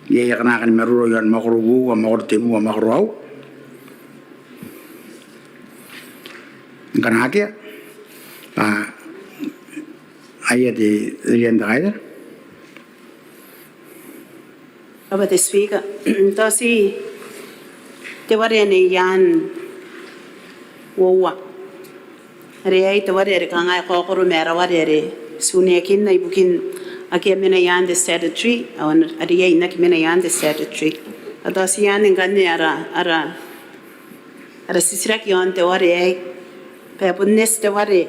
[SPEAKER 2] yay kanakan meruro yan makuro wo makuro tinu makuro kanake ayat di rian daida
[SPEAKER 1] Aba the speaker. Tosi te ware ne yan wowa. Re ai te ware kanga ko ko mera ware re sune kin na ibukin ake mena yan the statutory on ari ai nak mena yan the statutory. Tosi yan ngane ara sisira ki on te ware ai pe bunnes te ware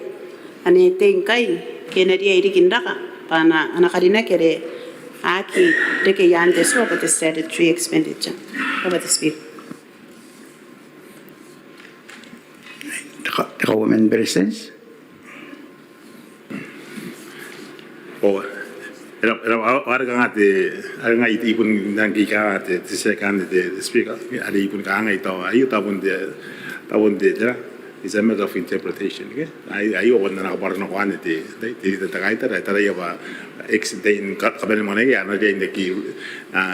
[SPEAKER 1] ane te kai kenari ai rikin raka pana ana karina kere Aki deke yande so about the statutory expenditure. About the speak.
[SPEAKER 2] The government presence.
[SPEAKER 6] Oh, era kanga ipun nang kika te second the speaker ari ipun kanga ito ayu tabun de is a matter of interpretation. Okay, ayu wala na kabar na kuan ite ite tagaita tara yaba extend kabel mo na yan na din ki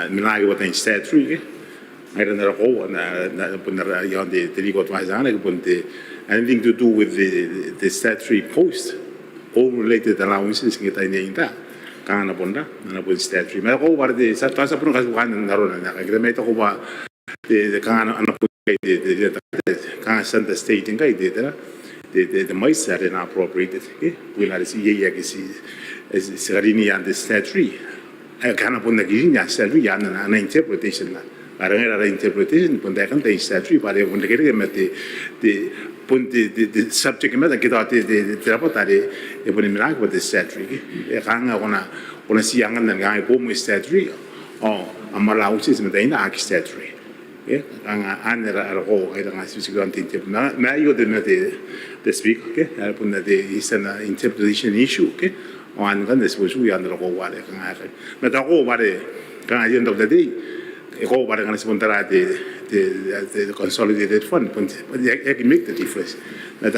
[SPEAKER 6] minagi what instead free. I don't know na punara yon the legal advisor na punte anything to do with the statutory post all related allowances kita ini inta kana ponda na pun statutory ma ko war de sa tasa pun kasukan na ron na kaya may to ko ba de kana ano po de kana santa state ngai de mais are not appropriated okay we na si ye ke si segarini and the statutory ay kana pun na ginya statutory yan na interpretation na parang era interpretation pun da kan the statutory pare pun de ke mete de pun the subject matter kita de rapportare e pun mirak with the statutory e kanga ona siangan dan ngai po mo statutory amala usis mete ina ak statutory e kanga anera ro ai da ngasi sigurante na io de the speak okay pun de is an interpretation issue okay on kan des was we andro ko wale kanga meta ko wale kanga end of the day ko wale kan spontara the consolidated fund, but they can make the difference. That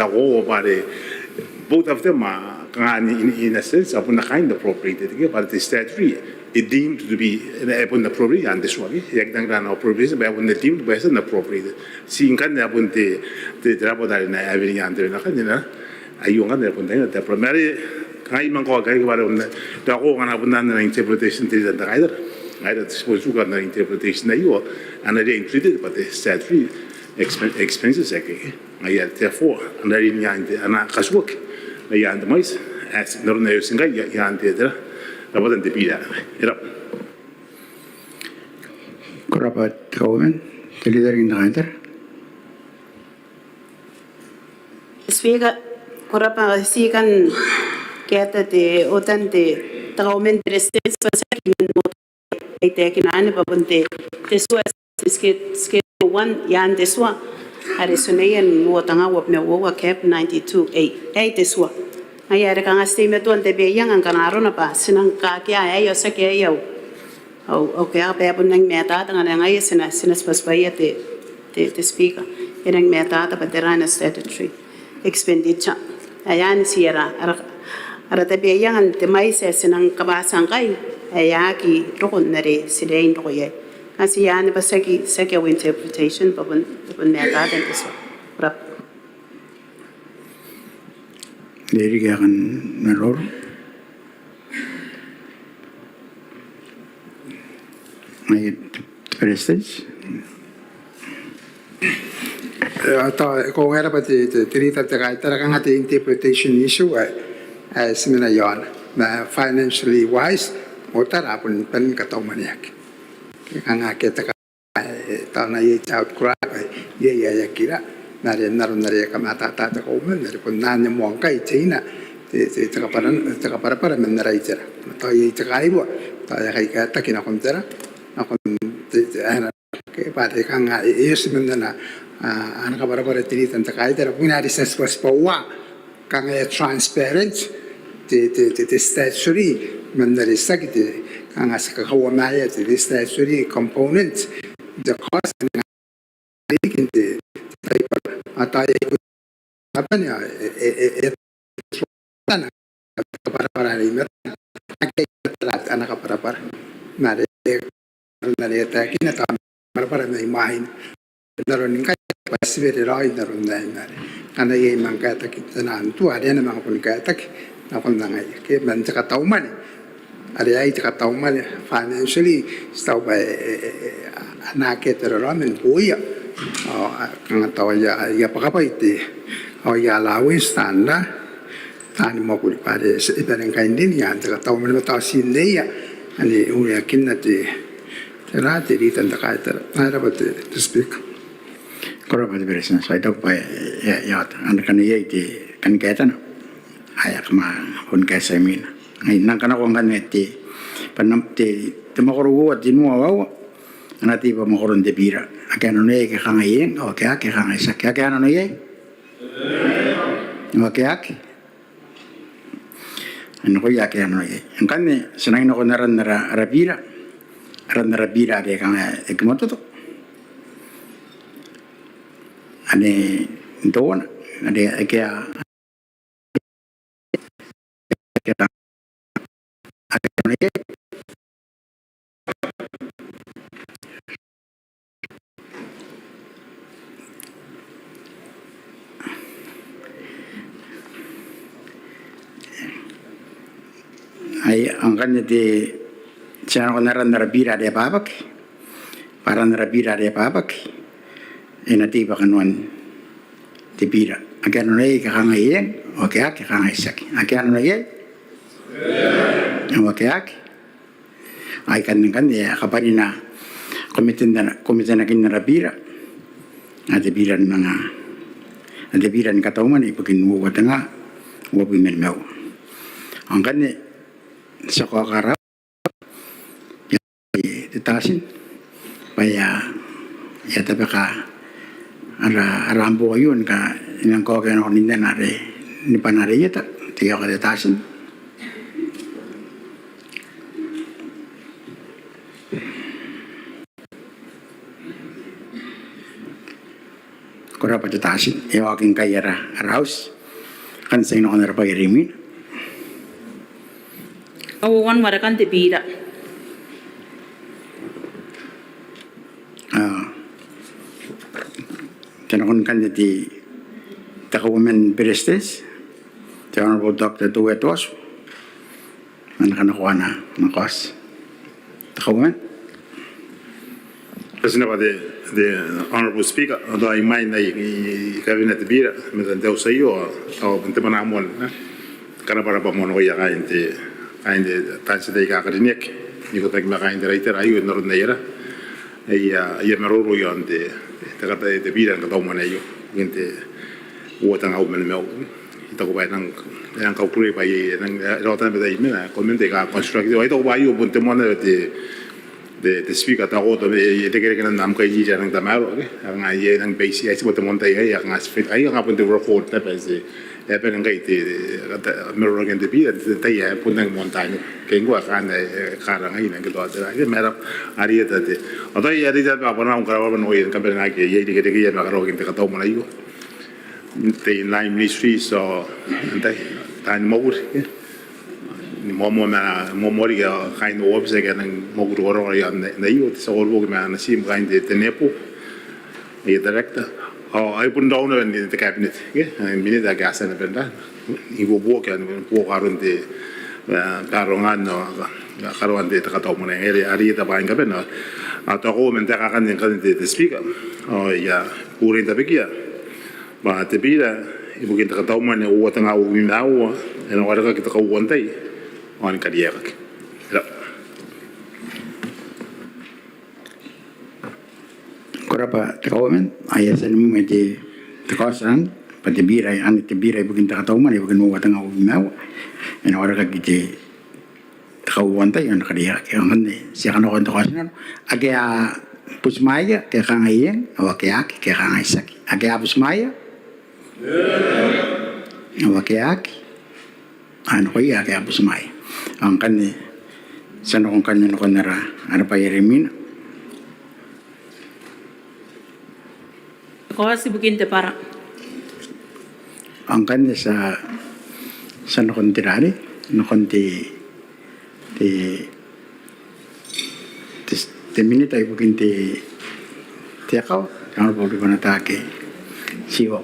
[SPEAKER 6] both of them are, in a sense, upon the kind appropriated, but the statutory it deemed to be upon the appropriate and this one, appropriation, but when the deemed by an appropriated. Seeing can upon the rapport in every under Nakana, a young under the primary. I man go on the whole interpretation to the either. I suppose you got an interpretation that you are, and I included, but the statutory expenses. Therefore, and I didn't and I was work. I and the mice, as no nursing, I and the other, wasn't the beer.
[SPEAKER 2] Kurapat government, the leader in either.
[SPEAKER 1] Speaker, Kurapa Sikan get the Otante, the government residence was ay taking ane babunte teswa scale 1 yan teswa are sunayan mo tanga wap me wo cap 92A ay teswa ay are kanga stime to ante be yang ang kanaro na pa sinang ka kya ay yo sa kya yo okay pa pun nang meta tanga nang ay sinas paspaya te speaker enang meta ta paterana statutory expenditure ayan siera ara te be yang ante mai se sinang kabasang kai ayaki rokon nare sidain roye kasi yan ba saki interpretation babun meta den so rap
[SPEAKER 2] Deri kan meror ay prestige
[SPEAKER 11] ata ko era pati tinita tara kan ati interpretation issue ay simina yon na financially wise Otara pun pen katau maniak. Kanga kita tahu na ye out cry ye kira nari kamata tata ko men nari pun nanya mongkai China te para men nari jera. Tahu ye cakai bo tahu ye kata kina kontera akon ana ke pada kanga yes mendana anak para tiri tentang kai tera punya research was pawa kanga transparent te statutory mandari sakite kanga sakawa maya te statutory components the cost and the ataya apa niya tanah para rin anak para nari kita para na imahin naroon yung kaya pasibiri rin naroon na karena iya mang kata kita na antu ada na mga pun kata na pun na ngay kaya man sa katauman ada ay sa katauman financially staw ba anak kita rin buya kang tawa ya pakapa iti ya lawis tanda tani mo kuli pare iba rin kain din yan sa katauman mo tao sindeya ani uyakin na ti terate di tanda kaya tara dapat to speak.
[SPEAKER 2] Korang pada beres na. So ito pa ya anak kan iya iti kan kaya na ayak ma hun kaya sa amin. Ngayon nang kana kong kan iti panam ti tumakuru at dinua wawa anati pa makurun de bira. Akan ano iya kaya ngayon o kaya ngayon sa kaya ano iya o kaya ano ko iya kaya ano iya. Ang kan sanangin ako naran narabira de kaya ikimoto to. Ane doon ade kaya ay ang kanya di siya ko narabira de babak para narabira de babak inatiba kanuan tibira akan nai kakangayen o kaya kakangaisak akan nai o kaya ay kan ya kaparina komitin na kinarabira atibiran mga atibiran katauman ipagin mo nga wabimel mo ang kan sa kakarap titasin paya ya tapi ka rambo yun ka inang ko kaya ako ninda nare ni panare yata tiga ka detasin kora pa detasin aking kaya raus kan sa ino ka narapagirimin
[SPEAKER 1] awan marakan tibira
[SPEAKER 2] Tinakon kanya di Takawaman Perestes, the Honorable Dr. Duet was, ang nakanakuha na ng cause. Takawaman?
[SPEAKER 6] President, the Honorable Speaker, although I mind na i-cabinet bira, medan daw sa iyo, o punta pa namon, kana para pa mo no kaya kain de tansi de kakarinek, ni ko tagma kain de raiter ayo naron na ira, ay maruro yon de takata de bira ka taw man ayo, gente uotang au men mel, ito ko ba nang kaupuri pa nang rotan ba dai mena, komente ka construct, ito ko ba ayo punta mo na de speaker ta ko to de kere kan nam kai ji jang tamaro ang ay nang base ay sibo monta ay ang asfit ay ang apun de record na pa se e per ngai te mirror again de bi de tai ay pun nang montaña ke ngwa kan kara ngai nang ke do da ke mera ari ta de oto ya ri da ba na un kara ba no ye kan per ngai ke ye de ke ye na karo ke te ka to mo na yo te line ministry so antai tan mo momori ga kain obs ga nang mogru oro ya na yo so orbo ga na sim kain de tenepo e director ai pun down in the cabinet ge minute da gas na benda i go bo ka bo karun de karongan no karongan de ta to mo na ari ta ba ga bena ata ko men ta kan de speaker ya purin ta begia ba te bira i bu ta to mo na o ta nga u mi na o eno ga ka ta ko wontai on kariera.
[SPEAKER 2] Korapa Takawaman, ayah sa namin may takawasan, pati biray, anit biray bugin takatauman, ibugin mo watang ako bimaw, inawara ka giti takawuan tayo, nakariera, kaya nga siya ka nakon takawasan, agaya pusmaya, kaya ka ngayon, awakiyaki, kaya ka ngaysaki, agaya pusmaya, awakiyaki, ano ko iya, kaya pusmaya. Ang kani sana kung kanya ko nara ano pa yerimin
[SPEAKER 1] ko si bugin te para
[SPEAKER 2] ang kanya sa nakontirari, nakonti ti minita ibu kinti tiakaw, jangan boleh mana take siwa.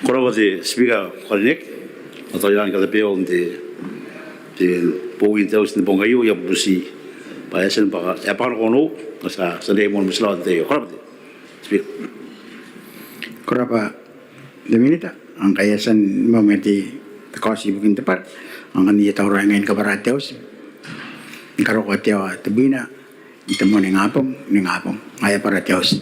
[SPEAKER 3] Kora wate speaker korinek atau yang kata peon di poin tahu sini bongkayu ya busi payasan pak ya pak kono sa demon muslau de kora wate speaker
[SPEAKER 2] Kurapa de minita ang kayasan mameti kasi ibu kinti par ang kanya tahu orang ngayon kabaratiaws karo ko tiaw tebina ito mo ni ngapong ngaya para tiaws